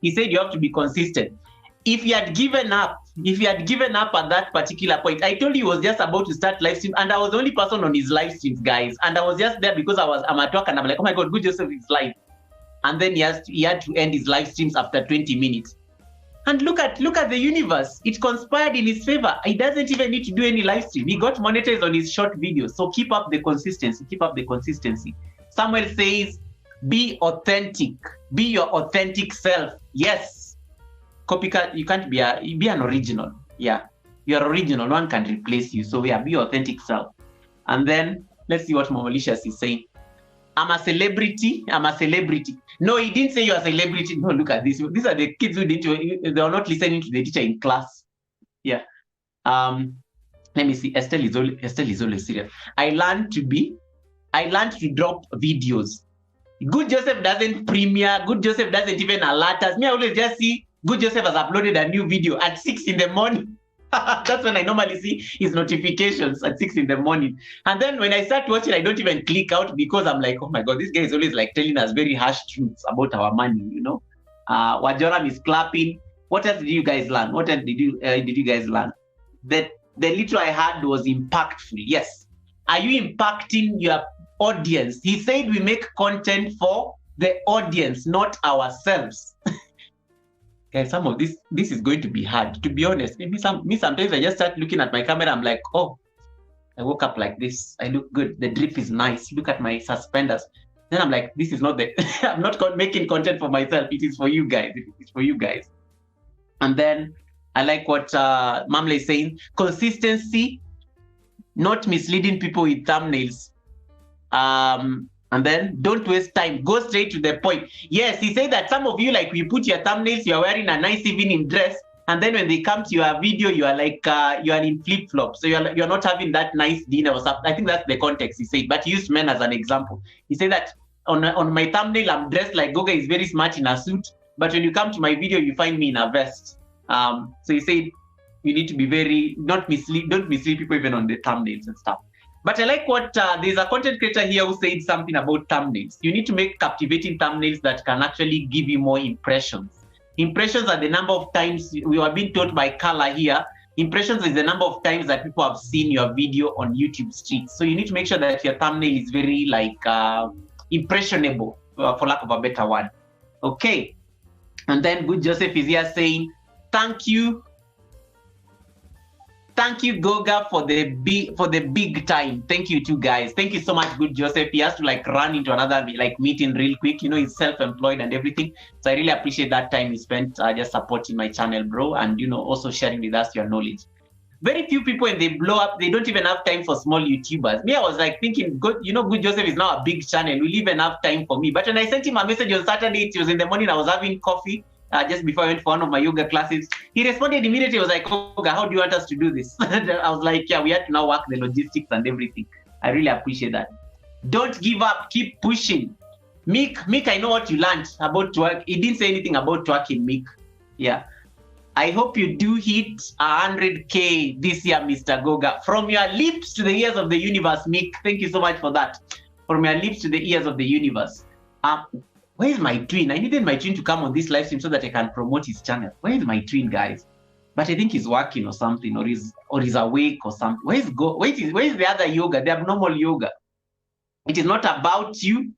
He said you have to be consistent. If you had given up at that particular point, I told you he was just about to start live stream, and I was the only person on his live streams, guys. And I was just there because I'm at work, and I'm like, oh my God, Good Joseph is live. And then he had to end his live streams after 20 minutes. And look at the universe. It conspired in his favor. He doesn't even need to do any live stream. He got monetized on his short videos. So keep up the consistency. Keep up the consistency. Samuel says, be authentic. Be your authentic self. Yes. Copycat, you can't be an original. Yeah, you're original. No one can replace you. So yeah, be your authentic self. And then let's see what Momolicious is saying. I'm a celebrity. No, he didn't say you're a celebrity. No, look at this. These are the kids who they are not listening to the teacher in class. Yeah. Let me see. Estelle is always serious. I learned to drop videos. Good Joseph doesn't premiere. Good Joseph doesn't even alert us. Me, I always just see Good Joseph has uploaded a new video at 6 in the morning. That's when I normally see his notifications at 6 in the morning. And then when I start watching, I don't even click out because I'm like, oh my God, this guy is always like telling us very harsh truths about our money, Wajoram is clapping. What else did you guys learn? What else did you guys learn? The little I had was impactful. Yes. Are you impacting your audience? He said we make content for the audience, not ourselves. Guys, some of this is going to be hard, to be honest. Sometimes I just start looking at my camera. I'm like, oh, I woke up like this. I look good. The drip is nice. Look at my suspenders. Then I'm like, this is not I'm not making content for myself. It is for you guys. It is for you guys. And then I like what Mamle is saying. Consistency, not misleading people with thumbnails. And then don't waste time. Go straight to the point. Yes, he said that some of you, like, you put your thumbnails, you're wearing a nice evening dress, and then when they come to your video, you are like, you are in flip-flops. So you're not having that nice dinner or something. I think that's the context he said, but he used men as an example. He said that on my thumbnail, I'm dressed like Goga is very smart in a suit, but when you come to my video, you find me in a vest. So he said, you need to be don't mislead people even on the thumbnails and stuff. But I like what there's a content creator here who said something about thumbnails. You need to make captivating thumbnails that can actually give you more impressions. Impressions are the number of times we are being taught by Carla here. Impressions is the number of times that people have seen your video on YouTube streets. So you need to make sure that your thumbnail is very like impressionable, for lack of a better word. Okay. And then Good Joseph is here saying, thank you, Goga, for the big time. Thank you too, guys. Thank you so much, Good Joseph. He has to like run into another like meeting real quick. You know, he's self-employed and everything. So I really appreciate that time you spent just supporting my channel, bro, and you know, also sharing with us your knowledge. Very few people, when they blow up, they don't even have time for small YouTubers. Me, I was like thinking, Good Joseph is now a big channel. Will even have time for me? But when I sent him a message on Saturday, it was in the morning. I was having coffee. Just before I went for one of my yoga classes, he responded immediately. He was like, Goga, how do you want us to do this? I was like, yeah, we had to now work the logistics and everything. I really appreciate that. Don't give up. Keep pushing. Mick, I know what you learned about twerk. He didn't say anything about twerking, Mick. Yeah. I hope you do hit 100K this year, Mr. Goga. From your lips to the ears of the universe, Mick. Thank you so much for that. From your lips to the ears of the universe. Where is my twin? I needed my twin to come on this live stream so that I can promote his channel. Where is my twin, guys? But I think he's working or something, or he's awake or something. Where is the other yoga, the abnormal yoga? It is not about you.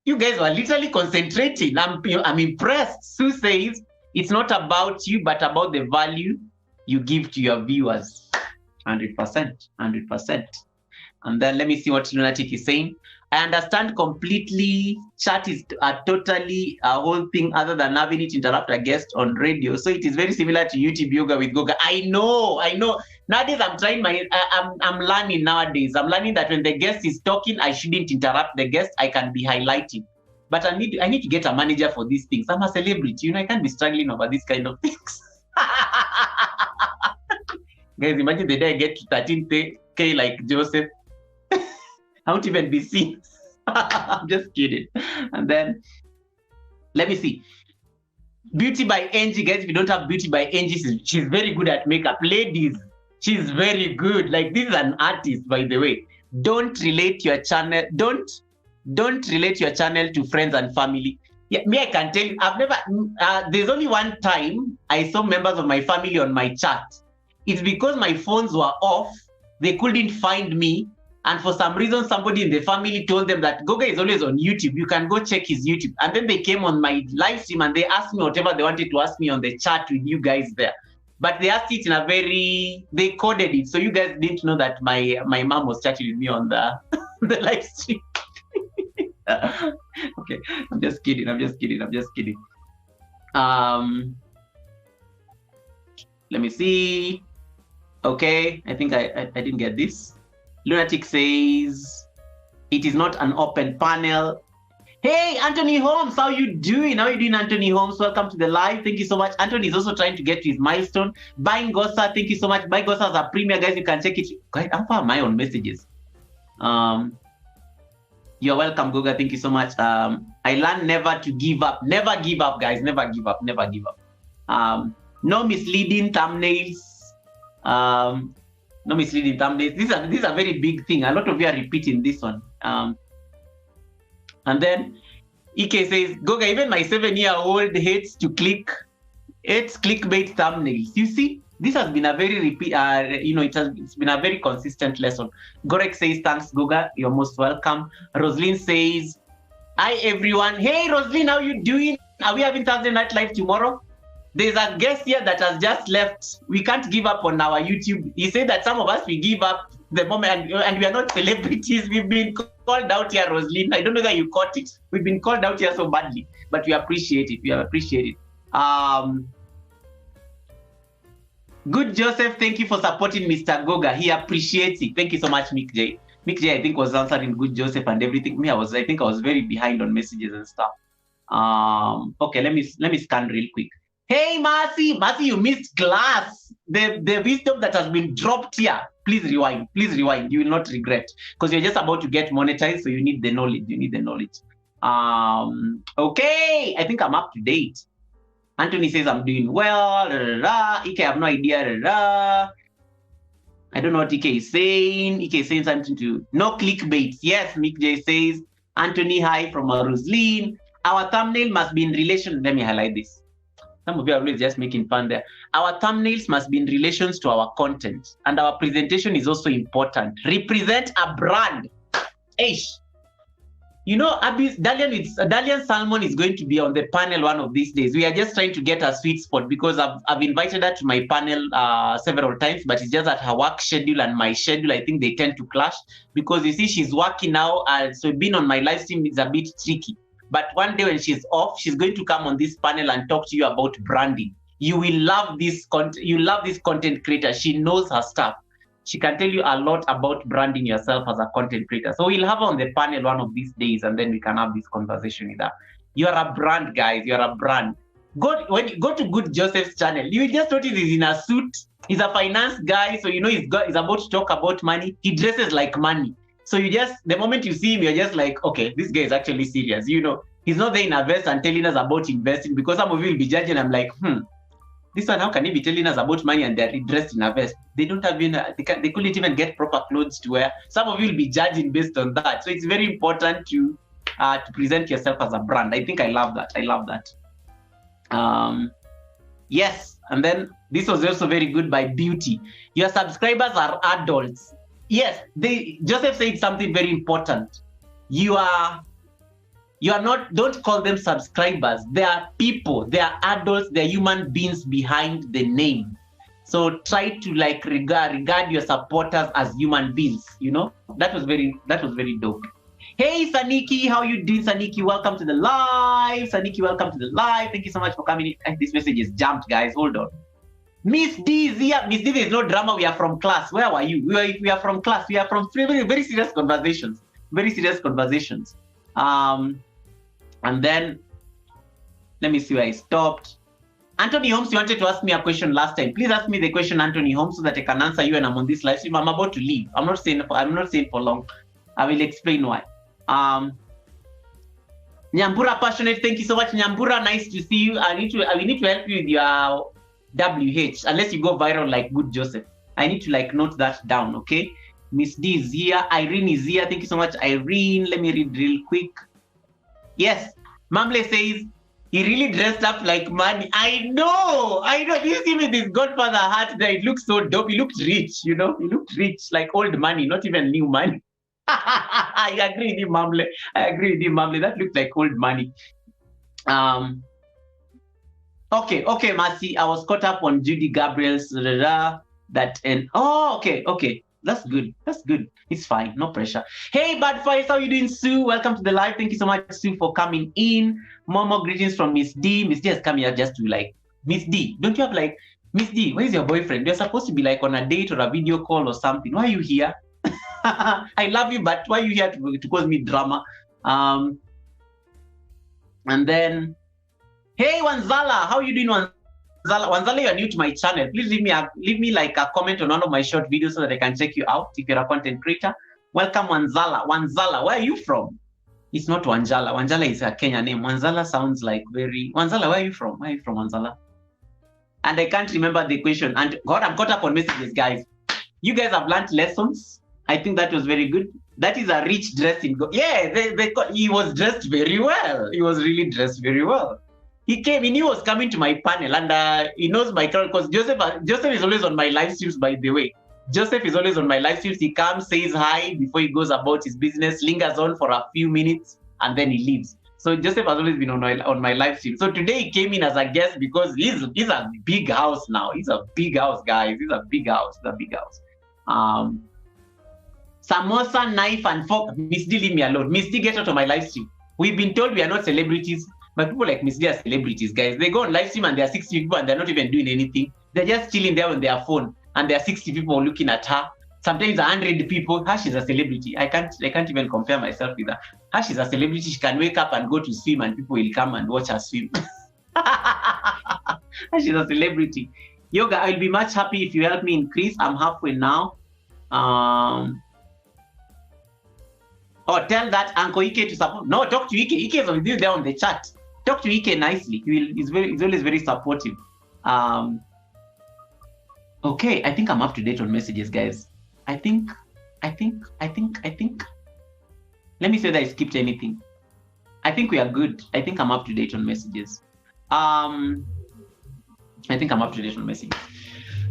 You guys were literally concentrating. I'm impressed. Sue says it's not about you, but about the value you give to your viewers. 100%. And then let me see what Lunatic is saying. I understand completely. Chat is totally a whole thing other than having it interrupt a guest on radio. So it is very similar to YouTube yoga with Goga. I know. Nowadays I'm trying I'm learning nowadays. I'm learning that when the guest is talking, I shouldn't interrupt the guest. I can be highlighting. But I need to get a manager for these things. I'm a celebrity, you know, I can't be struggling over these kind of things. Guys, imagine the day I get to 13K like Joseph. I won't even be seen. I'm just kidding. And then, let me see. Beauty by Angie, guys. If you don't have Beauty by Angie, she's very good at makeup. Ladies, she's very good. Like, this is an artist, by the way. Don't relate your channel. Don't relate your channel to friends and family. Yeah, me, I can tell you, I've never. There's only one time I saw members of my family on my chat. It's because my phones were off. They couldn't find me. And for some reason, somebody in the family told them that Goga is always on YouTube. You can go check his YouTube. And then they came on my live stream and they asked me whatever they wanted to ask me on the chat with you guys there. But they asked it in they coded it. So you guys didn't know that my mom was chatting with me on the live stream. Okay, I'm just kidding. Let me see. Okay, I think I didn't get this. Lunatic says, it is not an open panel. Hey, Anthony Holmes, how you doing? How are you doing, Anthony Holmes? Welcome to the live. Thank you so much. Anthony is also trying to get to his milestone. Buying Gosa, thank you so much. Buy Gosa as a premier, guys. You can check it. Guys, how far am I on messages? You're welcome, Goga. Thank you so much. I learned never to give up. Never give up, guys. Never give up. No misleading thumbnails. No misleading thumbnails. This is a very big thing. A lot of you are repeating this one. And then EK says, Goga, even my 7-year-old hates clickbait thumbnails. You see, this has been a very it's been a very consistent lesson. Gorek says, thanks, Goga. You're most welcome. Roslyn says, hi, everyone. Hey, Roslyn, how you doing? Are we having Thursday Night Live tomorrow? There's a guest here that has just left. We can't give up on our YouTube. He said that some of us, we give up the moment, and we are not celebrities. We've been called out here, Roslyn. I don't know that you caught it. We've been called out here so badly, but we appreciate it. Good Joseph, thank you for supporting Mr. Goga. He appreciates it. Thank you so much, Mick J. Mick J, I think, was answering Good Joseph and everything. Me, I think I was very behind on messages and stuff. Okay, let me scan real quick. Hey, Marcy, you missed class. The wisdom that has been dropped here. Please rewind. You will not regret, because you're just about to get monetized, so you need the knowledge. Okay, I think I'm up to date. Anthony says I'm doing well. Ike, I have no idea. I don't know what Ike is saying. Ike is saying something to no clickbait. Yes, Mick J says, Anthony, hi from Roslyn. Our thumbnail must be in relation. Let me highlight this. Some of you are always just making fun there. Our thumbnails must be in relations to our content, and our presentation is also important. Represent a brand. Eish. You know, Dalian Salmon is going to be on the panel one of these days. We are just trying to get a sweet spot, because I've invited her to my panel several times, but it's just that her work schedule and my schedule, I think they tend to clash, because you see, she's working now, so being on my live stream is a bit tricky. But one day when she's off, she's going to come on this panel and talk to you about branding. You will love this content. You love this content creator. She knows her stuff. She can tell you a lot about branding yourself as a content creator. So we'll have her on the panel one of these days, and then we can have this conversation with her. You're a brand, guys. You're a brand. When you go to Good Joseph's channel, you will just notice he's in a suit. He's a finance guy, so you know he's about to talk about money. He dresses like money. So the moment you see him, you're just like, okay, this guy is actually serious. You know, he's not there in a vest and telling us about investing, because some of you will be judging. I'm like, this one, how can he be telling us about money and they're dressed in a vest? They don't have they couldn't even get proper clothes to wear. Some of you will be judging based on that. So it's very important to present yourself as a brand. I think I love that. Yes, and then this was also very good by Beauty. Your subscribers are adults. Yes, Joseph said something very important. You are not, don't call them subscribers. They are people, they are adults, they are human beings behind the name. So try to regard your supporters as human beings, you know? That was very dope. Hey Saniki, how you doing, Saniki? Welcome to the live. Saniki, welcome to the live. Thank you so much for coming in. This message is jumped, guys. Hold on. Miss D is here. Miss D, there's no drama. We are from class. Where were you? We are from class. We are from very, very serious conversations. And then, let me see where I stopped. Anthony Holmes, you wanted to ask me a question last time. Please ask me the question, Anthony Holmes, so that I can answer you when I'm on this live stream. I'm about to leave. I'm not saying for long. I will explain why. Nyambura Passionate, thank you so much. Nyambura, nice to see you. We need to help you with your WH, unless you go viral like Good Joseph. I need to note that down, okay? Miss D is here. Irene is here. Thank you so much, Irene. Let me read real quick. Yes, Mamle says, he really dressed up like money. I know. Do you see me this Godfather hat there? It looks so dope. He looked rich, you know? He looked rich, like old money, not even new money. I agree with you, Mamle. That looks like old money. Okay, Marcy. I was caught up on Judy Gabriel's okay. That's good. It's fine. No pressure. Hey, Bad Fires, how you doing, Sue? Welcome to the live. Thank you so much, Sue, for coming in. More greetings from Miss D. Miss D has come here just to Miss D. Don't you have Miss D, where's your boyfriend? You're supposed to be on a date or a video call or something. Why are you here? I love you, but why are you here to cause me drama? And then, hey, Wanzala, how you doing, Wanzala, you're new to my channel. Please leave me a comment on one of my short videos so that I can check you out if you're a content creator. Welcome, Wanzala. Wanzala, where are you from? It's not Wanjala. Wanjala is a Kenya name. Wanzala sounds Wanzala, where are you from? Wanzala? And I can't remember the question. And God, I'm caught up on messages, guys. You guys have learned lessons. I think that was very good. That is a rich dressing. Yeah, he was dressed very well. He was really dressed very well. He came, he knew he was coming to my panel, and he knows my crowd, because Joseph is always on my live streams, by the way. Joseph is always on my live streams. He comes, says hi before he goes about his business, lingers on for a few minutes, and then he leaves. So Joseph has always been on my live stream. So today he came in as a guest because he's a big house now. He's a big house, guys. He's a big house. Samosa, knife, and fork. Miss D, leave me alone. Miss D, get out of my live stream. We've been told we are not celebrities, but people like Miss D are celebrities, guys. They go on live stream and there are 60 people and they're not even doing anything. They're just chilling there on their phone, and there are 60 people looking at her. Sometimes 100 people. She's a celebrity. I can't even compare myself with her. She's a celebrity. She can wake up and go to swim, and people will come and watch her swim. She's a celebrity. Yoga, I'll be much happy if you help me increase. I'm halfway now. Oh, tell that Uncle Ike to support. No, talk to Ike. Ike is with you there on the chat. Talk to Ike nicely. He's always very supportive. Okay, I think I'm up to date on messages, guys. I think. Let me say that I skipped anything. I think we are good. I think I'm up to date on messages.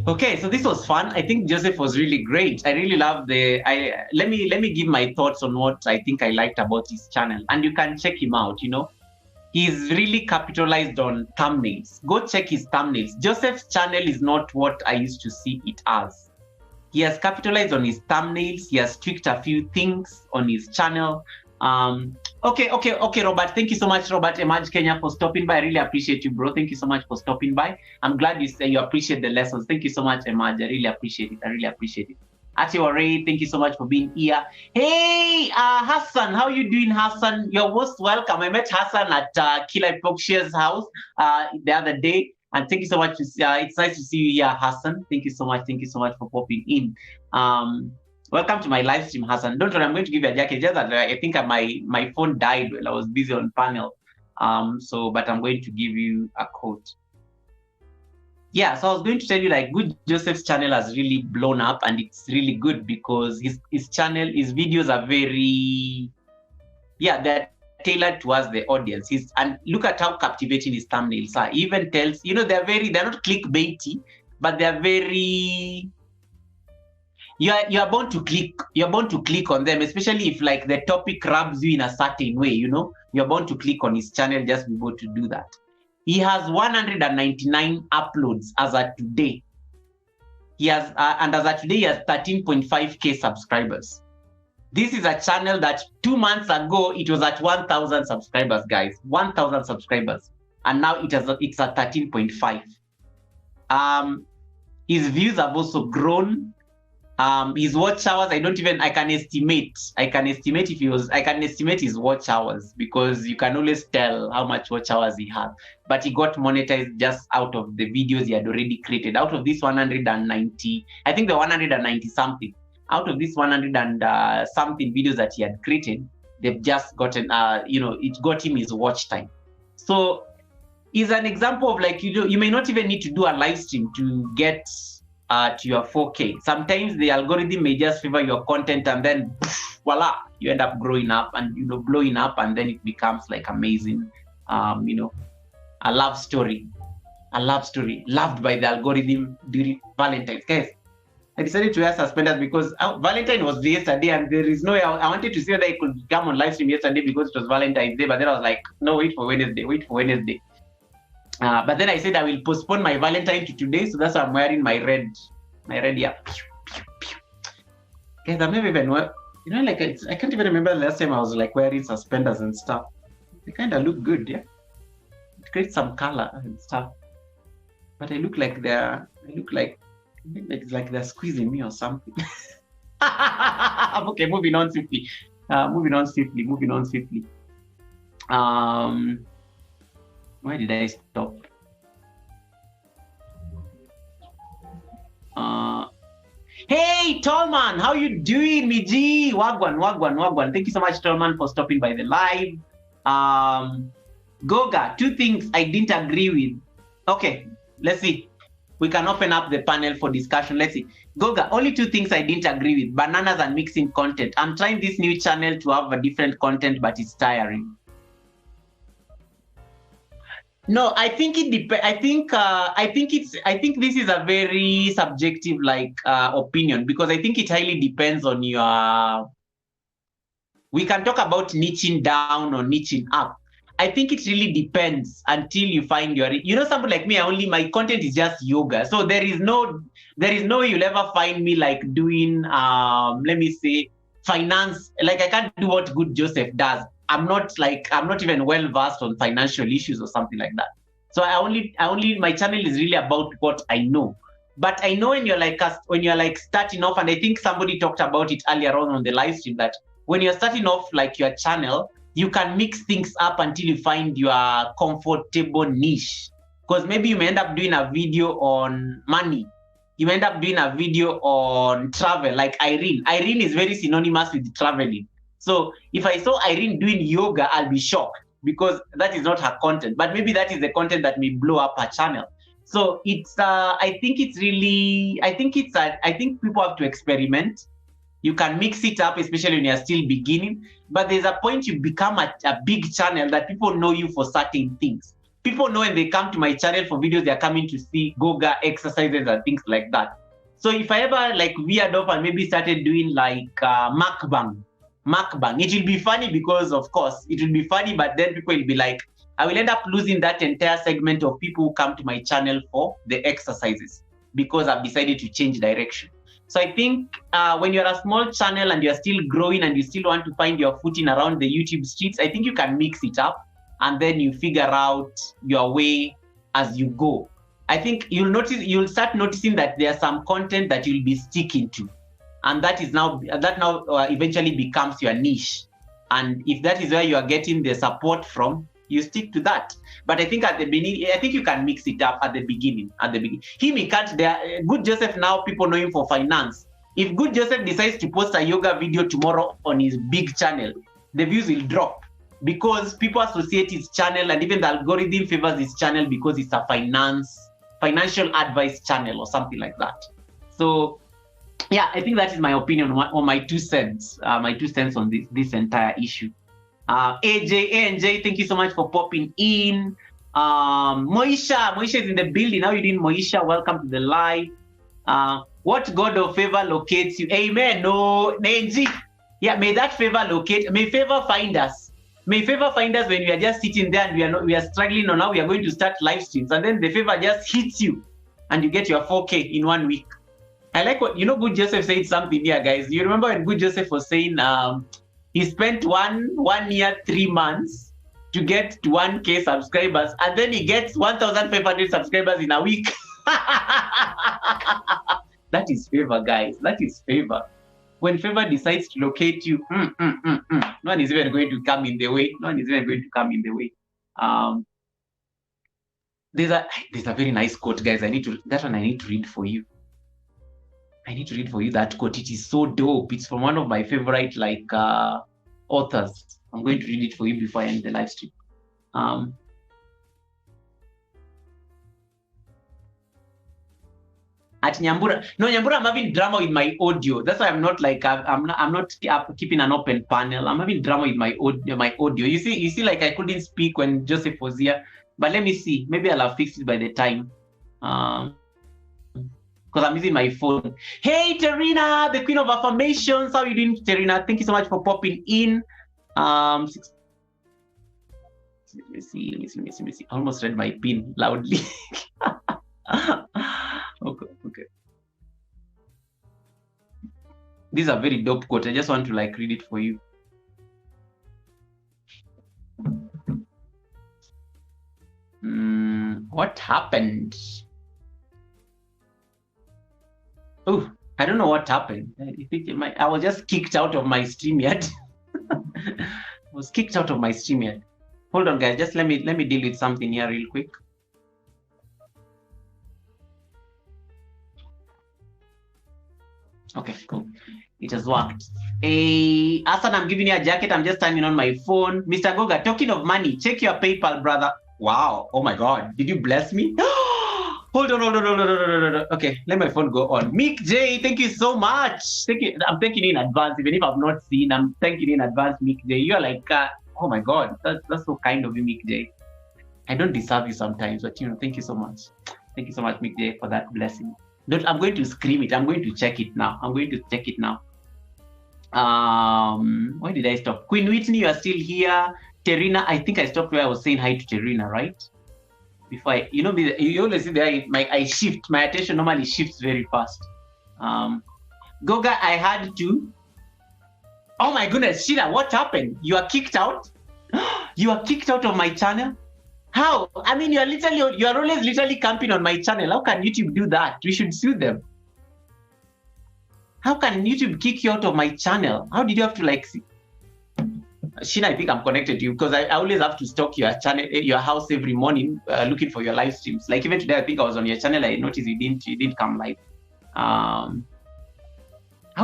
Okay, so this was fun. I think Joseph was really great. I really love let me give my thoughts on what I think I liked about his channel. And you can check him out, you know. He's really capitalized on thumbnails. Go check his thumbnails. Joseph's channel is not what I used to see it as. He has capitalized on his thumbnails. He has tweaked a few things on his channel. Okay, Robert. Thank you so much, Robert Emerge Kenya, for stopping by. I really appreciate you, bro. Thank you so much for stopping by. I'm glad you say you appreciate the lessons. Thank you so much, Emerge. I really appreciate it. Ati Ore, thank you so much for being here. Hey, Hassan, how you doing, Hassan? You're most welcome. I met Hassan at Kila Ipokshir's house the other day. And thank you so much. It's nice to see you here, Hassan. Thank you so much. Thank you so much for popping in. Welcome to my live stream, Hassan. Don't worry, I'm going to give you a jacket. Just that I think my phone died while I was busy on panel. But I'm going to give you a quote. Yeah, so I was going to tell you, like, Good Joseph's channel has really blown up, and it's really good because his channel, his videos are very, they're tailored towards the audience. And look at how captivating his thumbnails are. He even tells, you know, they're not clickbaity, but they're very, you're bound to click on them, especially if like the topic rubs you in a certain way, you know, you're bound to click on his channel just to be able to do that. He has 199 uploads as of today. He has, and as of today, he has 13.5K subscribers. This is a channel that 2 months ago, it was at 1,000 subscribers, guys. 1,000 subscribers. And now it's at 13.5. His views have also grown. His watch hours, I can estimate his watch hours, because you can always tell how much watch hours he has. But he got monetized just out of the videos he had already created. Out of this 190, I think the 190 something, out of this 100 and something videos that he had created, they've just gotten, it got him his watch time. So he's an example of, like, you may not even need to do a live stream to get to your 4K. Sometimes the algorithm may just favor your content, and then voila, you end up growing up and blowing up, and then it becomes like amazing, a love story loved by the algorithm during Valentine's. Guys, I decided to wear suspenders because Valentine was yesterday, and there is no way I wanted to see whether I could come on live stream yesterday because it was Valentine's Day, but then I was like, no, wait for Wednesday. But then I said I will postpone my Valentine to today, so that's why I'm wearing my red, yeah. Guys, I've never even wear, I can't even remember the last time I was like wearing suspenders and stuff. They kind of look good, yeah. It creates some color and stuff. But I look like it's like they're squeezing me or something. Okay, moving on swiftly. Why did I stop? Hey, Tolman, how you doing, Miji? Wagwan. Thank you so much, Tolman, for stopping by the live. Goga, 2 things I didn't agree with. Okay, let's see. We can open up the panel for discussion. Let's see. Goga, only 2 things I didn't agree with: bananas and mixing content. I'm trying this new channel to have a different content, but it's tiring. No, I think it depends. I think this is a very subjective opinion, because I think it highly depends on your. We can talk about niching down or niching up. I think it really depends until you find your. Somebody like me, my content is just yoga, so there is no way you'll ever find me like doing let me say finance. Like, I can't do what Good Joseph does. I'm not even well versed on financial issues or something like that. So my channel is really about what I know. But I know when you're like starting off, and I think somebody talked about it earlier on the live stream, that when you're starting off like your channel, you can mix things up until you find your comfortable niche. Because maybe you may end up doing a video on money. You end up doing a video on travel, like Irene. Irene is very synonymous with traveling. So if I saw Irene doing yoga, I'll be shocked because that is not her content. But maybe that is the content that may blow up her channel. So it's I think people have to experiment. You can mix it up, especially when you're still beginning. But there's a point you become a big channel that people know you for certain things. People know when they come to my channel for videos, they're coming to see Goga exercises and things like that. So if I ever like veered off and maybe started doing like mukbang, it will be funny because of course it will be funny, but then people will be like, I will end up losing that entire segment of people who come to my channel for the exercises because I've decided to change direction. So I think when you're a small channel and you're still growing and you still want to find your footing around the YouTube streets, I think you can mix it up and then you figure out your way as you go. I think you'll start noticing that there's some content that you'll be sticking to. And that now eventually becomes your niche. And if that is where you are getting the support from, you stick to that. But I think at the beginning, I think you can mix it up at the beginning. Good Joseph, now people know him for finance. If Good Joseph decides to post a yoga video tomorrow on his big channel, the views will drop because people associate his channel, and even the algorithm favors his channel because it's a financial advice channel or something like that. So yeah, I think that is my opinion on my 2 cents. My 2 cents on this entire issue. ANJ, thank you so much for popping in. Moisha is in the building. How you doing, Moisha? Welcome to the live. What God of favor locates you? Amen. No, Nenji. Yeah, may that favor locate. May favor find us. May favor find us when we are just sitting there and we are struggling. Or now we are going to start live streams, and then the favor just hits you, and you get your 4K in 1 week. I like what Good Joseph said something here, guys. You remember when Good Joseph was saying he spent one year 3 months to get to 1K subscribers, and then he gets 1,500 subscribers in a week. That is favor, guys. That is favor. When favor decides to locate you, no one is even going to come in the way. No one is even going to come in the way. There's a very nice quote, guys. I need to read for you. I need to read for you that quote. It is so dope. It's from one of my favorite authors. I'm going to read it for you before I end the live stream. At Nyambura, I'm having drama with my audio. That's why I'm not keeping an open panel. I'm having drama with my audio. You see, like I couldn't speak when Joseph was here. But let me see. Maybe I'll have fixed it by the time. Because I'm using my phone. Hey, Terina, the queen of affirmations. How are you doing, Terina? Thank you so much for popping in. Let me see. I almost read my pin loudly. Okay. This is a very dope quote. I just want to read it for you. What happened? Oh, I don't know what happened. I was just kicked out of my stream yet. I was kicked out of my stream yet. Hold on, guys. Just let me deal with something here real quick. Okay, cool. It has worked. Hey, Asan, I'm giving you a jacket. I'm just turning on my phone. Mr. Goga, talking of money, check your PayPal, brother. Wow. Oh my God. Did you bless me? Hold on. Okay, let my phone go on. Mick J, thank you so much. Thank you. I'm thanking you in advance. Even if I've not seen, I'm thanking you in advance, Mick J. You're like, oh my God, that's so kind of you, Mick J. I don't deserve you sometimes, but thank you so much. Thank you so much, Mick J, for that blessing. I'm going to scream it. I'm going to check it now. Why did I stop? Queen Whitney, you are still here. Terina, I think I stopped where I was saying hi to Terina, right? Before you always see there, my attention normally shifts very fast. Goga, I had to. Oh my goodness, Sheila, what happened? You are kicked out? You are kicked out of my channel? How? I mean, you are always literally camping on my channel. How can YouTube do that? We should sue them. How can YouTube kick you out of my channel? How did you have to like see? Sheena, I think I'm connected to you because I always have to stalk your channel, your house every morning, looking for your live streams. Like even today, I think I was on your channel. I noticed you didn't come live. How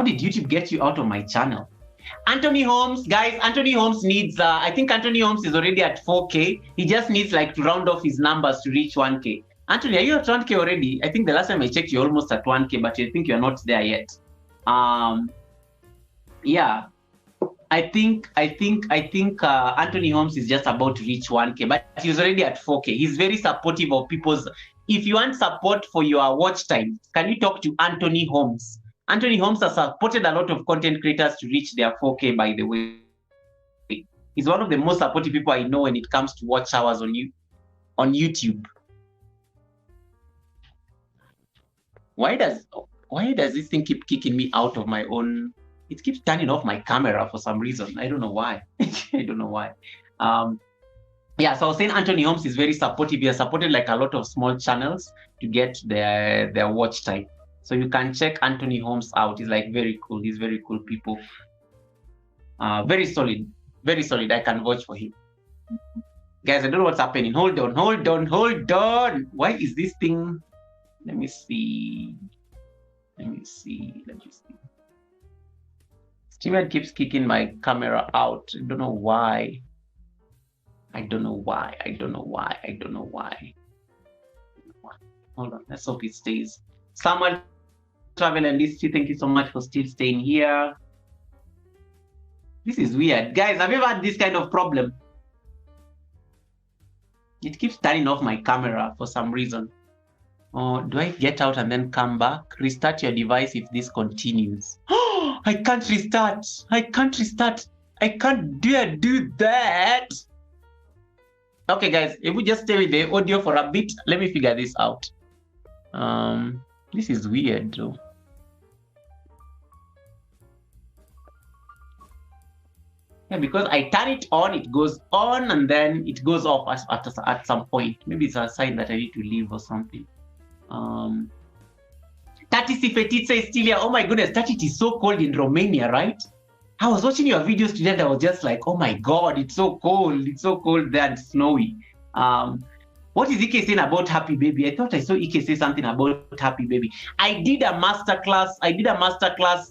did YouTube get you out of my channel? Anthony Holmes, guys. Anthony Holmes needs. I think Anthony Holmes is already at 4K. He just needs like to round off his numbers to reach 1K. Anthony, are you at 1K already? I think the last time I checked, you're almost at 1K, but I think you're not there yet. Yeah. I think Anthony Holmes is just about to reach 1K, but he's already at 4K. He's very supportive of people's. If you want support for your watch time, can you talk to Anthony Holmes? Anthony Holmes has supported a lot of content creators to reach their 4K, by the way. He's one of the most supportive people I know when it comes to watch hours on YouTube. Why does this thing keep kicking me out of my own? It keeps turning off my camera for some reason. I don't know why. I don't know why. Yeah, so I was saying Anthony Holmes is very supportive. He has supported like a lot of small channels to get their watch time. So you can check Anthony Holmes out. He's like very cool. He's very cool people. Very solid. Very solid. I can vouch for him. Guys, I don't know what's happening. Hold on. Why is this thing? Let me see. StreamYard keeps kicking my camera out. I don't know why. Hold on. Let's hope it stays. Samuel Travel and Listy, thank you so much for still staying here. This is weird. Guys, have you ever had this kind of problem? It keeps turning off my camera for some reason. Or do I get out and then come back? Restart your device if this continues. I can't restart. I can't dare do that. Okay, guys, if we just stay with the audio for a bit, let me figure this out. This is weird, though. Yeah, because I turn it on, it goes on, and then it goes off at some point. Maybe it's a sign that I need to leave or something. Tati Sifetitsa is still here. Oh my goodness, Tati, it is so cold in Romania, right? I was watching your videos today and I was just like, oh my God, it's so cold. It's so cold there and snowy. What is Ike saying about Happy Baby? I thought I saw Ike say something about Happy Baby. I did a masterclass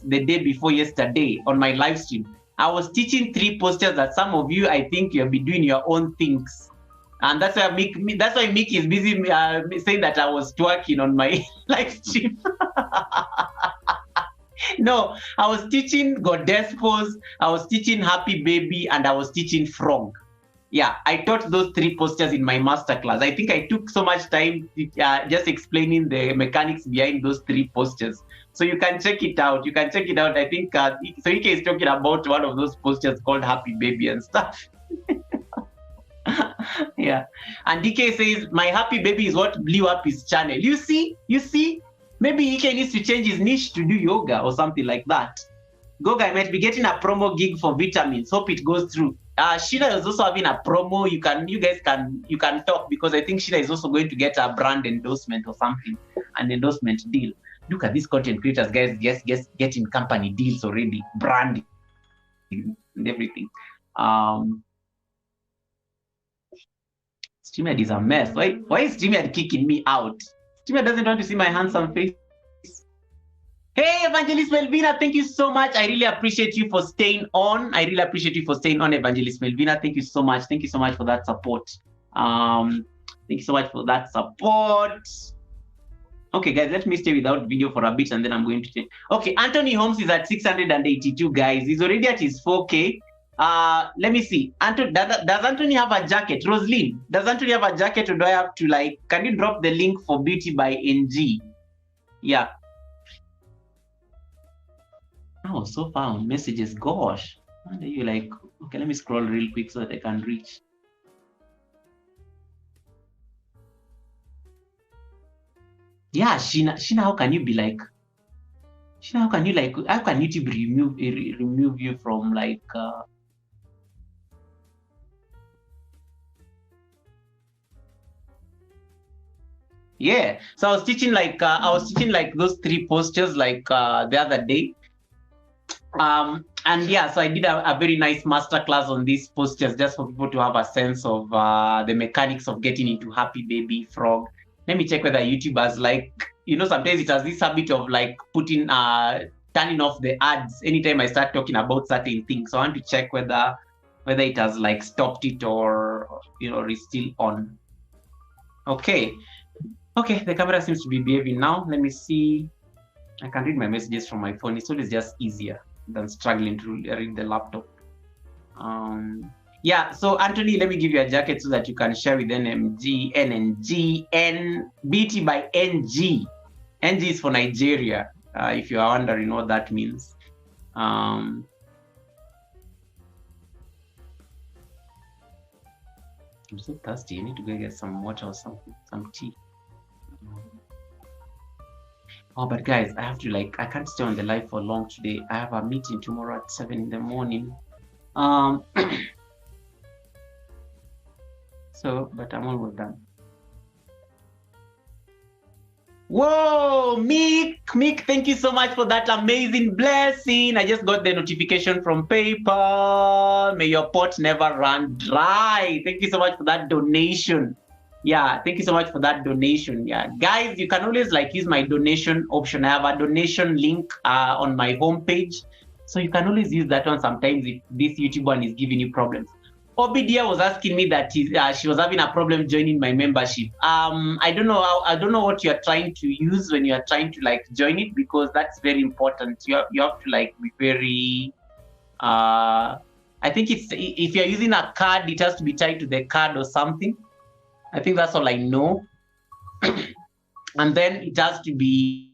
the day before yesterday on my live stream. I was teaching 3 postures that some of you, I think you'll be doing your own things. And that's why Mickey is busy saying that I was twerking on my live stream. No, I was teaching Goddess Pose, I was teaching Happy Baby, and I was teaching Frog. Yeah, I taught those 3 postures in my masterclass. I think I took so much time just explaining the mechanics behind those 3 postures. So you can check it out. I think so Ike is talking about one of those postures called Happy Baby and stuff. Yeah, and DK says my Happy Baby is what blew up his channel. You see, maybe Ike needs to change his niche to do yoga or something like that. Goga, I might be getting a promo gig for vitamins. Hope it goes through. Sheila is also having a promo. You guys can talk, because I think Sheila is also going to get a brand endorsement or something, an endorsement deal. Look at these content creators, guys, just getting company deals already, branding and everything. StreamYard is a mess. Why is StreamYard kicking me out? StreamYard doesn't want to see my handsome face. Hey, Evangelist Melvina, thank you so much. I really appreciate you for staying on. Evangelist Melvina. Thank you so much. Thank you so much for that support. Okay, guys, let me stay without video for a bit and then I'm going to change. Okay, Anthony Holmes is at 682, guys. He's already at his 4K. Let me see. Does Anthony have a jacket? Roslyn, does Anthony have a jacket, or do I have to, like, can you drop the link for Beauty by NG? Yeah. Oh, so far on messages, gosh. What are you like? Okay, let me scroll real quick so that I can reach. Yeah, Sheena, how can you be like? Sheena, how can YouTube remove you from like? Yeah. So I was teaching like those 3 postures like the other day. And yeah, so I did a very nice masterclass on these postures just for people to have a sense of the mechanics of getting into happy baby frog. Let me check whether YouTube has like, sometimes it has this habit of like turning off the ads anytime I start talking about certain things. So I want to check whether it has like stopped it or is still on. Okay, the camera seems to be behaving now. Let me see. I can read my messages from my phone. It's always just easier than struggling to read the laptop. Yeah, so Anthony, let me give you a jacket so that you can share with NMG, NNG, BT by NG. NG is for Nigeria, if you are wondering what that means. I'm so thirsty. I need to go get some water or something, some tea. Oh, but guys, I have to I can't stay on the live for long today. I have a meeting tomorrow at 7 in the morning. So, but I'm almost done. Whoa, Mick, thank you so much for that amazing blessing. I just got the notification from PayPal. May your pot never run dry. Thank you so much for that donation. Yeah, thank you so much for that donation. Yeah, guys, you can always use my donation option. I have a donation link on my homepage, so you can always use that one sometimes if this YouTube one is giving you problems. Obidia was asking me that she was having a problem joining my membership. I don't know what you're trying to use when you're trying to join it, because that's very important. You have to be very. I think if you're using a card, it has to be tied to the card or something. I think that's all I know. And then it has to be,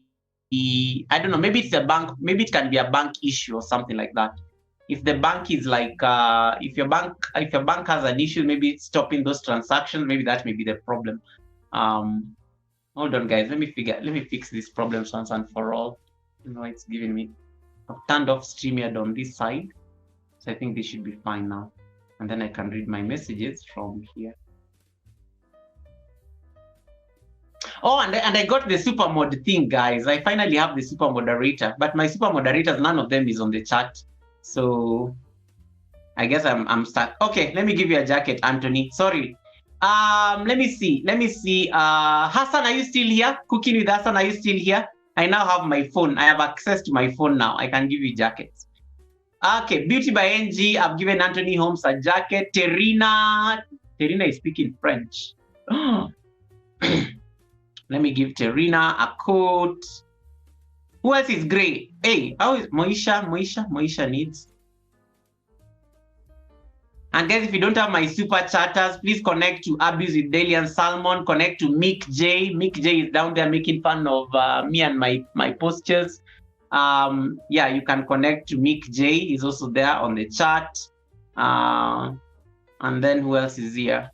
I don't know, maybe it's a bank, maybe it can be a bank issue or something like that. If the bank is if your bank has an issue, maybe it's stopping those transactions, maybe that may be the problem. Hold on, guys, let me fix these problems once and for all. It's giving me, I've turned off StreamYard on this side, so I think this should be fine now. And then I can read my messages from here. Oh, and I got the super mod thing, guys. I finally have the super moderator, but my super moderators, none of them is on the chat. So I guess I'm stuck. Okay, let me give you a jacket, Anthony. Sorry. Let me see. Hassan, are you still here? Cooking with Hassan, are you still here? I now have my phone. I have access to my phone now. I can give you jackets. Okay, Beauty by NG. I've given Anthony Holmes a jacket. Terina is speaking French. Let me give Terina a coat. Who else is gray? Hey, how is Moisha? Moisha needs. And guys, if you don't have my super chatters, please connect to Abuse with Daily and Salmon. Connect to Mick J. Mick J is down there making fun of me and my postures. Yeah, you can connect to Mick J. He's also there on the chat. And then who else is here?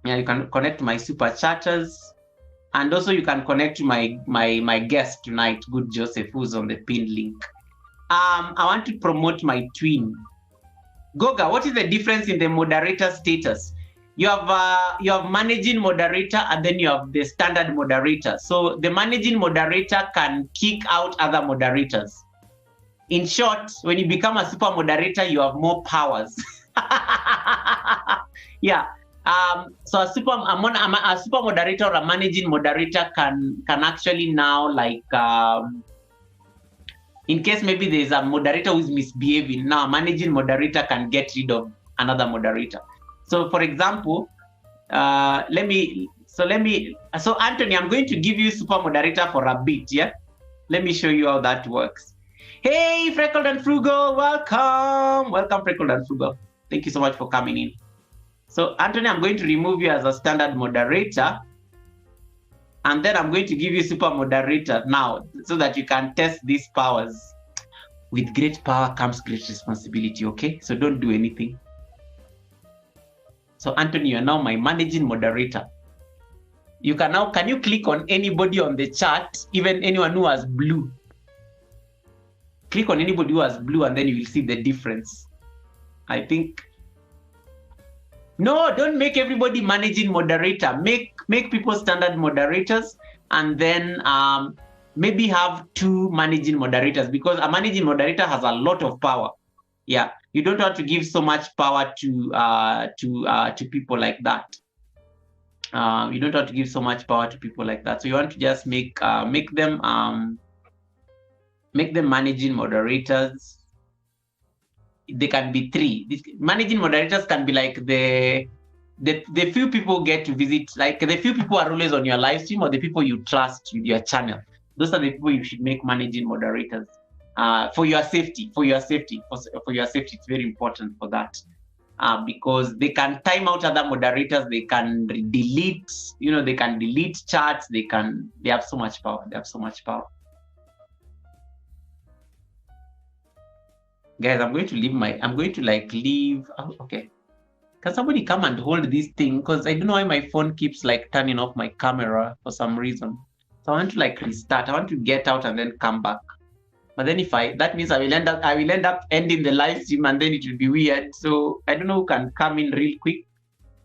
Yeah, you can connect to my super chatters. And also you can connect to my guest tonight, Good Joseph, who's on the pinned link. I want to promote my twin. Goga, what is the difference in the moderator status? You have managing moderator, and then you have the standard moderator. So the managing moderator can kick out other moderators. In short, when you become a super moderator, you have more powers. Yeah. So a super moderator or a managing moderator can actually now in case maybe there's a moderator who's misbehaving, now a managing moderator can get rid of another moderator. So for example, so Anthony, I'm going to give you super moderator for a bit, yeah? Let me show you how that works. Hey, Freckled and Frugal, welcome. Welcome, Freckled and Frugal. Thank you so much for coming in. So Anthony, I'm going to remove you as a standard moderator. And then I'm going to give you super moderator now so that you can test these powers. With great power comes great responsibility, okay? So don't do anything. So Anthony, you're now my managing moderator. You can you click on anybody on the chat, even anyone who has blue? Click on anybody who has blue and then you will see the difference. I think. No, don't make everybody managing moderator. Make make people standard moderators, and then maybe have 2 managing moderators, because a managing moderator has a lot of power. Yeah, you don't want to give so much power to people like that. You don't want to give so much power to people like that. So you want to just make them managing moderators. They can be 3. These managing moderators can be like the few people get to visit, like the few people are always on your live stream, or the people you trust with your channel. Those are the people you should make managing moderators. For your safety, it's very important for that. Because they can time out other moderators, they can delete, they can delete chats, they have so much power. Guys, I'm going to leave. Oh, okay. Can somebody come and hold this thing? Because I don't know why my phone keeps like turning off my camera for some reason. So I want to like restart. I want to get out and then come back. But then that means I will end up ending the live stream, and then it will be weird. So I don't know who can come in real quick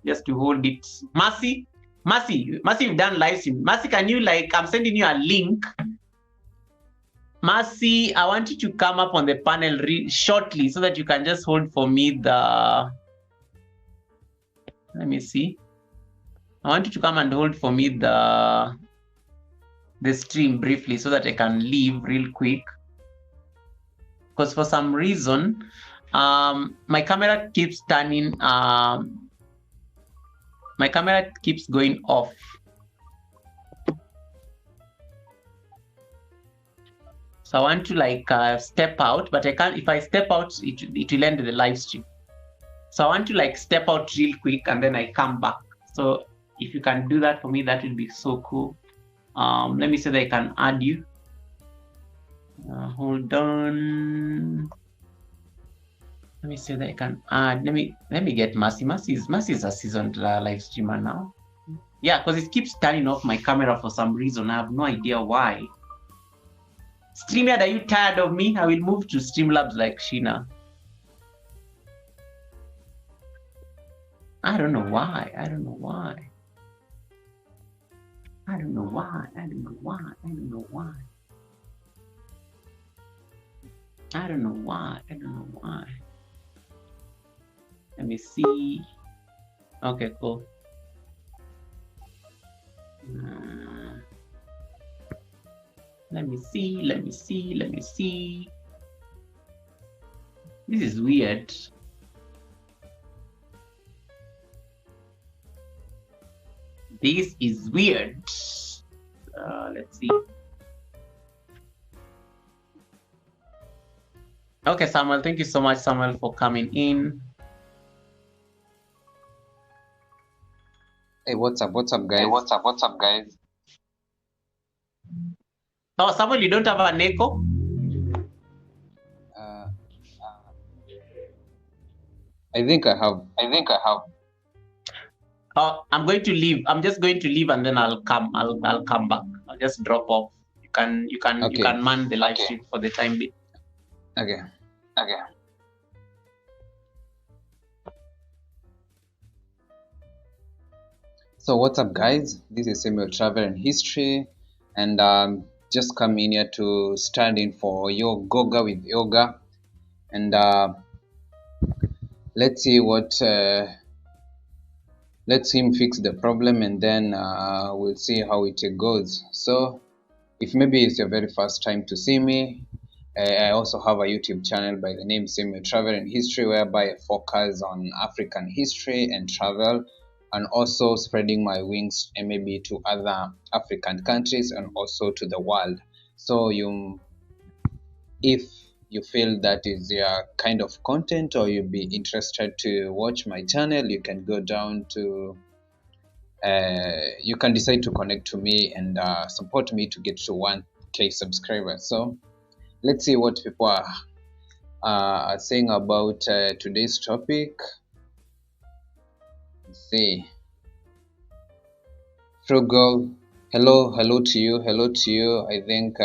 just to hold it. Mercy, you've done live stream. Mercy, can you I'm sending you a link. Mercy, I want you to come up on the panel shortly so that you can just hold for me let me see. I want you to come and hold for me the stream briefly so that I can leave real quick. Because for some reason, my camera keeps turning, my camera keeps going off. So I want to step out, but I can't. If I step out, it will end the live stream. So I want to step out real quick and then I come back. So if you can do that for me, that would be so cool. Let me see that I can add you. Hold on. Let me see that I can add. Let me get Mercy. Mercy is a seasoned live streamer now. Yeah, because it keeps turning off my camera for some reason. I have no idea why. StreamYard, are you tired of me? I will move to Streamlabs like Sheena. I don't know why. I don't know why. I don't know why. I don't know why. I don't know why. I don't know why. I don't know why. Let me see. Okay, cool. Let me see. Let me see. Let me see. This is weird. This is weird. Let's see. Okay, Samuel, thank you so much, Samuel, for coming in. Hey, what's up? What's up, guys? Hey, what's up? What's up, guys? Oh, Samuel, you don't have an echo? I think I have. Oh, I'm going to leave. I'm just going to leave and then I'll come. I'll come back. I'll just drop off. You can man the live stream for the time being. Okay. So what's up, guys? This is Samuel Travel and History, and just come in here to stand in for your Goga with Yoga, and let's see what let's him fix the problem, and then we'll see how it goes. So if maybe it's your very first time to see me, I also have a YouTube channel by the name Samuel Travel and History, whereby I focus on African history and travel, and also spreading my wings and maybe to other African countries and also to the world. So if you feel that is your kind of content, or you'll be interested to watch my channel, you can go down to you can decide to connect to me and support me to get to 1K subscribers. So let's see what people are saying about today's topic. Let's see. Frugal, hello to you. I think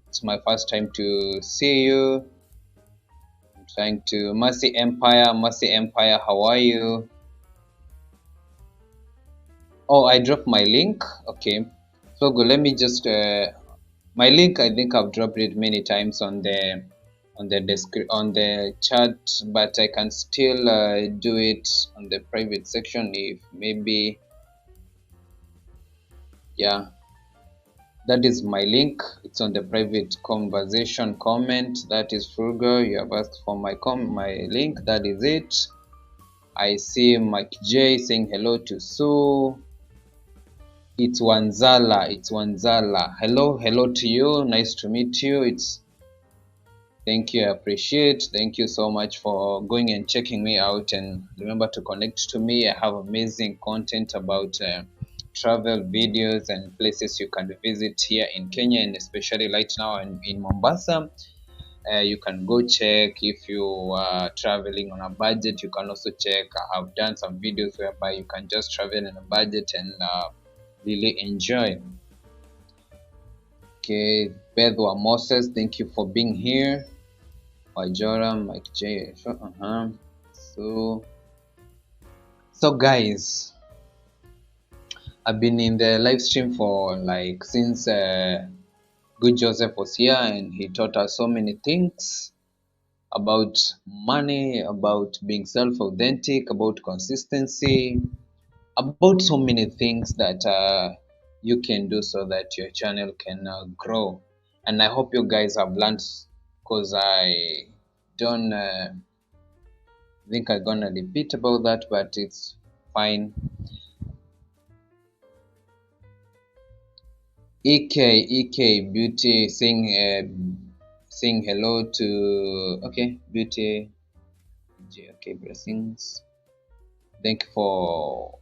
it's my first time to see you. I'm trying to Mercy Empire, how are you? Oh, I dropped my link. Okay, so good. Let me just my link. I think I've dropped it many times on the on the chat, but I can still do it on the private section if maybe. Yeah, that is my link. It's on the private conversation comment. That is Frugal. You have asked for my link. That is it. I see Mike J saying hello to Sue. It's Wanzala. It's Wanzala. Hello to you. Nice to meet you. Thank you. I appreciate. Thank you so much for going and checking me out. And remember to connect to me. I have amazing content about travel videos and places you can visit here in Kenya, and especially right now in Mombasa. You can go check if you are traveling on a budget. You can also check. I have done some videos whereby you can just travel on a budget and really enjoy. Okay, Bedwa Moses, thank you for being here. Wajora, Mike J. So guys, I've been in the live stream for like since Good Joseph was here, and he taught us so many things about money, about being self-authentic, about consistency, about so many things that you can do so that your channel can grow. And I hope you guys have learned, because I don't think I'm gonna repeat about that, but it's fine. EK Beauty saying hello to, okay, Beauty. Okay, blessings. Thank you for,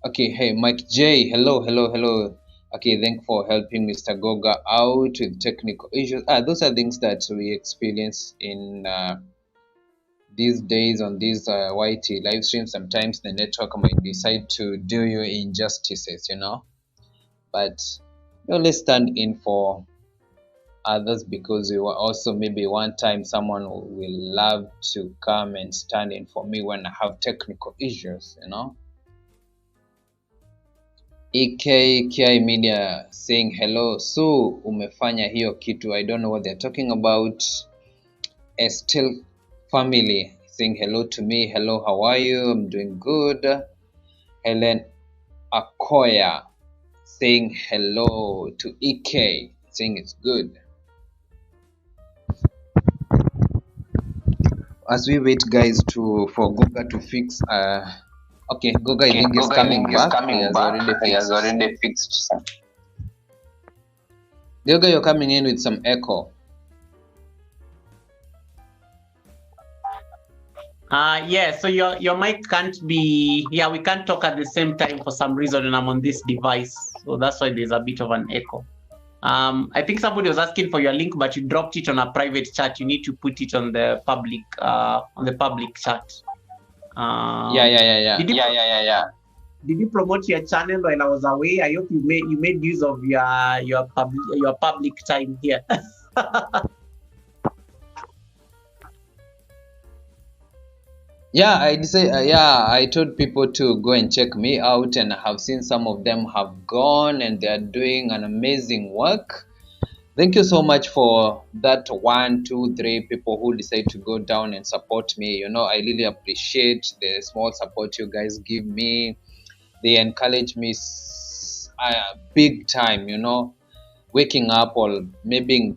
okay, hey Mike J, hello. Okay, thank you for helping Mr. Goga out with technical issues. Those are things that we experience in these days on these YT live streams. Sometimes the network might decide to do you injustices, but let's stand in for others, because we were also maybe one time someone will love to come and stand in for me when I have technical issues, EKKI Media saying hello. So umefanya hiyo kitu, I don't know what they're talking about. Estelle family saying hello to me. Hello, how are you? I'm doing good. Helen Akoya saying hello to EK, saying it's good. As we wait, guys, for Goga to fix okay, Goga I think is coming back. He has already fixed. Goga, you're coming in with some echo. Yeah, so your mic can't be, yeah, we can't talk at the same time for some reason, and I'm on this device, so that's why there's a bit of an echo. I think somebody was asking for your link, but you dropped it on a private chat. You need to put it on the public chat. Yeah. Did you promote your channel while I was away? I hope you made use of your public time here. Yeah, I decided. I told people to go and check me out, and I have seen some of them have gone, and they are doing an amazing work. Thank you so much for that 1, 2, 3 people who decide to go down and support me. I really appreciate the small support you guys give me. They encourage me big time. Waking up or maybe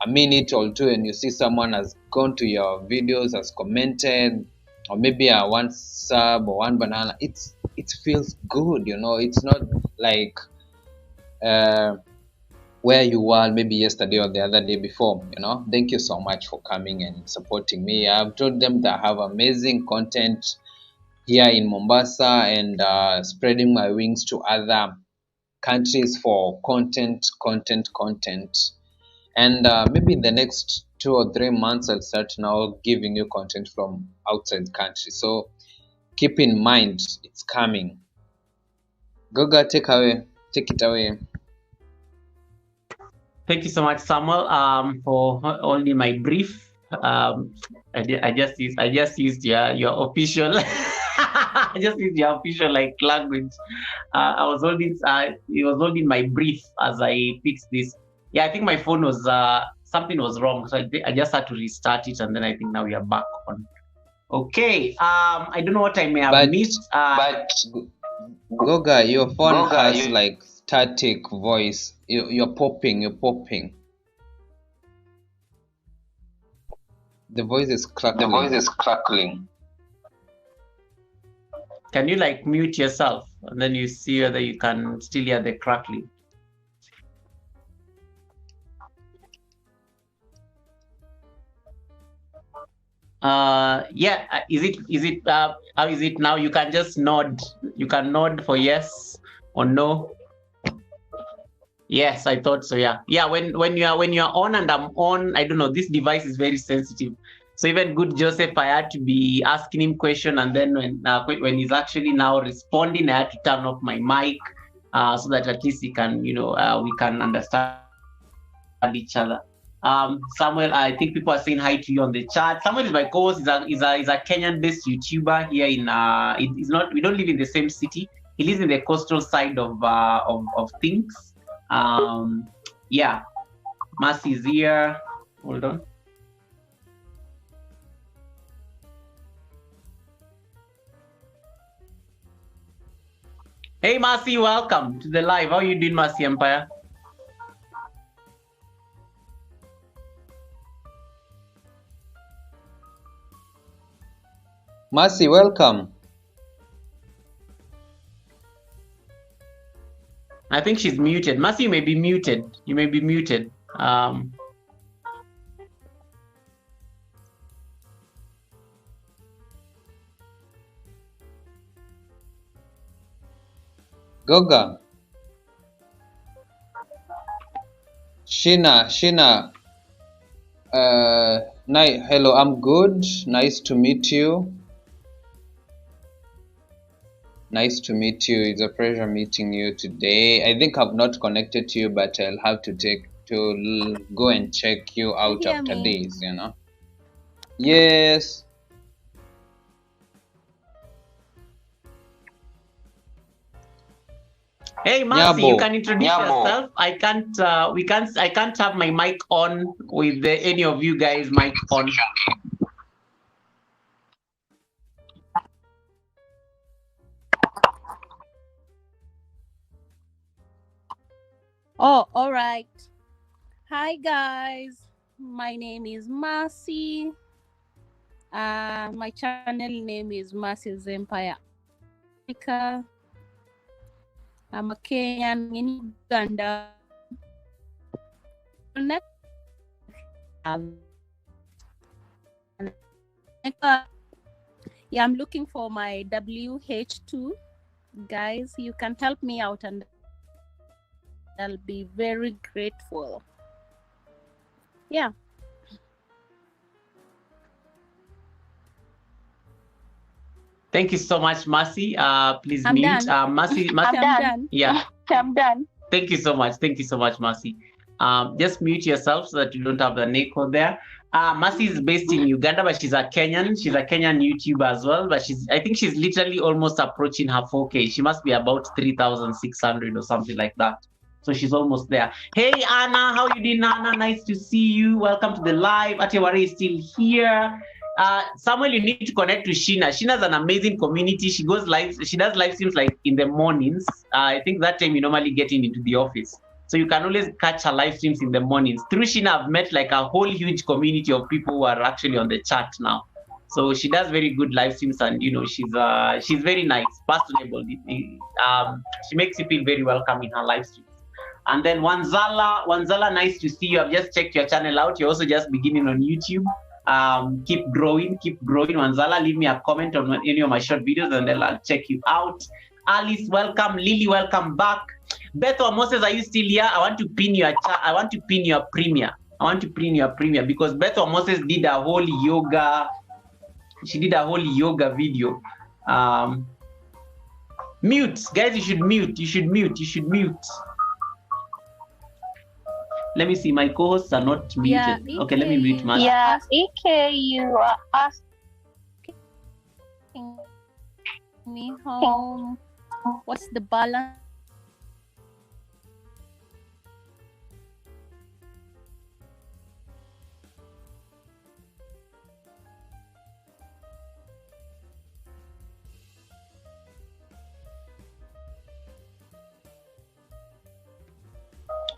a minute or two, and you see someone has gone to your videos, has commented, or maybe a one sub or one banana. It feels good. It's not like where you were maybe yesterday or the other day before. Thank you so much for coming and supporting me. I've told them that I have amazing content here in Mombasa, and spreading my wings to other countries for content. And maybe in the next 2 or 3 months, I'll start now giving you content from outside the country. So keep in mind, it's coming. Goga, take it away. Thank you so much, Samuel, for only my brief. I just used your official I just use the official like language. I was holding, it was holding my breath as I fixed this. Yeah, I think my phone was, something was wrong. So I just had to restart it. And then I think now we are back on. Okay. I don't know what I may have missed. Goga, your phone has like static voice. You're popping. The voice is crackling. Can you like mute yourself and then you see whether you can still hear the crackling? Yeah, is it how is it now? You can just nod. You can nod for yes or no. Yes, I thought so. Yeah. When you're on and I'm on, I don't know, this device is very sensitive. So even good Joseph, I had to be asking him question, and then when he's actually now responding, I had to turn off my mic so that at least he can, we can understand each other. Samuel, I think people are saying hi to you on the chat. Samuel is my co-host. He's a Kenyan-based YouTuber here in. It's not. We don't live in the same city. He lives in the coastal side of things. Yeah, Mercy is here. Hold on. Hey, Mercy, welcome to the live. How are you doing, Mercy Empire? Mercy, welcome. I think she's muted. Mercy, you may be muted. You may be muted. Goga. Shina. Hello, I'm good. Nice to meet you. Nice to meet you. It's a pleasure meeting you today. I think I've not connected to you, but I'll have to go and check you out after this, Yes. Hey, Mercy, you can introduce yourself. I can't have my mic on with any of you guys' mic on. Oh, all right. Hi, guys. My name is Mercy. My channel name is Mercy's Empire Africa. I'm a Kenyan in Uganda. Yeah, I'm looking for my WH2. Guys, you can help me out and I'll be very grateful. Yeah. Thank you so much, Mercy. Please I'm mute. done. Mercy, I'm done. Yeah. I'm done. Thank you so much. Thank you so much, Mercy. Just mute yourself so that you don't have the echo there. Mercy is based in Uganda, but she's a Kenyan. She's a Kenyan YouTuber as well. But I think she's literally almost approaching her 4K. She must be about 3,600 or something like that. So she's almost there. Hey, Anna, how you doing, Anna? Nice to see you. Welcome to the live. Atewari is still here. Samuel, you need to connect to Sheena. Sheena's an amazing community. She goes live. She does live streams like in the mornings. I think that time you normally get into the office. So you can always catch her live streams in the mornings. Through Sheena, I've met like a whole huge community of people who are actually on the chat now. So she does very good live streams, and she's very nice, personable. She makes you feel very welcome in her live streams. And then Wanzala, nice to see you. I've just checked your channel out. You're also just beginning on YouTube. Keep growing, Wanzala. Leave me a comment on any of my short videos and then I'll check you out. Alice, welcome. Lily, welcome back. Beto Moses, are you still here? I want to pin your premiere. Because Beto Moses did a whole yoga. She did a whole yoga video. Mute, guys. You should mute. Let me see. My co-hosts are not muted. Yeah, okay, let me mute my. Yeah, EK, you are asking me home? What's the balance?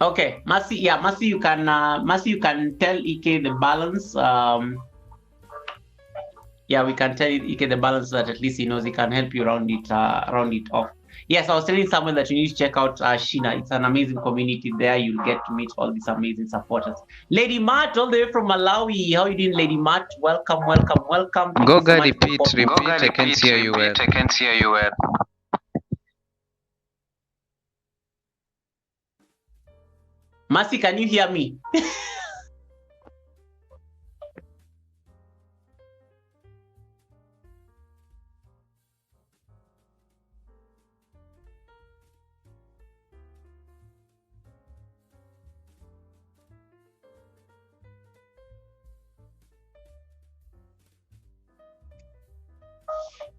Okay, Mercy, yeah, Mercy, you can tell Ike the balance. Yeah, we can tell Ike the balance so that at least he knows he can help you round it off. Yes, I was telling someone that you need to check out Sheena. It's an amazing community there. You'll get to meet all these amazing supporters. Lady Matt, all the way from Malawi. How you doing, Lady Matt? Welcome, welcome, welcome. Thank you so Goga, much for repeat, popping. repeat. I can't hear you well. I can't hear you well. Mercy, can you hear me?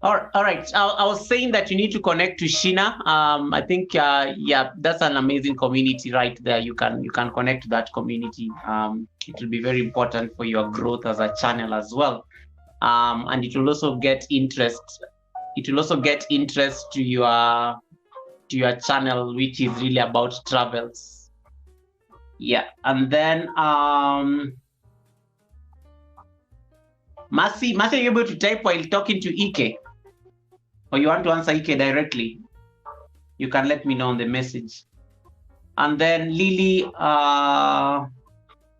All right. I was saying that you need to connect to Sheena. I think, yeah, that's an amazing community right there. You can connect to that community. It will be very important for your growth as a channel as well. And it will also get interest. It will also get interest to your channel, which is really about travels. Yeah, and then Mercy, are you able to type while talking to Ike? Or you want to answer Ike directly? You can let me know on the message. And then Lily,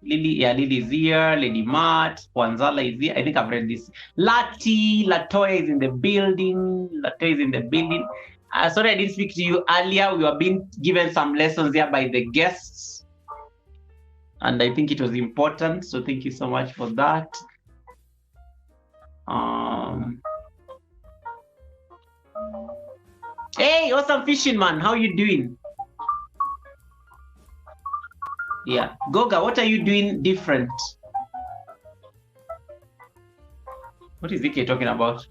Lily is here. Lady Matt, Wanzala is here. I think I've read this. Latoya is in the building. Sorry, I didn't speak to you earlier. We were being given some lessons here by the guests. And I think it was important. So thank you so much for that. Hey, awesome fishing man, how you doing? Yeah, Goga, what are you doing different? What is Ike talking about?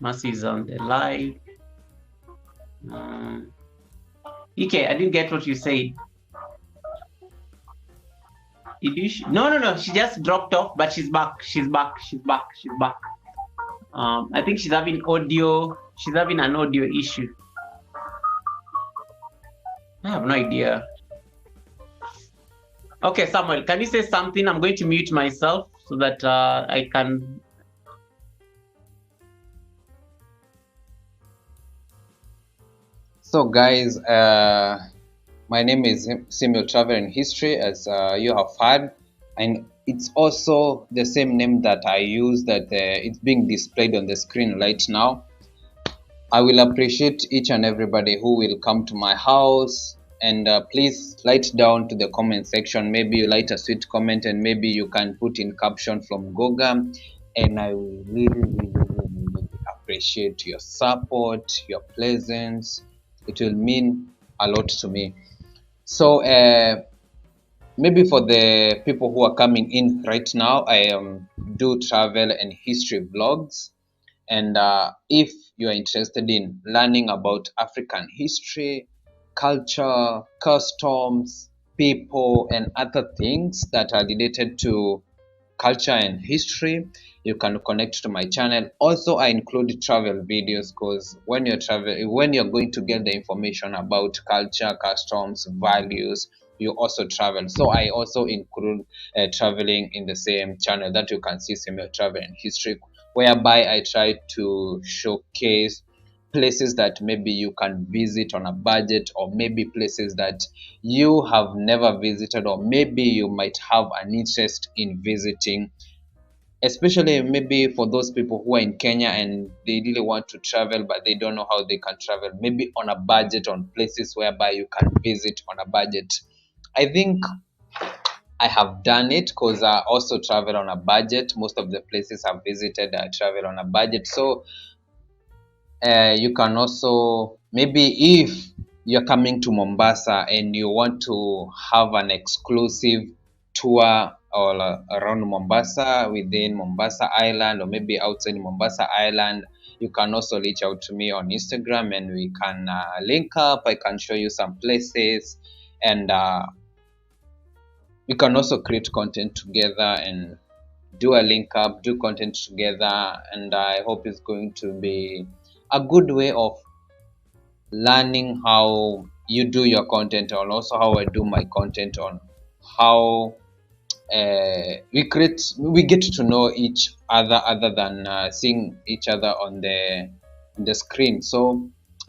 Mercy is on the live. Ike, I didn't get what you said. Did you? No. She just dropped off, but she's back. She's back. I think she's having audio. She's having an audio issue. I have no idea. Okay, Samuel, can you say something? I'm going to mute myself so that I can. So, guys, my name is Samuel Travel in History, as you have heard, and it's also the same name that I use that it's being displayed on the screen right now. I will appreciate each and everybody who will come to my house, and please write down to the comment section. Maybe you write a sweet comment, and maybe you can put in caption from Goga, and I will really appreciate your support, your presence. It will mean a lot to me. So maybe for the people who are coming in right now, I do travel and history vlogs, and if you are interested in learning about African history, culture, customs, people, and other things that are related to culture and history, you can connect to my channel. Also, I include travel videos, because when you're going to get the information about culture, customs, values, you also travel. So I also include traveling in the same channel that you can see, Samuel Travel and History, whereby I try to showcase places that maybe you can visit on a budget, or maybe places that you have never visited, or maybe you might have an interest in visiting, especially maybe for those people who are in Kenya and they really want to travel but they don't know how they can travel, maybe on a budget, on places whereby you can visit on a budget. I think I have done it, because I also travel on a budget. Most of the places I've visited, I travel on a budget. So you can also, maybe if you're coming to Mombasa and you want to have an exclusive tour all around Mombasa, within Mombasa Island, or maybe outside Mombasa Island, you can also reach out to me on Instagram and we can link up. I can show you some places, and we can also create content together and do a link up, do content together. And I hope it's going to be a good way of learning how you do your content, and also how I do my content, on how we get to know each other than seeing each other on the screen. So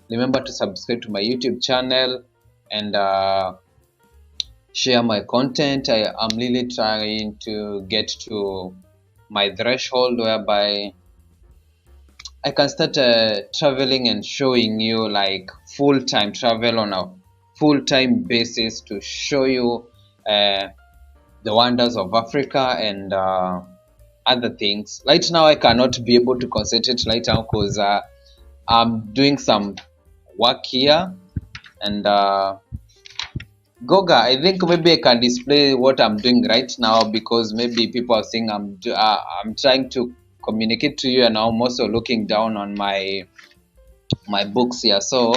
remember to subscribe to my YouTube channel and share my content. I'm really trying to get to my threshold whereby I can start traveling and showing you like full-time travel on a full-time basis to show you the wonders of Africa and other things. Right now, I cannot be able to concentrate right now because I'm doing some work here. And Goga, I think maybe I can display what I'm doing right now, because maybe people are saying I'm trying to communicate to you, and I'm also looking down on my books here. So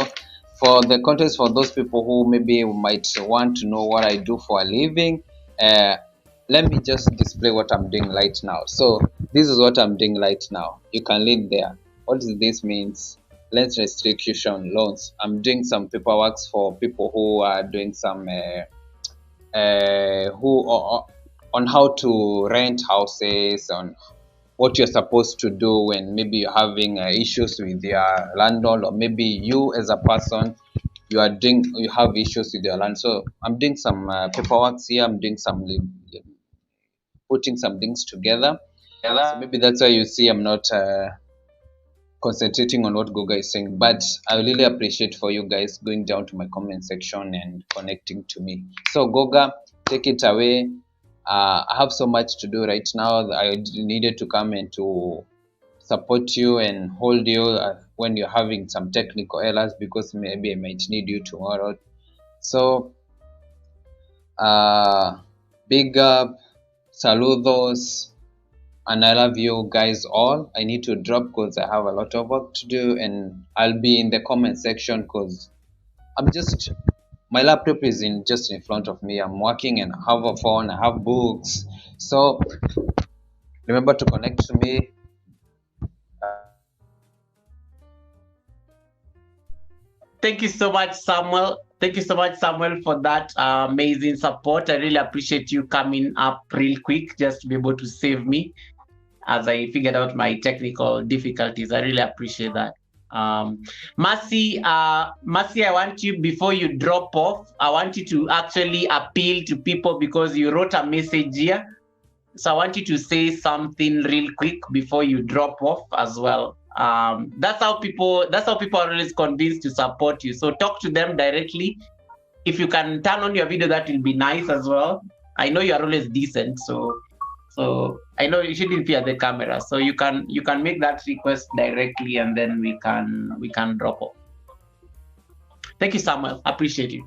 for the context, for those people who maybe might want to know what I do for a living, let me just display what I'm doing right now. So this is what I'm doing right now. You can read there. What does this means? Lens restriction loans. I'm doing some paperwork for people who are doing some on how to rent houses, on what you're supposed to do when maybe you're having issues with your landlord, or maybe you as a person you have issues with your land. So I'm doing some paperwork here. I'm doing some putting some things together. So maybe that's why you see I'm not concentrating on what Goga is saying, but I really appreciate for you guys going down to my comment section and connecting to me. So Goga, take it away. I have so much to do right now. I needed to come and to support you and hold you when you're having some technical errors, because maybe I might need you tomorrow. So big up, saludos, and I love you guys all. I need to drop because I have a lot of work to do, and I'll be in the comment section because my laptop is just in front of me. I'm working and I have a phone, I have books. So remember to connect to me. Thank you so much, Samuel. Thank you so much, Samuel, for that amazing support. I really appreciate you coming up real quick just to be able to save me as I figured out my technical difficulties. I really appreciate that. Mercy, I want you, before you drop off, I want you to actually appeal to people because you wrote a message here. So I want you to say something real quick before you drop off as well. That's how people are always convinced to support you. So talk to them directly. If you can turn on your video, that will be nice as well. I know you are always decent, so I know you shouldn't fear the camera. So you can make that request directly, and then we can drop off. Thank you, Samuel. Appreciate you.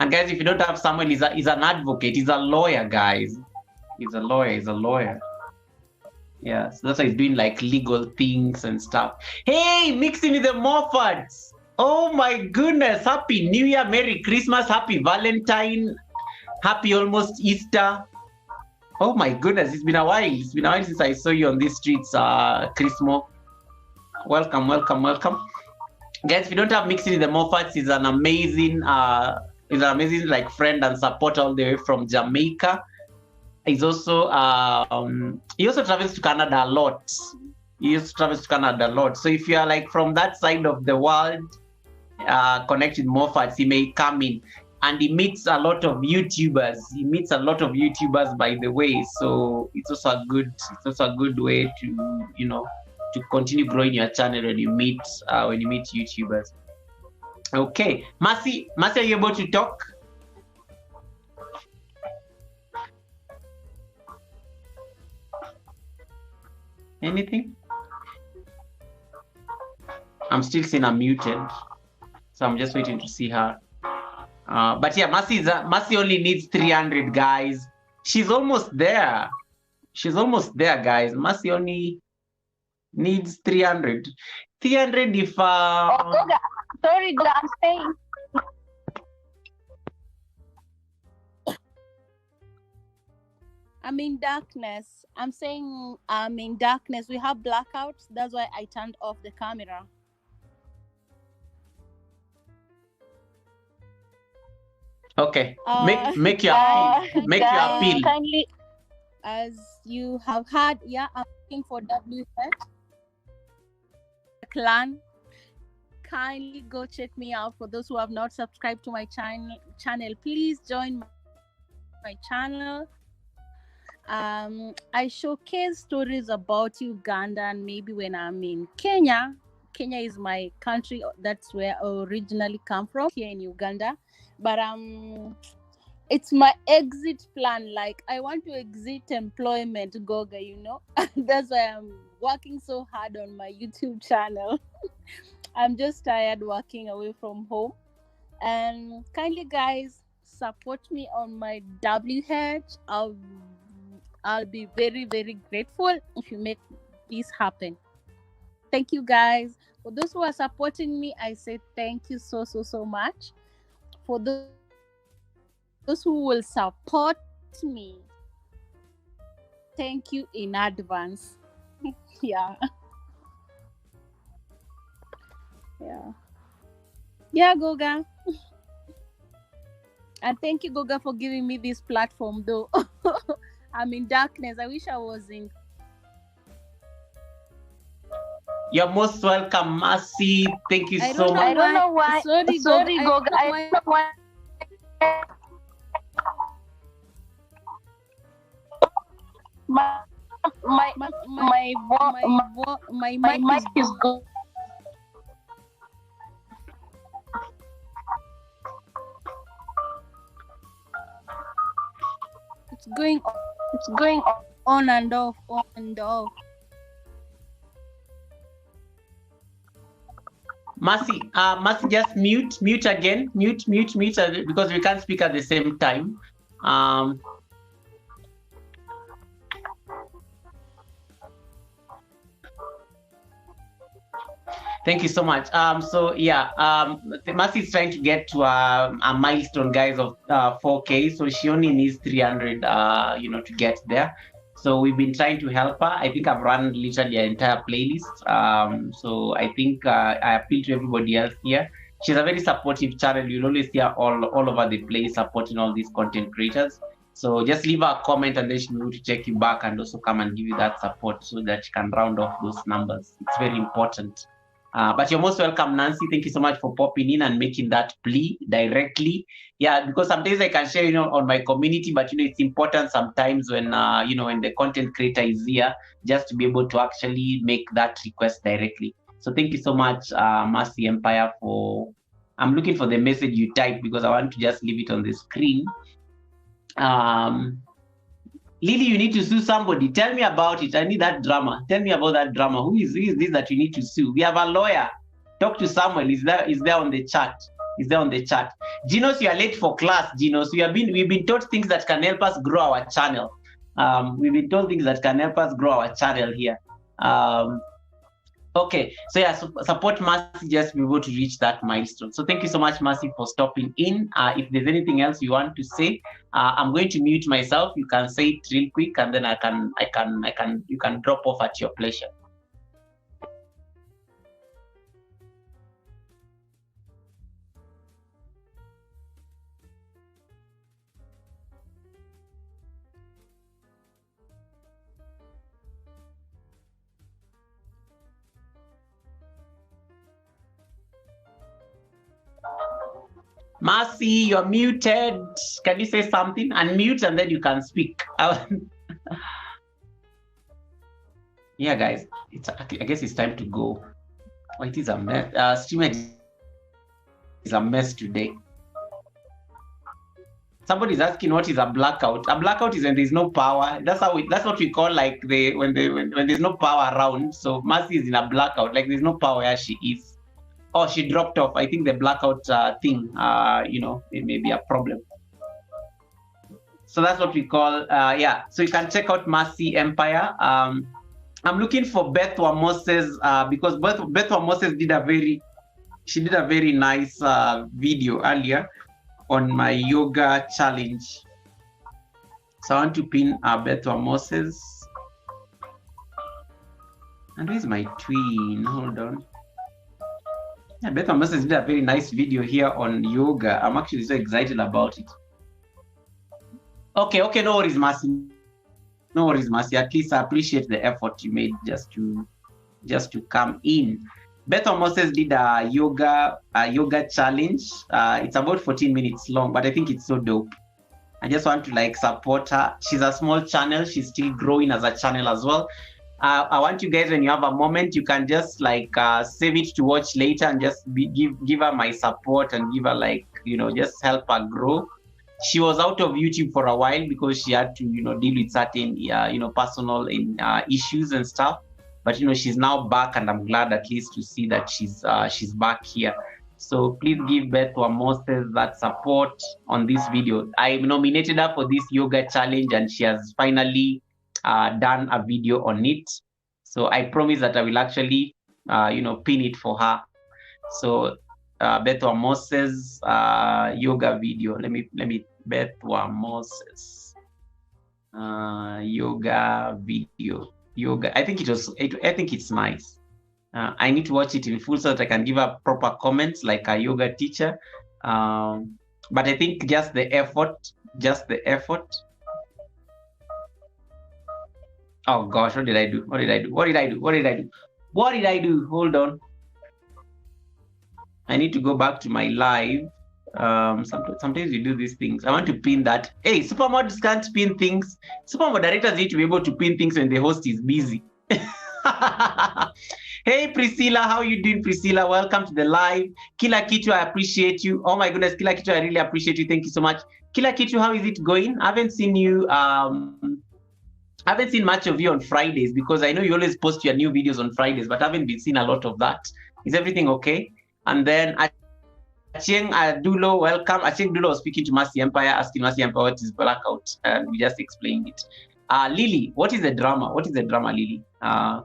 And guys, if you don't have Samuel, he's an advocate. He's a lawyer, guys. He's a lawyer. Yeah, so that's why he's doing like legal things and stuff. Hey, mixing with the Moffards. Oh my goodness. Happy New Year, Merry Christmas, Happy Valentine, Happy almost Easter. Oh my goodness, it's been a while. It's been a while since I saw you on these streets, Chrismo. Welcome. Guys, if you don't have Mixing with the Moffards, he's an amazing like friend and support all the way from Jamaica. He's also he also travels to Canada a lot. So if you are like from that side of the world, connected Moffards, he may come in, and he meets a lot of YouTubers. By the way. So it's also a good way to to continue growing your channel when you meet YouTubers. Okay, Mercy, are you able to talk? Anything? I'm still seeing I'm muted. So I'm just waiting to see her. But yeah, Mercy only needs 300, guys. She's almost there. She's almost there, guys. Mercy only needs 300. 300 if... Goga. Sorry, Goga, I'm saying. I'm in darkness. I'm saying I'm in darkness. We have blackouts. That's why I turned off the camera. Okay. Make your appeal. Kindly, as you have heard, yeah, I'm looking for WH clan. Kindly go check me out. For those who have not subscribed to my channel, please join my channel. I showcase stories about Uganda, and maybe when I'm in Kenya. Kenya is my country. That's where I originally come from, here in Uganda. But it's my exit plan. Like, I want to exit employment, Goga, you know. That's why I'm working so hard on my YouTube channel. I'm just tired working away from home. And kindly, guys, support me on my WH. I'll be very, very grateful if you make this happen. Thank you, guys. For those who are supporting me, I say thank you so much. For those who will support me, thank you in advance. Yeah. Yeah, Goga. And thank you, Goga, for giving me this platform, though. I'm in darkness. I wish I was in. You're most welcome, Mercy. Thank you so much. I don't know why. Sorry, Goga. I don't know why. My mic is good. It's going on and off, on and off. Mercy, just mute again, mute, because we can't speak at the same time. Thank you so much. So yeah, Mercy is trying to get to a milestone, guys, of 4K. So she only needs 300, to get there. So we've been trying to help her. I think I've run literally an entire playlist. So I think I appeal to everybody else here. She's a very supportive channel. You'll always see her all over the place supporting all these content creators. So just leave her a comment and then she'll be able to check you back and also come and give you that support so that she can round off those numbers. It's very important. But you're most welcome, Nancy. Thank you so much for popping in and making that plea directly. Yeah, because sometimes I can share, on my community, but it's important sometimes when, when the content creator is here, just to be able to actually make that request directly. So thank you so much, Mercy Empire, I'm looking for the message you typed because I want to just leave it on the screen. Lily, you need to sue somebody. Tell me about it. I need that drama. Tell me about that drama. Who is this that you need to sue? We have a lawyer. Talk to Samuel. Is there on the chat? Is there on the chat? Ginos, you are late for class, Ginos. We've been taught things that can help us grow our channel. We've been told things that can help us grow our channel here. Okay, so yeah, support Mercy just to be able to reach that milestone. So thank you so much, Mercy, for stopping in. If there's anything else you want to say, I'm going to mute myself. You can say it real quick, and then you can drop off at your pleasure. Mercy, you're muted. Can you say something? Unmute and then you can speak. Yeah, guys, I guess it's time to go. Oh, it is a mess. Streamer is a mess today. Somebody's asking what is a blackout. A blackout is when there's no power. That's what we call like when there's no power around. So Mercy is in a blackout, like there's no power where she is. Oh, she dropped off. I think the blackout thing, it may be a problem. So that's what we call, yeah. So you can check out Mercy Empire. I'm looking for Beth Moses because Beth Moses did a very nice video earlier on my yoga challenge. So I want to pin Beth Moses. And where's my twin? Hold on. Yeah, Beth Moses did a very nice video here on yoga. I'm actually so excited about it. Okay, no worries, Mercy. No worries, Mercy. At least I appreciate the effort you made just to come in. Beth Moses did a yoga challenge. It's about 14 minutes long, but I think it's so dope. I just want to support her. She's a small channel. She's still growing as a channel as well. I want you guys, when you have a moment, you can just save it to watch later and just give her my support and give her just help her grow. She was out of YouTube for a while because she had to deal with certain personal issues and stuff. But she's now back, and I'm glad at least to see that she's back here. So please give Beth Moses that support on this video. I nominated her for this yoga challenge, and she has finally done a video on it. So I promise that I will actually pin it for her. So Beth Moses yoga video. Let me Beth Moses yoga video. Yoga. I think it's nice. I need to watch it in full so that I can give her proper comments like a yoga teacher. But I think just the effort. Oh gosh, what did I do? Hold on. I need to go back to my live. Sometimes you do these things. I want to pin that. Hey, supermods can't pin things. Super moderators need to be able to pin things when the host is busy. Hey Priscilla, how you doing, Priscilla? Welcome to the live. Kila Kitu, I appreciate you. Oh my goodness, Kila Kitu, I really appreciate you. Thank you so much. Kila Kitu, how is it going? I haven't seen you. I haven't seen much of you on Fridays because I know you always post your new videos on Fridays, but I haven't been seeing a lot of that. Is everything okay? And then Acheng Dulo, welcome. Acheng Dulo was speaking to Mercy Empire, asking Mercy Empire what is blackout, and we just explained it. Lily, what is the drama? Lily?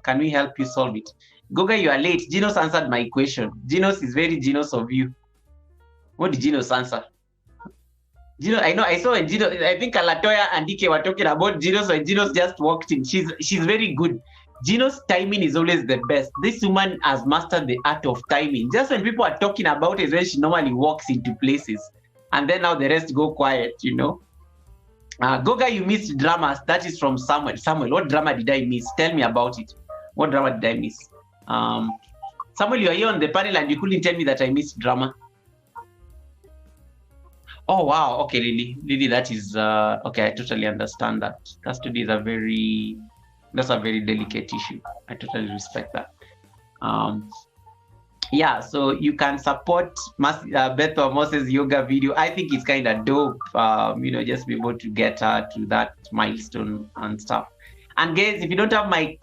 Can we help you solve it? Goga, you are late. Genos answered my question. Genos is very Genos of you. What did Genos answer? Gino, I know, I saw when Gino, I think Alatoya and Dike were talking about Genos when Genos just walked in. She's very good. Gino's timing is always the best. This woman has mastered the art of timing. Just when people are talking about it, when she normally walks into places, and then now the rest go quiet, Goga, you missed dramas. That is from Samuel. Samuel, what drama did I miss? Tell me about it. What drama did I miss? Samuel, you are here on the panel and you couldn't tell me that I missed drama. Oh wow. Okay, Lily, that is okay. I totally understand that. Custody is that's a very delicate issue. I totally respect that. Yeah, so you can support Beth Moses yoga video. I think it's kind of dope, just be able to get her to that milestone and stuff. And guys, if you don't have my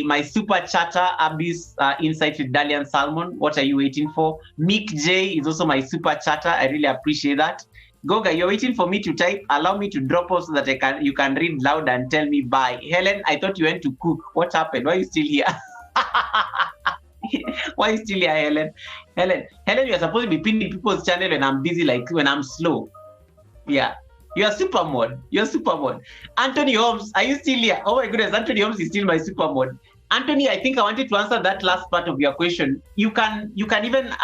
my super chatter abuse insight with Dalian Salmon, what are you waiting for? Mick J is also my super chatter. I really appreciate that. Goga, you're waiting for me to type. Allow me to drop off so that you can read loud and tell me bye. Helen, I thought you went to cook. What happened? Why are you still here? Why are you still here, Helen? Helen, you're supposed to be pinning people's channel when I'm busy, like when I'm slow. Yeah. You're super mod. Anthony Holmes, are you still here? Oh my goodness, Anthony Holmes is still my super mod. Anthony, I think I wanted to answer that last part of your question. You can even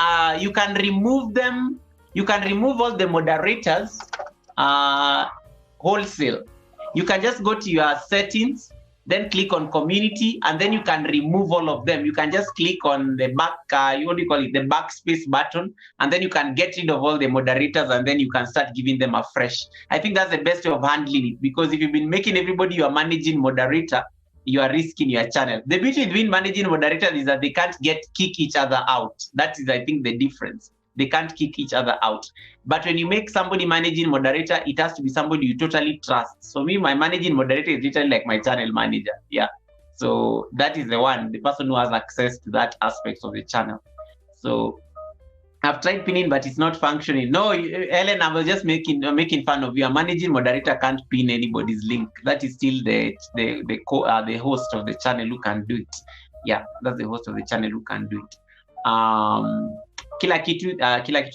you can remove them. You can remove all the moderators wholesale. You can just go to your settings, then click on community, and then you can remove all of them. You can just click on the back, the backspace button, and then you can get rid of all the moderators, and then you can start giving them a fresh. I think that's the best way of handling it, because if you've been making everybody you are managing moderator, you are risking your channel. The beauty between managing moderators is that they can't kick each other out. That is, I think, the difference. They can't kick each other out. But when you make somebody managing moderator, it has to be somebody you totally trust. So me, my managing moderator is literally like my channel manager. Yeah. So that is the person who has access to that aspect of the channel. So I've tried pinning, but it's not functioning. No, Ellen, I was just making fun of you. A managing moderator can't pin anybody's link. That is still the host of the channel who can do it. Yeah, that's the host of the channel who can do it. Kila Kitu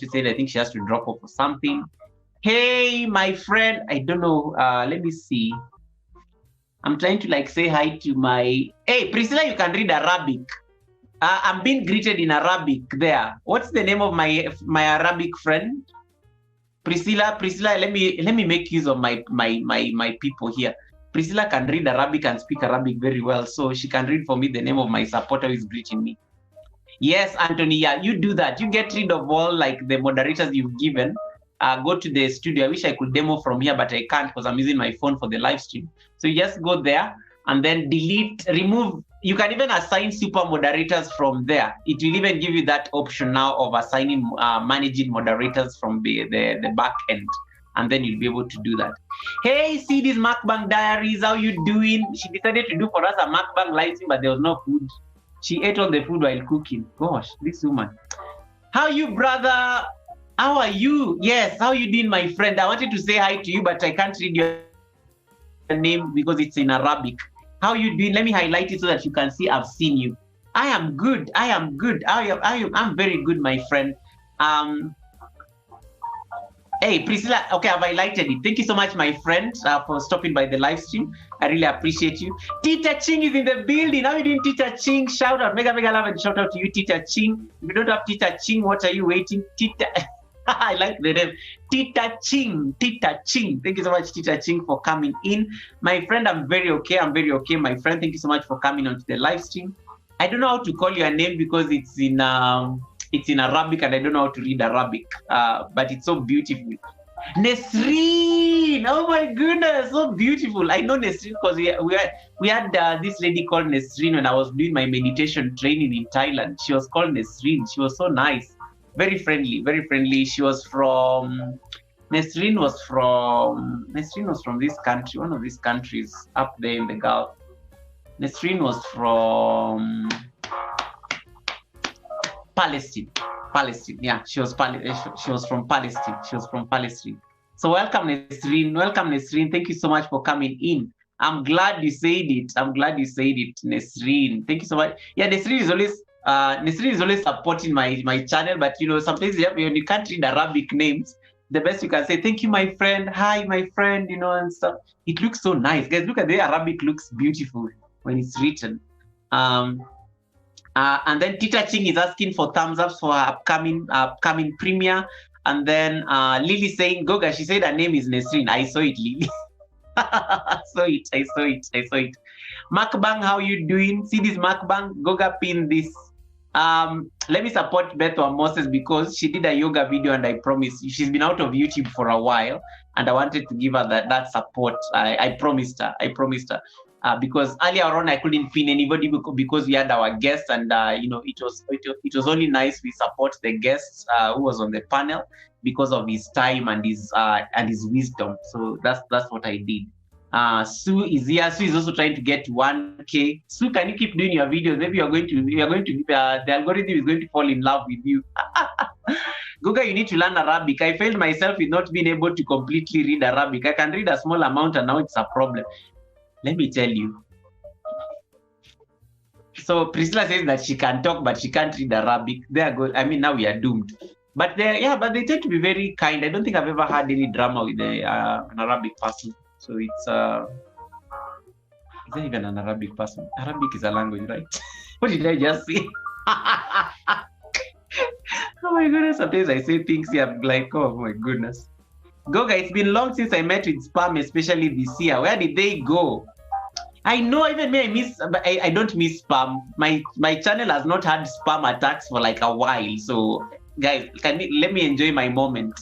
said, I think she has to drop off for something. Hey, my friend, I don't know. Let me see. I'm trying to like say hi to my. Hey, Priscilla, you can read Arabic. I'm being greeted in Arabic there. What's the name of my Arabic friend? Priscilla, let me make use of my people here. Priscilla can read Arabic and speak Arabic very well, so she can read for me the name of my supporter who is greeting me. Yes, Anthony, yeah, you do that. You get rid of all like the moderators you've given. Go to the studio. I wish I could demo from here, but I can't because I'm using my phone for the live stream. So you just go there and then delete, remove. You can even assign super moderators from there. It will even give you that option now of assigning managing moderators from the back end. And then you'll be able to do that. Hey, see these Mukbang diaries, how you doing? She decided to do for us a Mukbang live stream, but there was no food. She ate all the food while cooking. Gosh, this woman. How you, brother? How are you? Yes, how you doing, my friend? I wanted to say hi to you, but I can't read your name because it's in Arabic. How you doing? Let me highlight it so that you can see I've seen you. I am good. I am good. I'm very good, my friend. Hey, Priscilla. Okay, I've highlighted it. Thank you so much, my friend, for stopping by the live stream. I really appreciate you. Tita Ching is in the building. How are you doing, Tita Ching? Shout out. Mega love and shout out to you, Tita Ching. If you don't have Tita Ching, what are you waiting? Tita. I like the name. Tita Ching. Tita Ching. Thank you so much, Tita Ching, for coming in. My friend, I'm very okay. My friend, thank you so much for coming onto the live stream. I don't know how to call your name because it's in Arabic and I don't know how to read Arabic. But it's so beautiful. Nesreen. Oh my goodness, so beautiful. I know Nesreen because we had this lady called Nesreen when I was doing my meditation training in Thailand. She was called Nesreen. She was so nice. Very friendly, very friendly. She was from Nesreen was from this country, one of these countries up there in the Gulf. Nesreen was from Palestine. Yeah, she was from Palestine. So welcome, Nesreen. Thank you so much for coming in. I'm glad you said it, Nesreen. Thank you so much. Yeah, Nesreen is always supporting my channel, but you know, sometimes when you can't read Arabic names, the best you can say, thank you, my friend, hi, my friend, you know, and stuff. It looks so nice. Guys, look at the Arabic, looks beautiful when it's written. And then Tita Ching is asking for thumbs up for her upcoming premiere. And then Lily saying, Goga, she said her name is Nesreen. I saw it, Lily. I saw it. Mukbang, how you doing? See this Mukbang? Goga pin this. Let me support Bethwa Moses because she did a yoga video and I promised she's been out of YouTube for a while and I wanted to give her that support. I promised her. Because earlier on I couldn't pin anybody because we had our guests and you know, it was only nice we support the guests who was on the panel because of his time and his wisdom. So that's what I did. Sue is here. Sue is also trying to get 1K. Sue, can you keep doing your videos? Maybe the algorithm is going to fall in love with you. Goga, you need to learn Arabic. I failed myself with not being able to completely read Arabic. I can read a small amount and now it's a problem. Let me tell you. So Priscilla says that she can talk, but she can't read Arabic. I mean, now we are doomed. But they tend to be very kind. I don't think I've ever had any drama with an Arabic person. So it's is that even an Arabic person? Arabic is a language, right? What did I just say? Oh my goodness! Sometimes I say things here, I'm like, oh my goodness. Goga, it's been long since I met with spam, especially this year. Where did they go? I know, even me, I don't miss spam. My channel has not had spam attacks for like a while. So guys, let me enjoy my moment.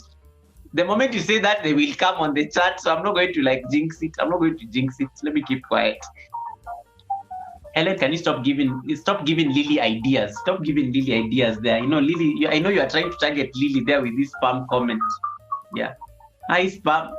The moment you say that, they will come on the chat. So I'm not going to like jinx it. Let me keep quiet. Helen, can you stop giving Lily ideas? Stop giving Lily ideas there. You know, Lily, I know you are trying to target Lily there with this spam comment. Yeah. Hi, spam.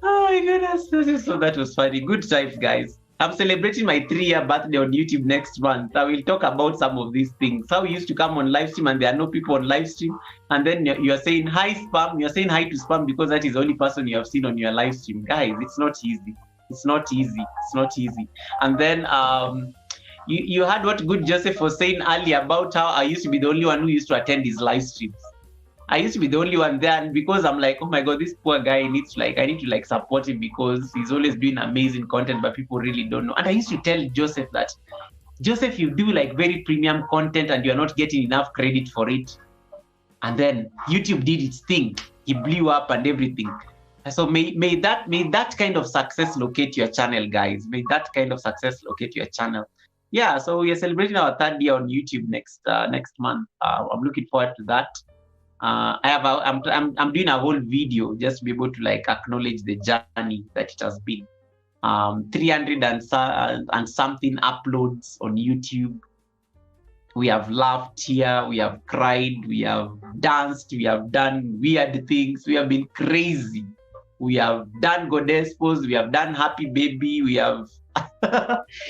Oh my goodness. So that was funny. Good times, guys. I'm celebrating my 3-year birthday on YouTube next month. I will talk about some of these things. How we used to come on live stream and there are no people on live stream. And then you are saying hi spam. You're saying hi to spam because that is the only person you have seen on your live stream. Guys, it's not easy. It's not easy. It's not easy. And then you heard what good Joseph was saying earlier about how I used to be the only one who used to attend his live streams. I used to be the only one there, and because I'm like, oh my god, this poor guy needs I need to support him because he's always doing amazing content, but people really don't know. And I used to tell Joseph that, Joseph, you do very premium content and you're not getting enough credit for it. And then YouTube did its thing. He blew up and everything. So may that kind of success locate your channel, guys. May that kind of success locate your channel. Yeah, so we are celebrating our 3rd year on YouTube next month. I'm looking forward to that. I'm doing a whole video just to be able to acknowledge the journey that it has been. 300 and something uploads on YouTube. We have laughed here, we have cried, we have danced, we have done weird things, we have been crazy. We have done Godespos, we have done Happy Baby, we have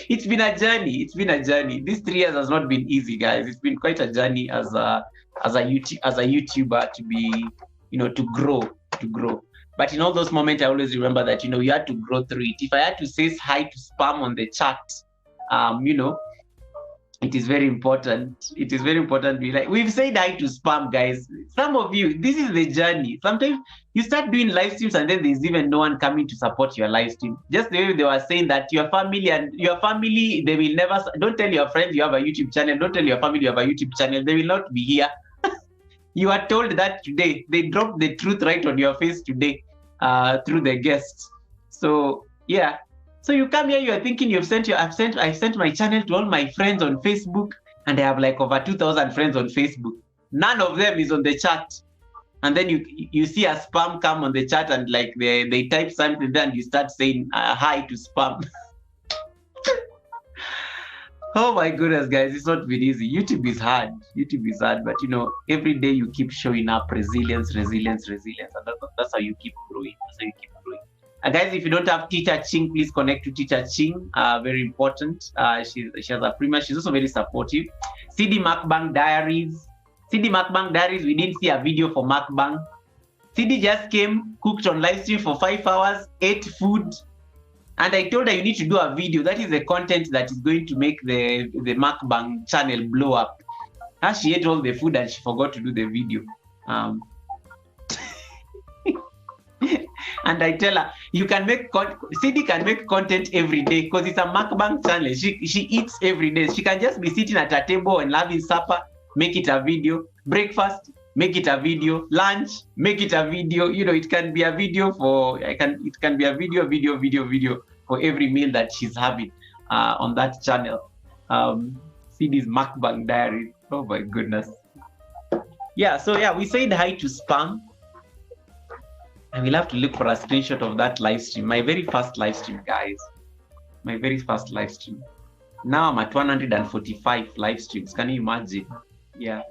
it's been a journey. It's been a journey. These 3 years has not been easy, guys. It's been quite a journey as a YouTuber to be, to grow. But in all those moments, I always remember that, you had to grow through it. If I had to say hi to spam on the chat, it is very important. It is very important. We've said hi to spam, guys. Some of you, this is the journey. Sometimes you start doing live streams and then there's even no one coming to support your live stream. Just the way they were saying that your family, they will never, don't tell your friends you have a YouTube channel. Don't tell your family you have a YouTube channel. They will not be here. You are told that today. They dropped the truth right on your face today through the guests. So yeah. So you come here, you are thinking I've sent my channel to all my friends on Facebook, and I have over 2,000 friends on Facebook. None of them is on the chat. And then you see a spam come on the chat and they type something there and you start saying hi to spam. Oh my goodness, guys, it's not been easy. YouTube is hard, but every day you keep showing up resilience, and that's how you keep growing. Guys, if you don't have Teacher Ching, please connect to Teacher Ching. Very important. She has a premium. She's also very supportive. CD Mukbang Diaries. We didn't see a video for Mukbang. CD just came, cooked on live stream for 5 hours, ate food. And I told her you need to do a video. That is the content that is going to make the Mukbang channel blow up. She ate all the food and she forgot to do the video. And I tell her, CD can make content every day because it's a mukbang channel. She eats every day. She can just be sitting at a table and having supper, make it a video. Breakfast, make it a video. Lunch, make it a video. It can be a video it can be a video for every meal that she's having on that channel. CD's Mukbang Diary. Oh my goodness. Yeah, so yeah, we said hi to Spam. I will have to look for a screenshot of that live stream. My very first live stream, guys. My very first live stream. Now I'm at 145 live streams. Can you imagine? Yeah.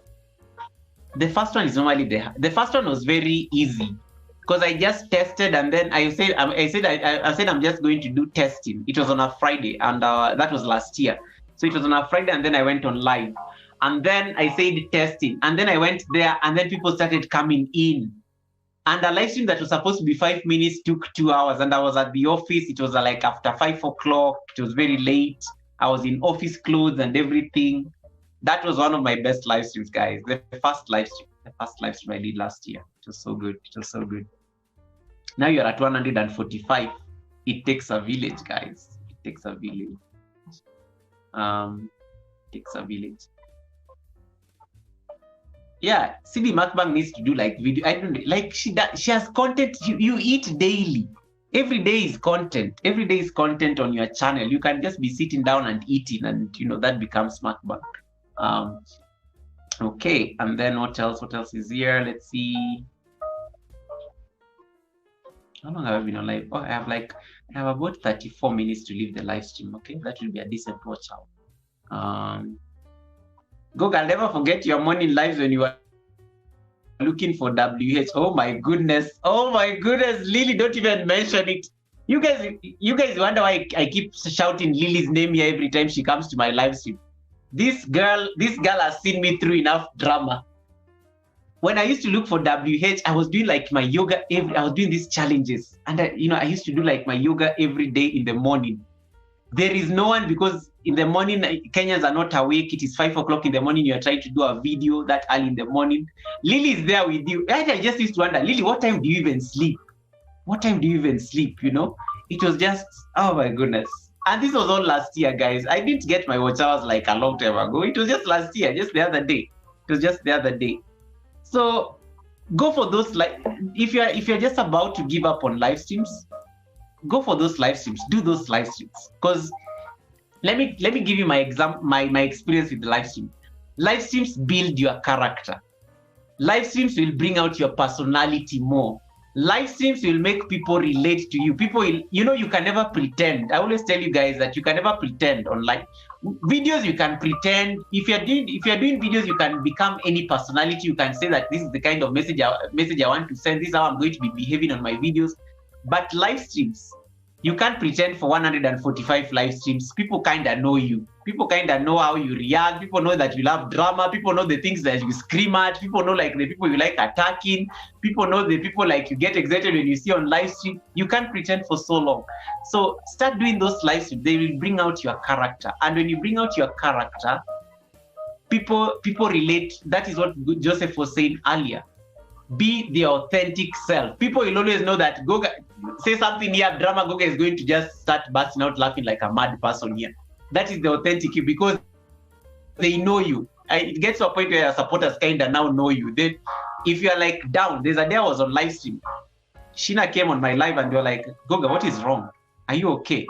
The first one is normally the first one was very easy because I just tested and then I said I'm just going to do testing. It was on a Friday and that was last year. So it was on a Friday and then I went on live and then I said testing and then I went there and then people started coming in. And a live stream that was supposed to be 5 minutes took 2 hours. And I was at the office. It was after 5 o'clock. It was very late. I was in office clothes and everything. That was one of my best live streams, guys. The first live stream I did last year. It was so good. Now you're at 145. It takes a village, guys. It takes a village. Yeah, CD Mukbang needs to do video. I don't know, she has content you eat daily. Every day is content. Every day is content on your channel. You can just be sitting down and eating, and that becomes Mukbang. Okay, and then what else? What else is here? Let's see. How long have I been on live? Oh, I have about 34 minutes to leave the live stream. Okay, that will be a decent watch out. Goga, I'll never forget your morning lives when you were looking for WH. Oh my goodness, Lily, don't even mention it. You guys wonder why I keep shouting Lily's name here every time she comes to my live stream. This girl has seen me through enough drama. When I used to look for WH, I was doing like my yoga I was doing these challenges, and I used to do like my yoga every day in the morning. There is no one, because in the morning Kenyans are not awake. It is 5 o'clock in the morning. You are trying to do a video that early in the morning. Lily is there with you. I just used to wonder, Lily, what time do you even sleep? What time do you even sleep? It was just, oh my goodness. And this was all last year, guys. I didn't get my watch hours like a long time ago. It was just last year, just the other day. It was just the other day. So go for those, like, if you're just about to give up on live streams, go for those live streams. Do those live streams. Because let me give you my experience with the live stream. Live streams build your character. Live streams will bring out your personality more. Live streams will make people relate to you. People will, you can never pretend. I always tell you guys that you can never pretend online. Videos, you can pretend. If you're doing videos, you can become any personality. You can say that this is the kind of message I want to send. This is how I'm going to be behaving on my videos. But live streams, you can't pretend for 145 live streams. People kind of know you. People kind of know how you react. People know that you love drama. People know the things that you scream at. People know like the people you like attacking. People know the people like you get excited when you see on live stream. You can't pretend for so long. So start doing those live streams. They will bring out your character. And when you bring out your character, people relate. That is what Joseph was saying earlier. Be the authentic self. People will always know that Goga, say something here, drama, Goga is going to just start bursting out laughing like a mad person here. That is the authentic you, because they know you. It gets to a point where your supporters kind of now know you. Then if you're like down, there's a day I was on live stream. Sheena came on my live and you're like, Goga, what is wrong? Are you okay?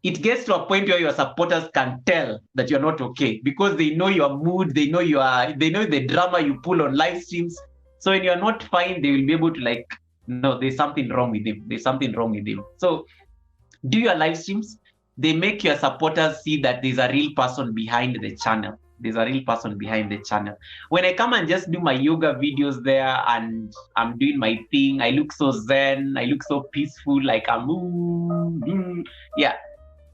It gets to a point where your supporters can tell that you're not okay, because they know your mood, they know the drama you pull on live streams. So when you're not fine, they will be able to like, no, there's something wrong with him. There's something wrong with him. So do your live streams. They make your supporters see that there's a real person behind the channel. There's a real person behind the channel. When I come and just do my yoga videos there and I'm doing my thing, I look so zen, I look so peaceful, like I'm, yeah.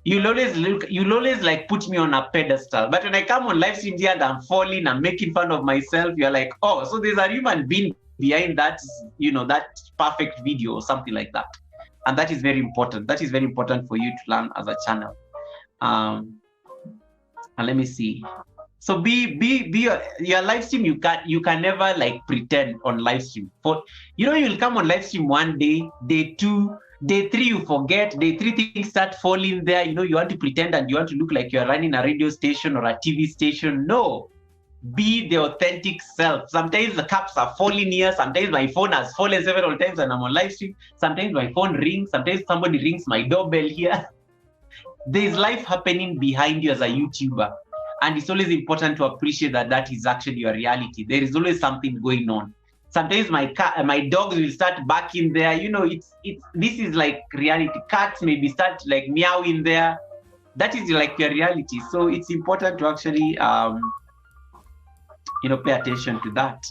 You'll always like put me on a pedestal. But when I come on live streams here and I'm falling, I'm making fun of myself, you're like, oh, so there's a human being behind that, that perfect video or something like that. And that is very important. That is very important for you to learn as a channel. And let me see. So be your live stream. You can never like pretend on live stream. For you'll come on live stream one day, day 2, day 3 you forget, day 3 things start falling there. You want to pretend and you want to look like you're running a radio station or a TV station. No. Be the authentic self. Sometimes the caps are falling here. Sometimes my phone has fallen several times and I'm on live stream. Sometimes my phone rings. Sometimes somebody rings my doorbell here. There's life happening behind you as a YouTuber. And it's always important to appreciate that is actually your reality. There is always something going on. Sometimes my dogs will start barking there. This is like reality. Cats maybe start like meowing there. That is like your reality. So it's important to actually pay attention to that.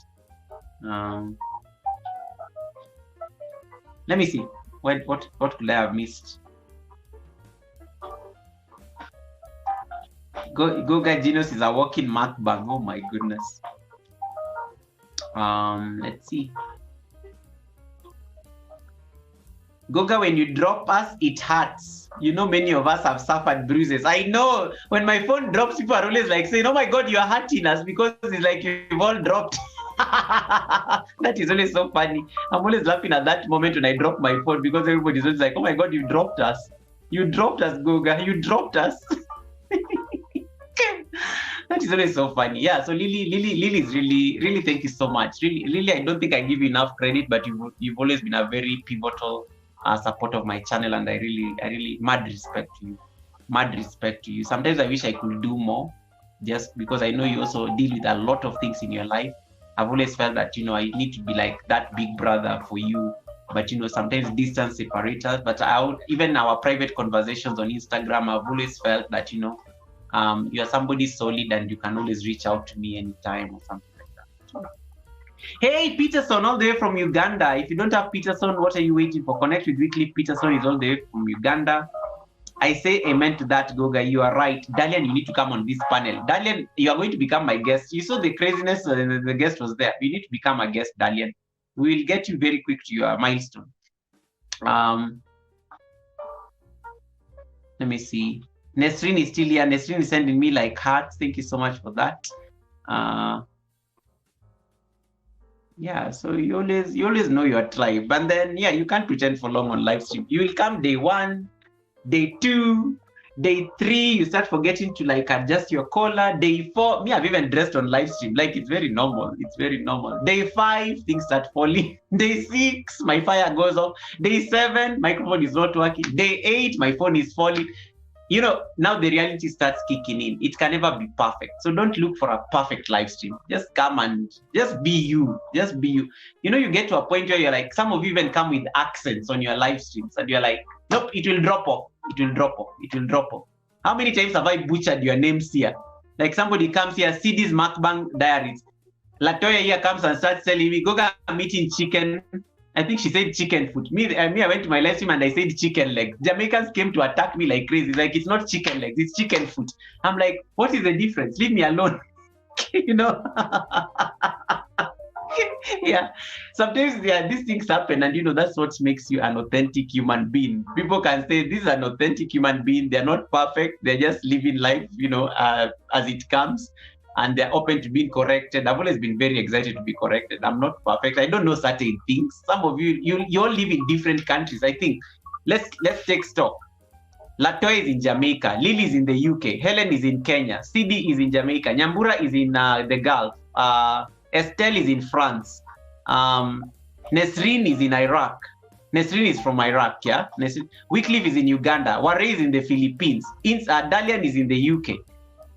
Let me see. What could I have missed? Goga Genius is a walking math bag. Oh my goodness. Let's see. Goga, when you drop us, it hurts. Many of us have suffered bruises. I know when my phone drops, people are always like saying, oh my God, you're hurting us, because it's like you've all dropped. That is always so funny. I'm always laughing at that moment when I drop my phone, because everybody's always like, oh my God, you dropped us. You dropped us, Goga. You dropped us. That is always so funny. Yeah, so Lily is really thank you so much. Lily, I don't think I give you enough credit, but you've always been a very pivotal support of my channel, and I really mad respect to you. Sometimes I wish I could do more, just because I know you also deal with a lot of things in your life. I've always felt that I need to be like that big brother for you, but sometimes distance separates us. But even our private conversations on Instagram, I've always felt that you are somebody solid and you can always reach out to me anytime or something like that. Hey, Peterson, all the way from Uganda. If you don't have Peterson, what are you waiting for? Connect with Weekly. Peterson is all the way from Uganda. I say amen to that, Goga. You are right. Dalian, you need to come on this panel. Dalian, you are going to become my guest. You saw the craziness, the guest was there. You need to become a guest, Dalian. We will get you very quick to your milestone. Let me see. Nesrine is still here. Nesrine is sending me like hearts. Thank you so much for that. Yeah, so you always know your tribe. And then yeah, you can't pretend for long on live stream. You will come day 1, day 2, day 3, you start forgetting to like adjust your collar. Day 4, me, I've even dressed on live stream. Like it's very normal. It's very normal. Day 5, things start falling. Day 6, my fire goes off. Day 7, microphone is not working. Day 8, my phone is falling. You know, now the reality starts kicking in. It can never be perfect. So don't look for a perfect live stream. Just come and just be you. Just be you. You know, you get to a point where you're like, some of you even come with accents on your live streams and you're like, nope, it will drop off. It will drop off. It will drop off. How many times have I butchered your names here? Like somebody comes here, CD's Mukbang Diaries. Latoya here comes and starts telling me, Goga, I'm eating chicken. I think she said chicken foot. Me, I went to my live stream and I said chicken legs. Jamaicans came to attack me like crazy. Like, it's not chicken legs, it's chicken foot. I'm like, what is the difference? Leave me alone. You know? Yeah. Sometimes, yeah, these things happen, and you know, that's what makes you an authentic human being. People can say this is an authentic human being. They're not perfect. They're just living life, you know, as it comes. And they're open to being corrected. I've always been very excited to be corrected. I'm not perfect. I don't know certain things. Some of you all live in different countries. I think let's take stock. Latoya is in Jamaica. Lily is in the UK. Helen is in Kenya. CD is in Jamaica. Nyambura is in the Gulf. Estelle is in France. Nesrine is in Iraq. Nesrine is from Iraq, yeah? Wycliffe is in Uganda. Ware is in the Philippines. Dalian is in the UK.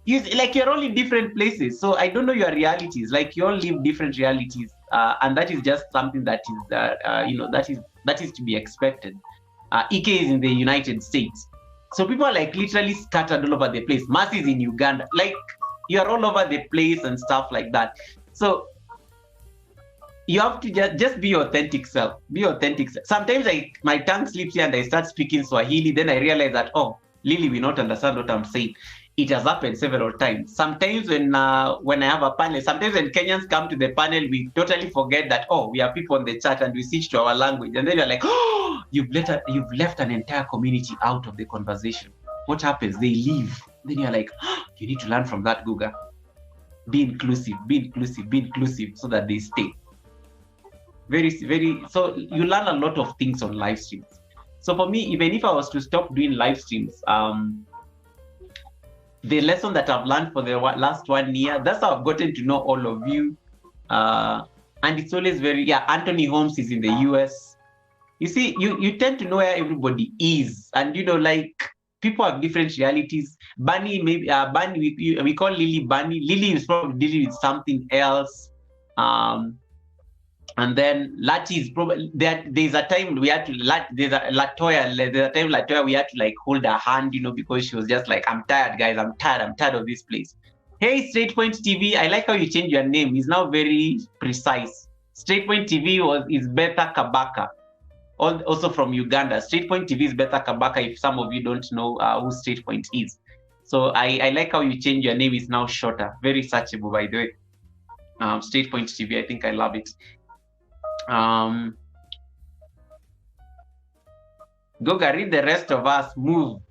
You're all in different places, so I don't know your realities. Like, you all live different realities, and that is just something that is, you know, that is to be expected. Ike is in the United States, so people are like literally scattered all over the place. Mercy is in Uganda. Like, you are all over the place and stuff like that. So you have to just be your authentic self. Be authentic. Sometimes my tongue slips here and I start speaking Swahili. Then I realize that, oh, Lily will not understand what I'm saying. It has happened several times. Sometimes when I have a panel, sometimes when Kenyans come to the panel, we totally forget that, oh, we are people on the chat, and we switch to our language. And then you're like, oh, you've left an entire community out of the conversation. What happens? They leave. Then you're like, oh, you need to learn from that, Guga. Be inclusive, be inclusive, be inclusive, so that they stay. So you learn a lot of things on live streams. So for me, even if I was to stop doing live streams, the lesson that I've learned for the last 1 year, that's how I've gotten to know all of you. And it's always Anthony Holmes is in the US. You see, you tend to know where everybody is. And, you know, like, people have different realities. Bunny, maybe, Bunny, we call Lily Bunny. Lily is probably dealing with something else. And then Lati is probably there's a time we had to Latoya we had to like hold her hand, you know, because she was just like, I'm tired, guys, I'm tired of this place. Hey, Straight Point TV, I like how you changed your name. It's now very precise. Straight Point TV is Betha Kabaka, also from Uganda. Straight Point TV is Betha Kabaka, if some of you don't know who Straight Point is. So I like how you changed your name. Is now shorter, very searchable, by the way. Straight Point TV, I think I love it. Goga, read the rest of us. Move.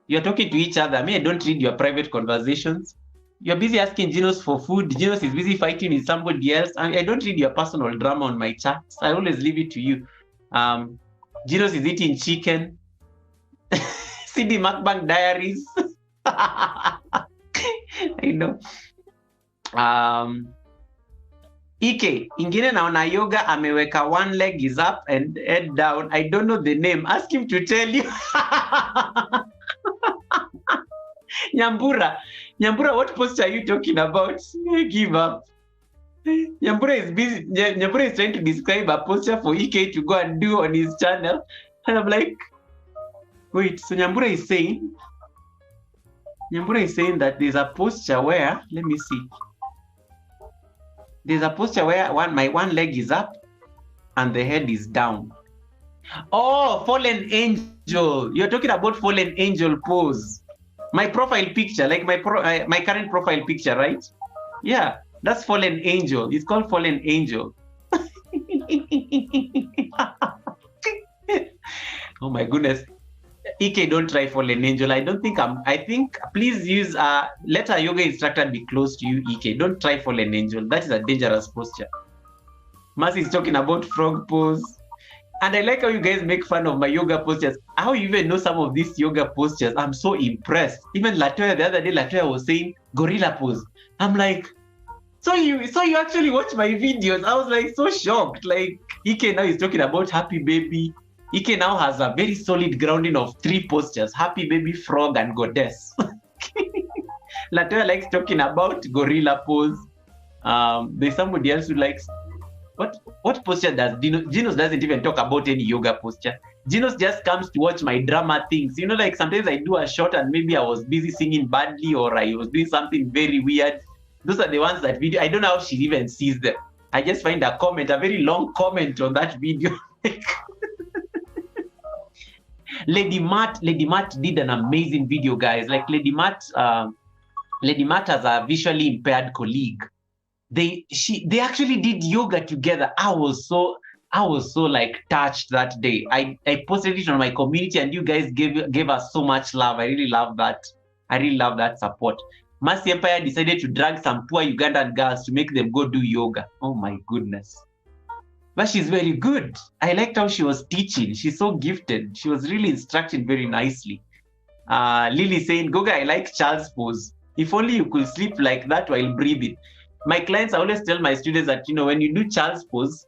You're talking to each other. I don't read your private conversations. You're busy asking Genos for food. Genos is busy fighting with somebody else. I don't read your personal drama on my chats. I always leave it to you. Genos is eating chicken. CD Mukbang Diaries. I know. Ike, ingine naona yoga ameweka one leg is up and head down. I don't know the name. Ask him to tell you. Nyambura, what post are you talking about? Give up. Nyambura is busy. Nyambura is trying to describe a posture for Ike to go and do on his channel. And I'm like, wait, so Nyambura is saying that there's a posture where, let me see. There's a posture where my one leg is up and the head is down. Oh, fallen angel. You're talking about fallen angel pose. My profile picture, like my current profile picture, right? Yeah, that's fallen angel. It's called fallen angel. Oh my goodness. Ike, don't try fallen angel. I think please use let a yoga instructor be close to you, Ike. Don't try fallen angel. That is a dangerous posture. Mercy is talking about frog pose. And I like how you guys make fun of my yoga postures. How you even know some of these yoga postures? I'm so impressed. Even Latoya, the other day, Latoya was saying gorilla pose. I'm like, so you actually watch my videos? I was like so shocked. Like Ike now is talking about happy baby. Ike now has a very solid grounding of 3 postures: happy baby, frog, and goddess. Latoya likes talking about gorilla pose. There's somebody else who likes what posture does Genos doesn't even talk about any yoga posture. Genos just comes to watch my drama things. You know, like sometimes I do a shot and maybe I was busy singing badly or I was doing something very weird. Those are the ones that video. I don't know how she even sees them. I just find a very long comment on that video. Lady Matt did an amazing video, guys. Like Lady Matt has a visually impaired colleague. They actually did yoga together. I was so like touched that day. I posted it on my community and you guys gave us so much love. I really love that. I really love that support. Mercy Empire decided to drag some poor Ugandan girls to make them go do yoga. Oh my goodness. But she's very good. I liked how she was teaching. She's so gifted. She was really instructing very nicely. Lily saying, Goga, I like child's pose. If only you could sleep like that while breathing. My clients, I always tell my students that, you know, when you do child's pose,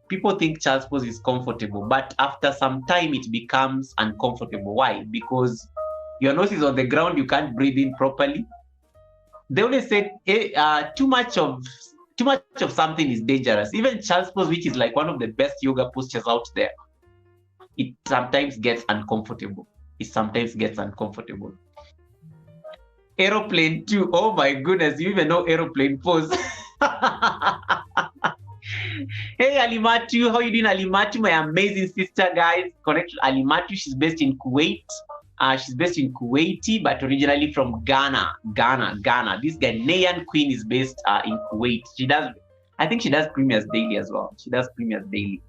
people think child's pose is comfortable, but after some time it becomes uncomfortable. Why? Because your nose is on the ground, you can't breathe in properly. They always say too much of something is dangerous. Even child's pose, which is like one of the best yoga postures out there, it sometimes gets uncomfortable. Aeroplane too. Oh my goodness, you even know aeroplane pose. Hey Alimatu, how you doing, Alimatu? My amazing sister, guys. Connect to Alimatu. She's based in Kuwait. She's based in Kuwaiti, but originally from Ghana. This Ghanaian queen is based in Kuwait. I think she does premiers daily as well. She does premiers daily.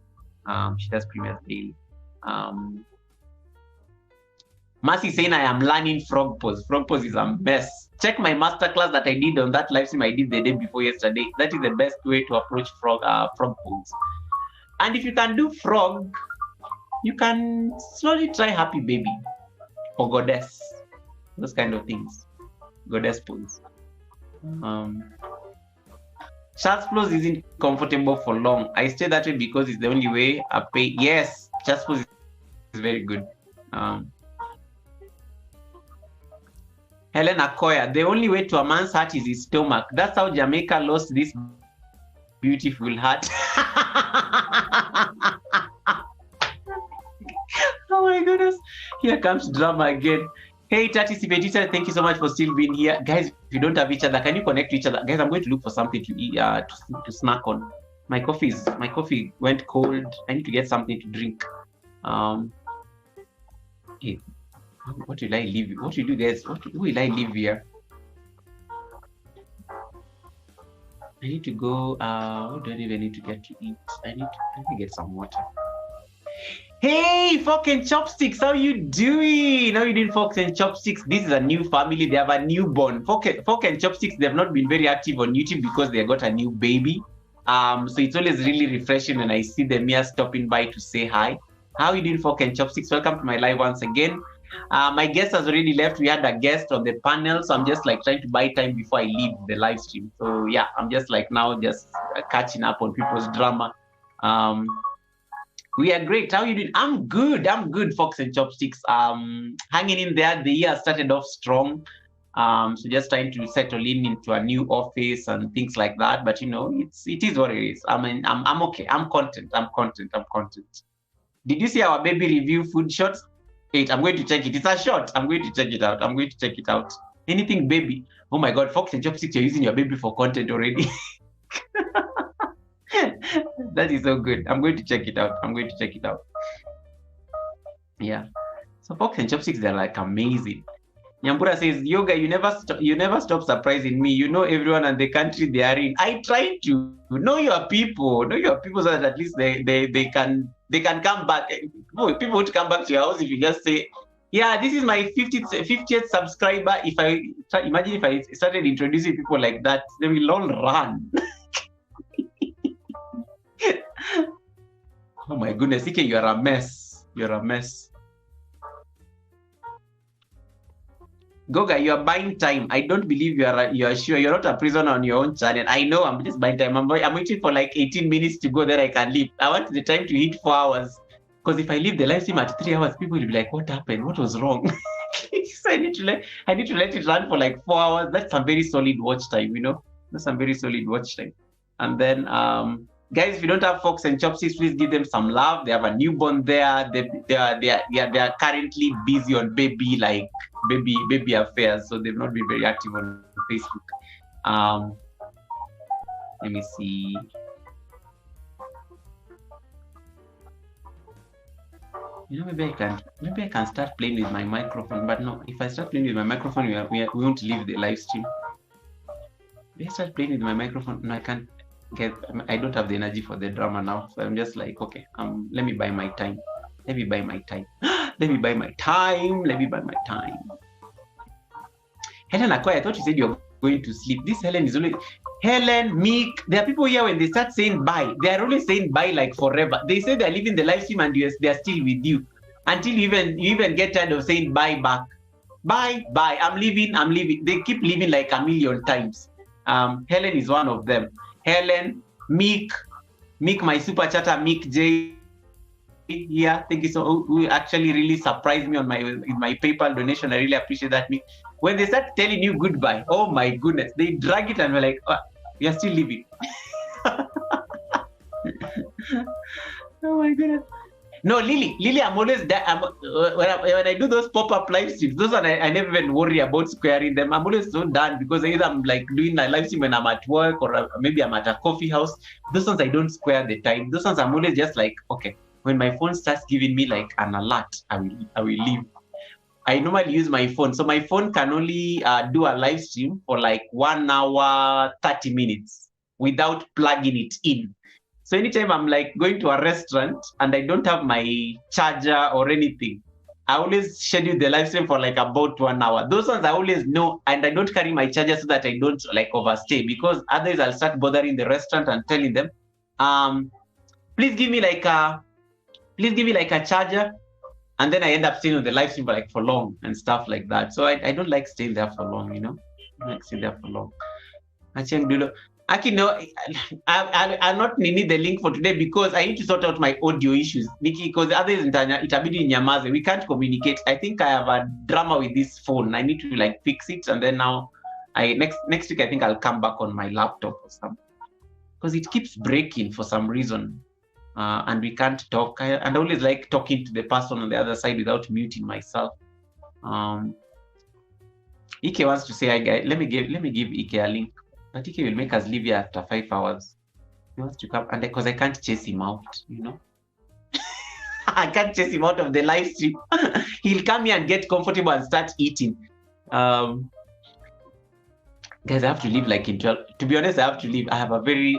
Mercy saying I am learning frog pose. Frog pose is a mess. Check my masterclass that I did on that live stream I did the day before yesterday. That is the best way to approach frog pose. And if you can do frog, you can slowly try happy baby or goddess. Those kind of things. Goddess pose. Child's pose isn't comfortable for long. I stay that way because it's the only way I pay. Yes, child's pose is very good. Helena Koya, the only way to a man's heart is his stomach. That's how Jamaica lost this beautiful heart. Oh my goodness. Here comes drama again. Hey, Tati Sipetita, thank you so much for still being here. Guys, if you don't have each other, can you connect to each other? Guys, I'm going to look for something to eat, to snack on. My coffee went cold. I need to get something to drink. Hey. What will I leave? What will you guys? Who will I leave here? I need to go. What do I even need to get to eat? Let me get some water. Hey, Fork and Chopsticks, how you doing? How you doing, Forks and Chopsticks? This is a new family. They have a newborn. Fork and Chopsticks, they have not been very active on YouTube because they got a new baby. So it's always really refreshing when I see them here stopping by to say hi. How you doing, Fork and Chopsticks? Welcome to my live once again. My guest has already left. We had a guest on the panel, so I'm just like trying to buy time before I leave the live stream. So yeah, I'm just like now just catching up on people's drama. We are great. How you doing? I'm good, Fox and Chopsticks. Hanging in there. The year started off strong. So just trying to settle into a new office and things like that. But you know, it is what it is. I mean, I'm okay. I'm content. Did you see our baby review food shots? Wait, I'm going to check it. It's a shot. I'm going to check it out. Anything baby. Oh my God, Fox and Chopsticks, you're using your baby for content already. That is so good. I'm going to check it out. Yeah. So forks and chopsticks, they're like amazing. Nyambura says, Yoga, you never stop surprising me. You know everyone and the country they are in. I try to know your people so that at least they can come back. People would come back to your house if you just say, yeah, this is my 50th subscriber. Imagine if I started introducing people like that, they will all run. Oh my goodness, Ike, you are a mess. Goga, you are buying time. I don't believe you are sure you're not a prisoner on your own channel. I know, I'm just buying time. I'm waiting for like 18 minutes to go, then I can leave. I want the time to hit 4 hours. Because if I leave the live stream at 3 hours, people will be like, what happened? What was wrong? So I need to let it run for like 4 hours. That's some very solid watch time, That's some very solid watch time. And then guys, if you don't have forks and chopsticks, please give them some love. They have a newborn there. They are currently busy on baby affairs, so they've not been very active on Facebook. Let me see. Maybe I can start playing with my microphone, but no, if I start playing with my microphone, we won't leave the live stream. If I start playing with my microphone, no, I can't. I don't have the energy for the drama now, so I'm just like, okay, let me buy my time. Let me buy my time. Helen Akoya, I thought you said you're going to sleep. This Helen is always Helen, Meek. There are people here when they start saying bye, they are always saying bye like forever. They say they're leaving the live stream and they are still with you until you even get tired of saying bye back. Bye. I'm leaving. They keep leaving like a million times. Helen is one of them. Helen, Meek, my super chatter, Meek J. Yeah, thank you so. Who actually really surprised me with my PayPal donation. I really appreciate that, Meek. When they start telling you goodbye, oh my goodness, they drag it and we're like, oh, we are still living. Oh my goodness. No, Lily, I'm always there. When I do those pop-up live streams, those are I never even worry about squaring them. I'm always so done because either I'm like doing a live stream when I'm at work or maybe I'm at a coffee house. Those ones I don't square the time. Those ones I'm always just like, okay, when my phone starts giving me like an alert, I will leave. I normally use my phone. So my phone can only do a live stream for like 1 hour, 30 minutes without plugging it in. So anytime I'm like going to a restaurant and I don't have my charger or anything, I always schedule the live stream for like about 1 hour. Those ones I always know, and I don't carry my charger so that I don't like overstay, because otherwise I'll start bothering the restaurant and telling them, please give me like a charger. And then I end up staying on the live stream for long and stuff like that. So I don't like staying there for long, I don't like staying there for long. Actually, no, I'll not need the link for today because I need to sort out my audio issues. Because others itabidi nyamaze. We can't communicate. I think I have a drama with this phone. I need to like fix it, and then now next week I think I'll come back on my laptop or something. Because it keeps breaking for some reason. And we can't talk. I always like talking to the person on the other side without muting myself. Ike wants to say hi, guys. Let me give Ike a link. But Ike will make us leave here after 5 hours. He wants to come, and because I can't chase him out, I can't chase him out of the live stream. He'll come here and get comfortable and start eating. Guys, I have to leave like in 12. To be honest, I have to leave. I have a very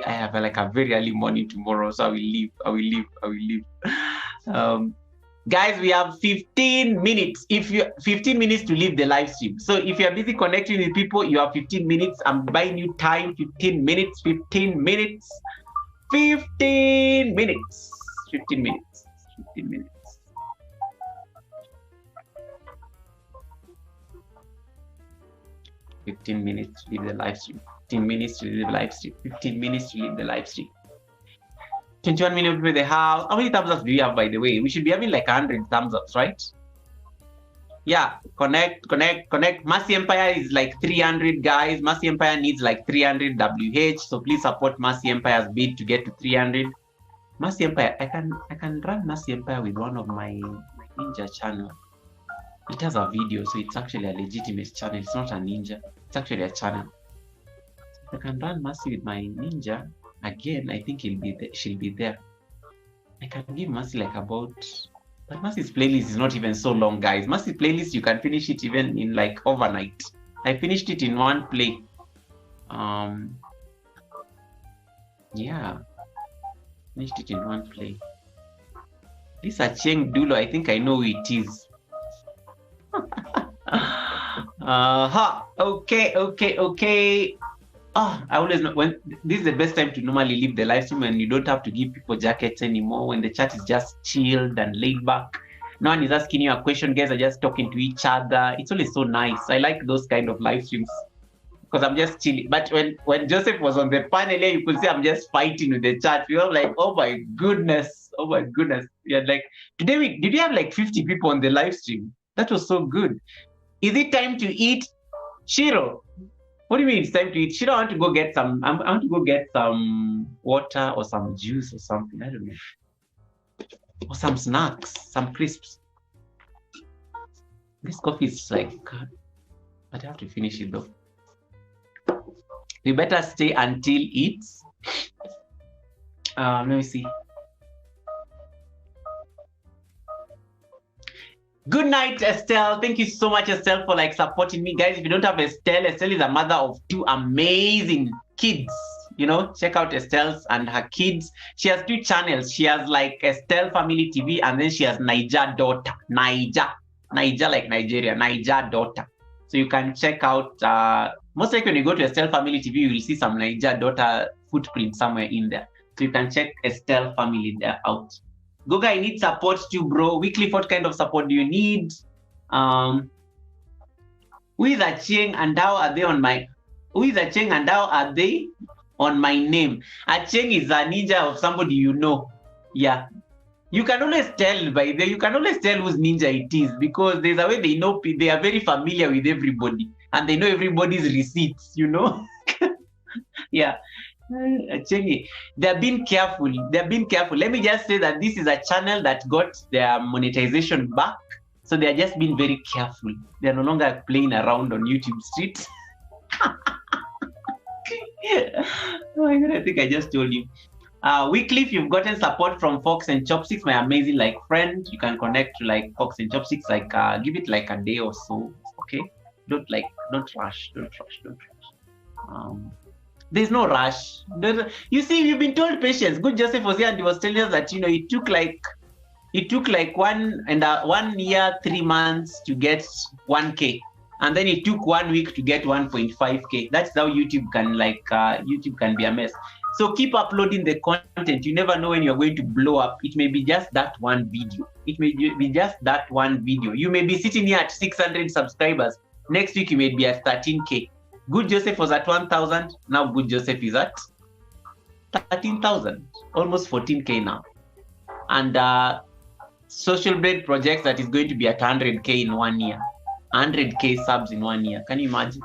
early morning tomorrow, so I will leave. Guys, we have 15 minutes. 15 minutes to leave the live stream. So if you are busy connecting with people, you have 15 minutes. I'm buying you time. 15 minutes. 15 minutes. 15 minutes. 15 minutes. 15 minutes. 15 minutes to leave the live stream. 15 minutes to leave the live stream. 15 minutes to leave the live stream. 21 minutes with the house. How many thumbs ups do you have, by the way? We should be having like 100 thumbs ups, right? Yeah, connect. Mercy Empire is like 300, guys. Mercy Empire needs like 300 WH. So please support Mercy Empire's bid to get to 300. Mercy Empire, I can run Mercy Empire with one of my ninja channel. It has a video, so it's actually a legitimate channel. It's not a ninja. It's actually a channel. I can run Mercy with my ninja again. I think she'll be there. I can give Mercy like about, but Mercy's playlist is not even so long, guys. Mercy's playlist, you can finish it even in like overnight. I finished it in one play. Yeah, finished it in one play. This Acheng Dulo, I think I know who it is. Okay. I always know when this is the best time to normally leave the live stream, and you don't have to give people jackets anymore, when the chat is just chilled and laid back. No one is asking you a question, guys are just talking to each other. It's always so nice. I like those kind of live streams because I'm just chilling. But when Joseph was on the panel here, you could see I'm just fighting with the chat. We were like, oh my goodness. Yeah, like today did we have like 50 people on the live stream? That was so good. Is it time to eat? Shiro, what do you mean it's time to eat? Shiro, I want to go get some. I want to go get some water or some juice or something. I don't know. Or some snacks, some crisps. This coffee is like, but I have to finish it though. We better stay until it's. Let me see. Good night, Estelle. Thank you so much, Estelle, for like supporting me, guys. If you don't have Estelle is a mother of 2 amazing kids. You know, check out Estelle's and her kids. She has 2 channels. She has like Estelle Family TV, and then she has Niger Daughter. Niger like Nigeria. Niger Daughter. So you can check out. Most likely when you go to Estelle Family TV, you will see some Niger Daughter footprint somewhere in there. So you can check Estelle Family there out. Goga, I need support too, bro. Wycliffe, what kind of support do you need? Who is Acheng and how are they on my? Who is Acheng and how are they on my name? Acheng is a ninja of somebody you know. Yeah. You can always tell by the, you can always tell whose ninja it is because there's a way they know, they are very familiar with everybody and they know everybody's receipts, you know? Yeah. They're being careful. Let me just say that this is a channel that got their monetization back. So they're just being very careful. They're no longer playing around on YouTube streets. Oh my God, I think I just told you. Wycliffe, you've gotten support from Fox and Chopsticks, my amazing like friend. You can connect to like Fox and Chopsticks, like give it like a day or so. Okay. Don't rush. There's no rush. You see, you've been told patience. Good Joseph was here and he was telling us that, you know, it took like 1 year, 3 months to get 1K. And then it took 1 week to get 1.5K. That's how YouTube can YouTube can be a mess. So keep uploading the content. You never know when you're going to blow up. It may be just that one video. You may be sitting here at 600 subscribers. Next week, you may be at 13K. Good Joseph was at 1,000. Now Good Joseph is at 13,000, almost 14K now. And Social Blade projects that is going to be at 100K in 1 year. 100K subs in 1 year. Can you imagine?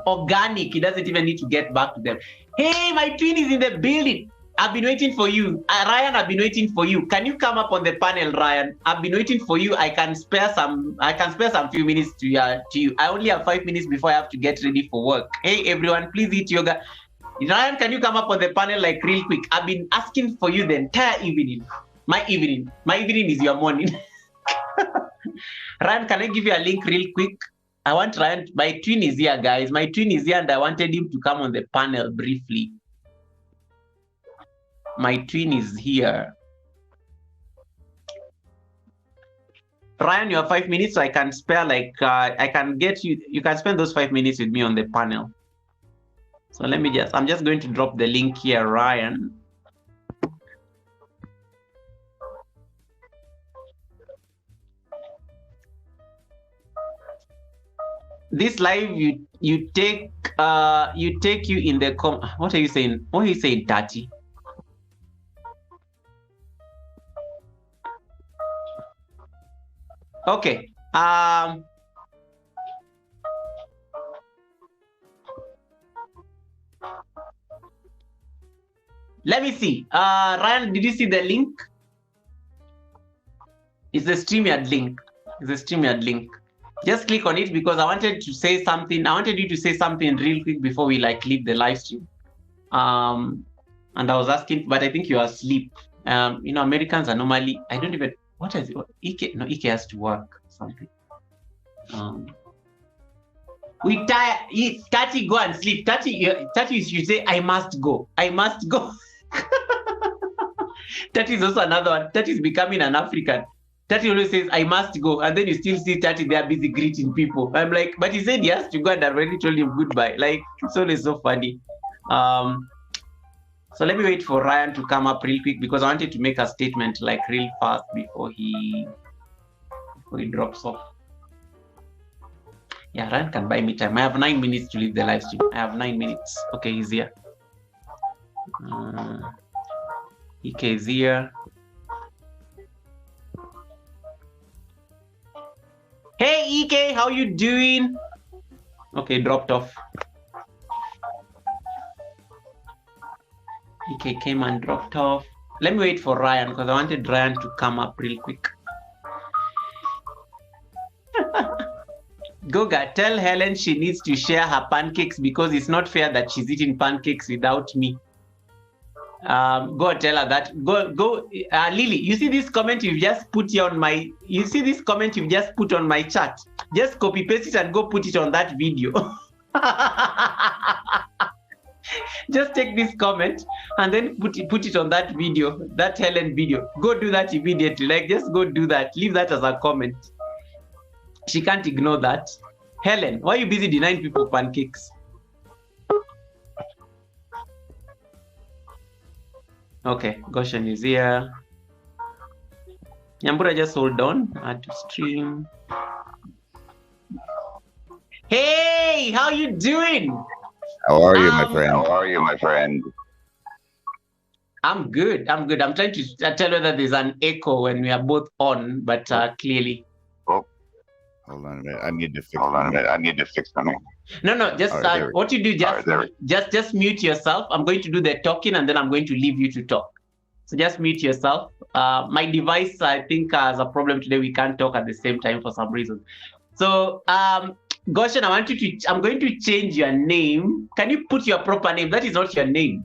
Organic. He doesn't even need to get back to them. Hey, my twin is in the building. I've been waiting for you. Ryan, I've been waiting for you. Can you come up on the panel, Ryan? I've been waiting for you. I can spare some few minutes to you. I only have 5 minutes before I have to get ready for work. Hey, everyone, please eat yoga. Ryan, can you come up on the panel like real quick? I've been asking for you the entire evening. My evening is your morning. Ryan, can I give you a link real quick? I want Ryan. My twin is here, guys. My twin is here, and I wanted him to come on the panel briefly. My twin is here. Ryan, you have 5 minutes, so I can spare I can get you. You can spend those 5 minutes with me on the panel. So I'm just going to drop the link here, Ryan. This live you take you in the what are you saying? What are you saying, Tati? Okay. Let me see. Ryan, did you see the link? It's the StreamYard link. Just click on it because I wanted to say something. I wanted you to say something real quick before we like leave the live stream. And I was asking, but I think you're asleep. You know, Americans are normally, I don't even, what is it? Ike, no, Ike has to work or something. We tired. Tati, go and sleep. Tati, you say, I must go. I must go. Tati is also another one. Tati is becoming an African. Tati always says, I must go. And then you still see Tati there busy greeting people. I'm like, but he said he has to go and I already told him goodbye. Like, it's always so funny. So let me wait for Ryan to come up real quick because I wanted to make a statement like real fast before he drops off. Yeah, Ryan can buy me time. I have 9 minutes to leave the live stream. I have 9 minutes. Okay, he's here. Ike is here. Hey, Ike, how you doing? Okay, dropped off. Ike came and dropped off. Let me wait for Ryan because I wanted Ryan to come up real quick. Goga, tell Helen she needs to share her pancakes because it's not fair that she's eating pancakes without me. Go tell her that. Go, Lily. You see this comment you've just put here on my. You see this comment you've just put on my chat. Just copy paste it and go put it on that video. Just take this comment and then put it on that video, that Helen video. Go do that immediately. Like just go do that. Leave that as a comment. She can't ignore that. Helen, why are you busy denying people pancakes? Okay, Goshen is here. Nyambura, just hold on. Add to stream. Hey, how you doing? How are you, my friend? How are you, my friend? I'm good. I'm good. I'm trying to tell whether there's an echo when we are both on, but clearly. Oh, hold on a minute. I need to fix. Hold on a minute. I need to fix something. No. Just right, what you do, just mute yourself. I'm going to do the talking, and then I'm going to leave you to talk. So just mute yourself. My device, I think, has a problem today. We can't talk at the same time for some reason. So, Goshen, I'm going to change your name. Can you put your proper name? That is not your name.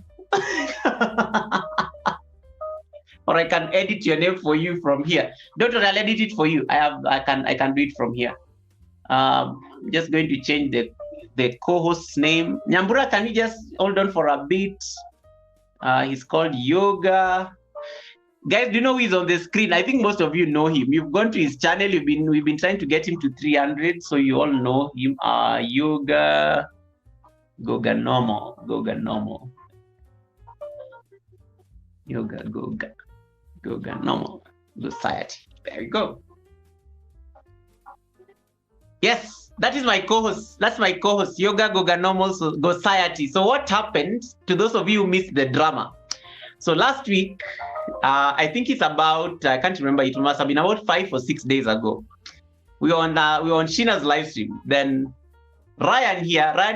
Or I can edit your name for you from here. Don't worry, I'll edit it for you. I can do it from here. I'm just going to change the co-host's name. Nyambura, can you just hold on for a bit? He's called Yoga. Guys, do you know who is on the screen? I think most of you know him. You've gone to his channel. We've been trying to get him to 300, so you all know him. Yoga Normal. Yoga Normal Society. There you go. Yes, that is my co-host. That's my co-host, Yoga Normal Society. So what happened to those of you who missed the drama? So last week, I think it's about, I can't remember, it must have been about 5 or 6 days ago. We were on Shina's live stream. Then Ryan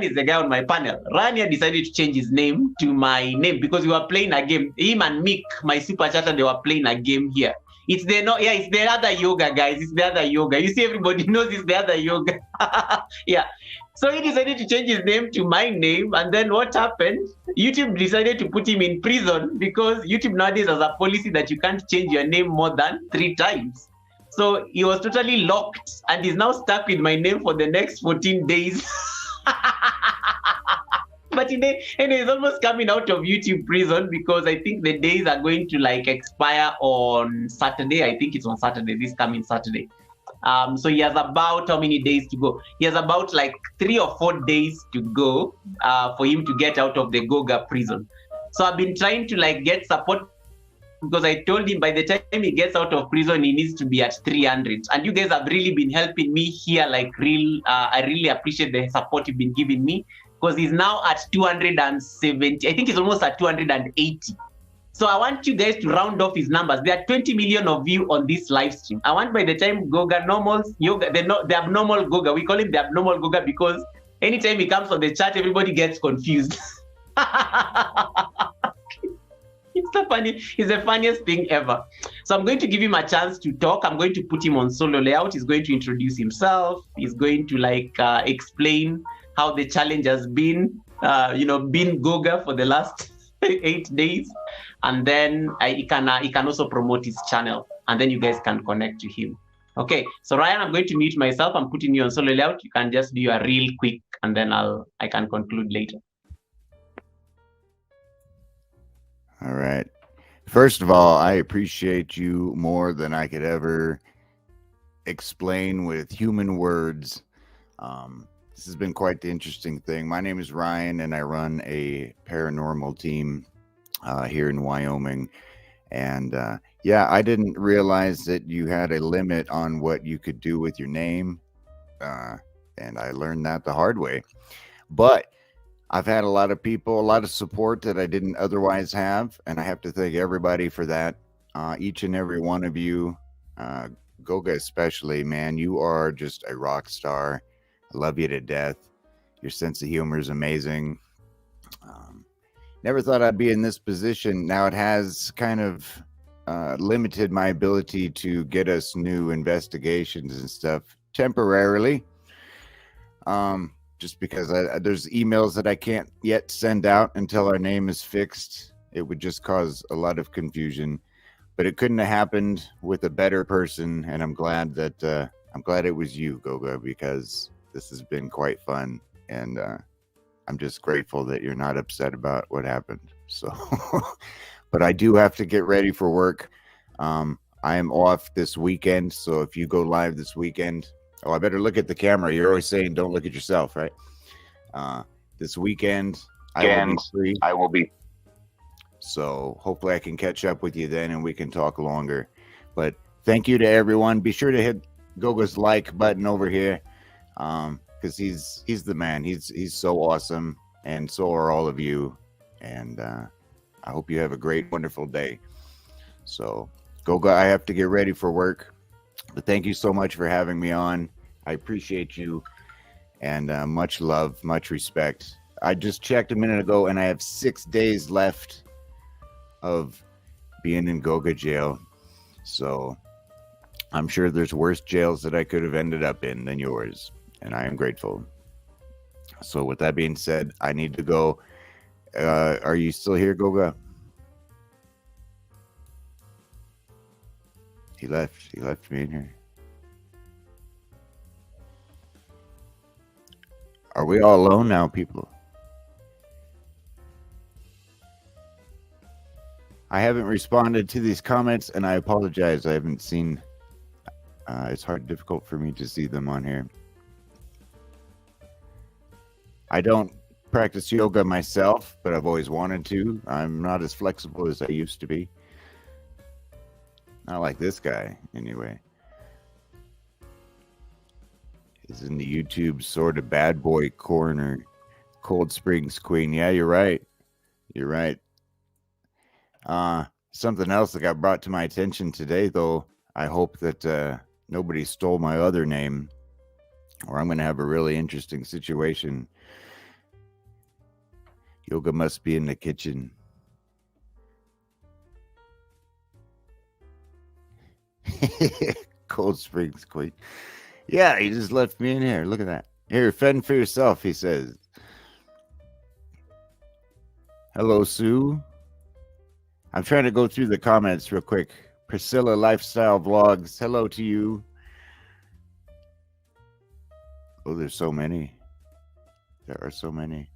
is the guy on my panel. Ryan here decided to change his name to my name because we were playing a game. Him and Mick, my super chatter, they were playing a game here. It's the other Yoga, guys. It's the other Yoga. You see, everybody knows it's the other Yoga. Yeah. So he decided to change his name to my name. And then what happened? YouTube decided to put him in prison because YouTube nowadays has a policy that you can't change your name more than 3 times. So he was totally locked and is now stuck with my name for the next 14 days. But anyway, he's almost coming out of YouTube prison because I think the days are going to like expire on Saturday. I think it's on Saturday, this coming Saturday. So he has about how many days to go? He has about like 3 or 4 days to go for him to get out of the Goga prison. So I've been trying to like get support because I told him by the time he gets out of prison, he needs to be at 300. And you guys have really been helping me here, like I really appreciate the support you've been giving me because he's now at 270. I think he's almost at 280. So I want you guys to round off his numbers. There are 20 million of you on this live stream. I want by the time Goga Normals, Yoga, the abnormal Goga, we call him the abnormal Goga because anytime he comes on the chat, everybody gets confused. It's the funniest thing ever. So I'm going to give him a chance to talk. I'm going to put him on solo layout. He's going to introduce himself. He's going to explain how the challenge has been, been Goga for the last 8 days. And then he can also promote his channel, and then you guys can connect to him. Okay, so Ryan, I'm going to mute myself. I'm putting you on solo layout. You can just do your real quick, and then I can conclude later. All right. First of all, I appreciate you more than I could ever explain with human words. This has been quite the interesting thing. My name is Ryan, and I run a paranormal team here in Wyoming. And yeah, I didn't realize that you had a limit on what you could do with your name. And I learned that the hard way. But I've had a lot of people, a lot of support that I didn't otherwise have. And I have to thank everybody for that. Each and every one of you, Goga especially, man, you are just a rock star. I love you to death. Your sense of humor is amazing. Never thought I'd be in this position. Now it has kind of limited my ability to get us new investigations and stuff temporarily. Just because there's emails that I can't yet send out until our name is fixed. It would just cause a lot of confusion. But it couldn't have happened with a better person, and I'm glad it was you, Goga, because this has been quite fun, and I'm just grateful that you're not upset about what happened. So, but I do have to get ready for work. I am off this weekend, so if you go live this weekend, I better look at the camera. You're always saying don't look at yourself, right? This weekend, I will be free. I will be. So hopefully I can catch up with you then, and we can talk longer. But thank you to everyone. Be sure to hit Goga's like button over here. Because he's the man. He's so awesome, and so are all of you. And I hope you have a great, wonderful day. So, Goga, I have to get ready for work. But thank you so much for having me on. I appreciate you, and much love, much respect. I just checked a minute ago, and I have 6 days left of being in Goga jail. So I'm sure there's worse jails that I could have ended up in than yours. And I am grateful. So with that being said, I need to go. Are you still here, Goga? He left. He left me in here. Are we all alone now, people? I haven't responded to these comments, and I apologize. I haven't seen. It's difficult for me to see them on here. I don't practice yoga myself, but I've always wanted to. I'm not as flexible as I used to be. Not like this guy, anyway. He's in the YouTube sort of bad boy corner. Cold Springs Queen. Yeah, you're right. You're right. Something else that got brought to my attention today, though. I hope that nobody stole my other name, or I'm going to have a really interesting situation. Yoga must be in the kitchen. Cold Springs Queen. Yeah, he just left me in here. Look at that. Here, fend for yourself, he says. Hello, Sue. I'm trying to go through the comments real quick. Priscilla Lifestyle Vlogs. Hello to you. Oh, there's so many. There are so many.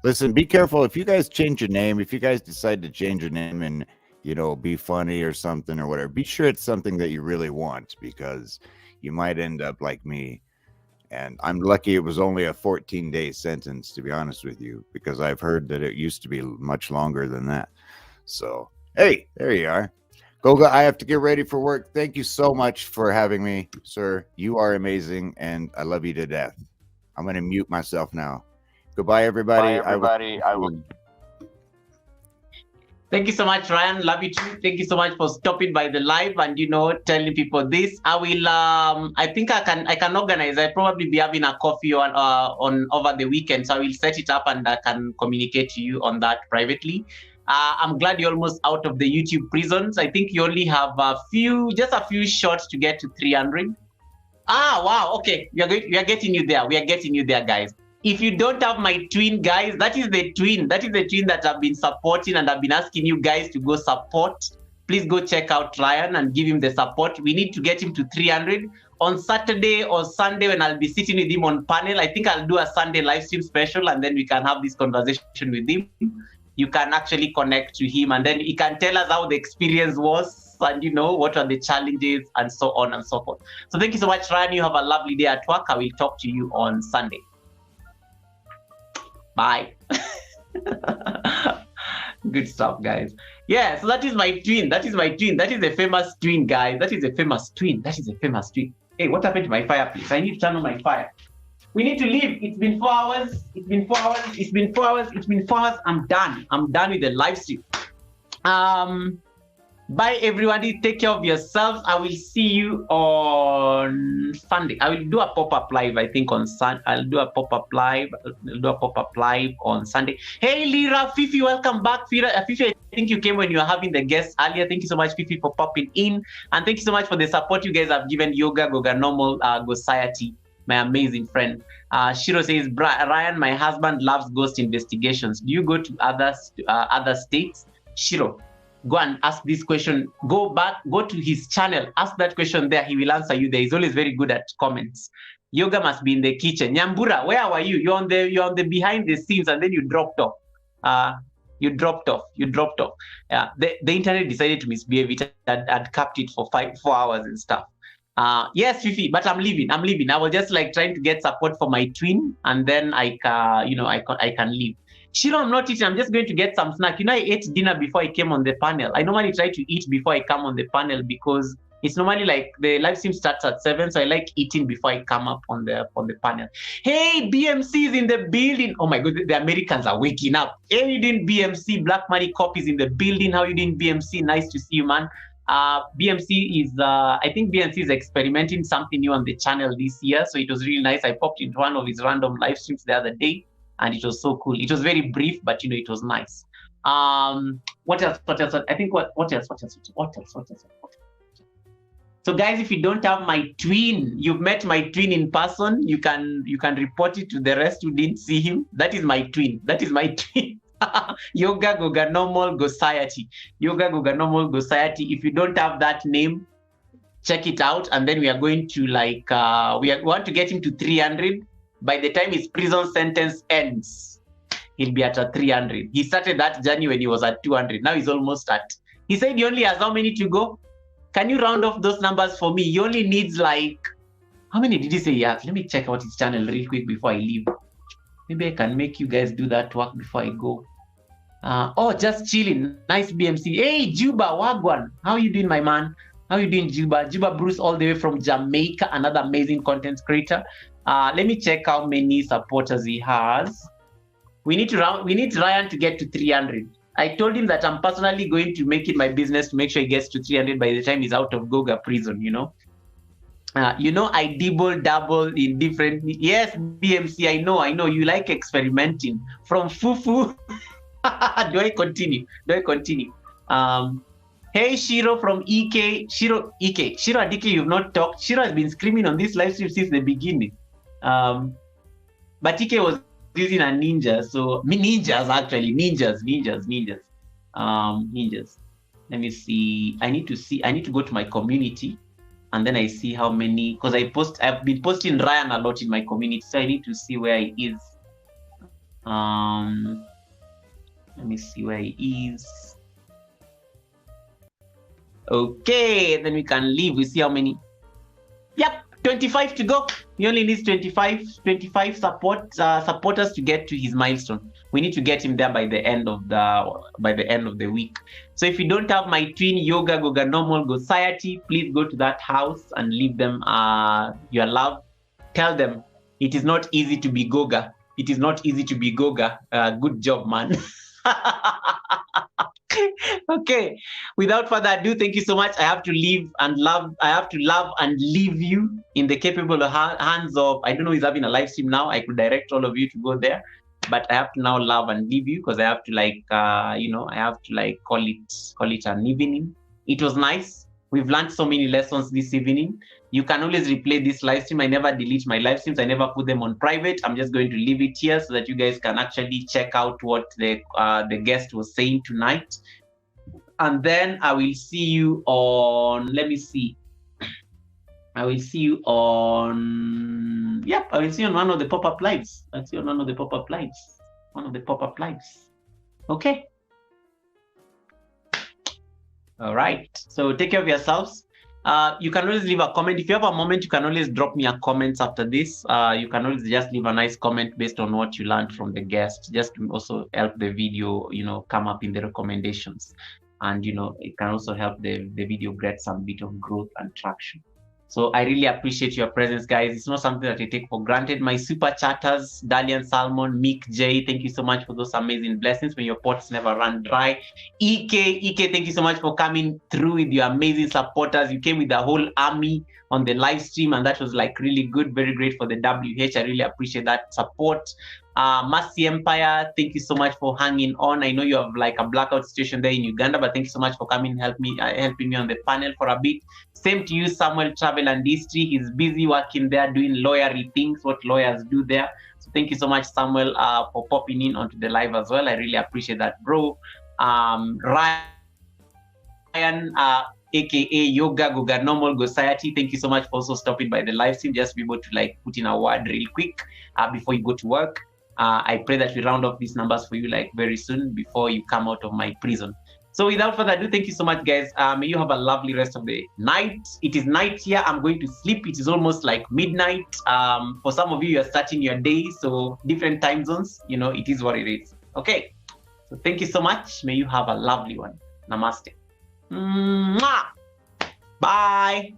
Listen, be careful. If you guys change your name, if you guys decide to change your name and, you know, be funny or something or whatever, be sure it's something that you really want, because you might end up like me. And I'm lucky it was only a 14-day sentence, to be honest with you, because I've heard that it used to be much longer than that. So, hey, there you are. Goga, I have to get ready for work. Thank you so much for having me, sir. You are amazing, and I love you to death. I'm going to mute myself now. Goodbye, everybody. I will. Thank you so much, Ryan. Love you too. Thank you so much for stopping by the live and, you know, telling people this. I will. I think I can organize. I'll probably be having a coffee on over the weekend, so I will set it up and I can communicate to you on that privately. I'm glad you're almost out of the YouTube prisons. I think you only have just a few shots to get to 300. Ah, wow. Okay, we are getting you there. We are getting you there, guys. If you don't have my twin, guys, that is the twin. That is the twin that I've been supporting, and I've been asking you guys to go support. Please go check out Ryan and give him the support. We need to get him to 300 on Saturday or Sunday when I'll be sitting with him on panel. I think I'll do a Sunday live stream special, and then we can have this conversation with him. You can actually connect to him, and then he can tell us how the experience was, and what are the challenges, and so on and so forth. So thank you so much, Ryan. You have a lovely day at work. I will talk to you on Sunday. Bye. Good stuff, guys. Yeah, so that is my twin. That is my twin. That is a famous twin, guys. That is a famous twin. That is a famous twin. Hey, what happened to my fireplace? I need to turn on my fire. We need to leave. It's been 4 hours. It's been 4 hours. It's been 4 hours. It's been 4 hours. I'm done. I'm done with the live stream. Bye, everybody. Take care of yourselves. I will see you on Sunday. I will do a pop-up live, I think, on Sunday. I'll do a pop-up live. On Sunday. Hey, Lira, Fifi, welcome back. Fifi, I think you came when you were having the guests earlier. Thank you so much, Fifi, for popping in. And thank you so much for the support you guys have given Yoga Goga Normal Society, my amazing friend. Shiro says, Ryan, my husband loves ghost investigations. Do you go to other states? Shiro, go and ask this question. Go to his channel, ask that question there. He will answer you there. He's always very good at comments. Yoga must be in the kitchen. Nyambura, where were you? You're on the behind the scenes, and then you dropped off. You dropped off. Yeah, the internet decided to misbehave. It had capped it for 4 hours and stuff. Yes, Fifi, but I'm leaving. I was just like trying to get support for my twin, and then I can leave. Shiro, I'm not eating. I'm just going to get some snack. I ate dinner before I came on the panel. I normally try to eat before I come on the panel because it's normally like the live stream starts at 7, so I like eating before I come up on the panel. Hey, BMC is in the building. Oh my God, the Americans are waking up. Hey, you doing, BMC? Black Money Copies in the building. How you doing, BMC? Nice to see you, man. BMC is, I think BMC is experimenting something new on the channel this year, so it was really nice. I popped into one of his random live streams the other day, and it was so cool. It was very brief, but it was nice. What else? I think what else? So guys, if you don't have my twin, you've met my twin in person, you can report it to the rest who didn't see him. That is my twin. Yoga Goga Normal Society. Yoga Goga Normal Society. If you don't have that name, check it out. And then we are going to we want to get him to 300. By the time his prison sentence ends, he'll be at a 300. He started that journey when he was at 200. Now he's almost at. He said he only has how many to go? Can you round off those numbers for me? He only needs how many did he say he has? Let me check out his channel real quick before I leave. Maybe I can make you guys do that work before I go. Just chilling. Nice, BMC. Hey, Juba Wagwan. How you doing, my man? How you doing, Juba? Juba Bruce, all the way from Jamaica, another amazing content creator. Let me check how many supporters he has. We need Ryan to get to 300. I told him that I'm personally going to make it my business to make sure he gets to 300 by the time he's out of Goga prison, I dabble in different. Yes, BMC, I know. You like experimenting. From Fufu. Do I continue? Hey, Shiro from EK. Shiro Adike, you've not talked. Shiro has been screaming on this live stream since the beginning. But EK was using a ninja. So, ninjas. Let me see. I need to go to my community. And then I see how many, because I've been posting Ryan a lot in my community, so I need to see where he is. Let me see where he is. Okay, then we can leave. We see how many. Yep, 25 to go. He only needs 25 supporters to get to his milestone. We need to get him there by the end of the week. So if you don't have my twin Yoga Goga Normal Society, please go to that house and leave them your love. Tell them it is not easy to be Goga. It is not easy to be Goga. Good job, man. Okay. Without further ado, thank you so much. I have to love and leave you in the capable hands of, I don't know, he's having a live stream now. I could direct all of you to go there. but I have to now love and leave you because I have to call it an evening. It was nice. We've learned so many lessons this evening. You can always replay this live stream. I never delete my live streams. I never put them on private. I'm just going to leave it here so that you guys can actually check out what the guest was saying tonight. And then I will see you on, let me see. I will see you on, I will see you on one of the pop-up lives. I'll see you on one of the pop-up lives. Okay. All right. So take care of yourselves. You can always leave a comment. If you have a moment, you can always drop me a comment after this. You can always just leave a nice comment based on what you learned from the guest, just to also help the video, come up in the recommendations. And, it can also help the video get some bit of growth and traction. So I really appreciate your presence, guys. It's not something that I take for granted. My super chatters, Dalian Salmon, Mick J, thank you so much for those amazing blessings when your pots never run dry. EK, thank you so much for coming through with your amazing supporters. You came with the whole army on the live stream, and that was like really good, very great for the WH. I really appreciate that support. Mercy Empire, thank you so much for hanging on. I know you have like a blackout situation there in Uganda, but thank you so much for coming, helping me on the panel for a bit. Same to you, Samuel Travel and History. He's busy working there, doing lawyery things, what lawyers do there. So thank you so much, Samuel, for popping in onto the live as well. I really appreciate that, bro. Ryan, aka Yoga Goga Normal Society, thank you so much for also stopping by the live stream. Just be able to like put in a word real quick before you go to work. I pray that we round off these numbers for you like very soon before you come out of my prison. So without further ado, thank you so much, guys. May you have a lovely rest of the night. It is night here. I'm going to sleep. It is almost like midnight. For some of you, you're starting your day, so different time zones. It is what it is. Okay. So thank you so much. May you have a lovely one. Namaste. Mwah! Bye.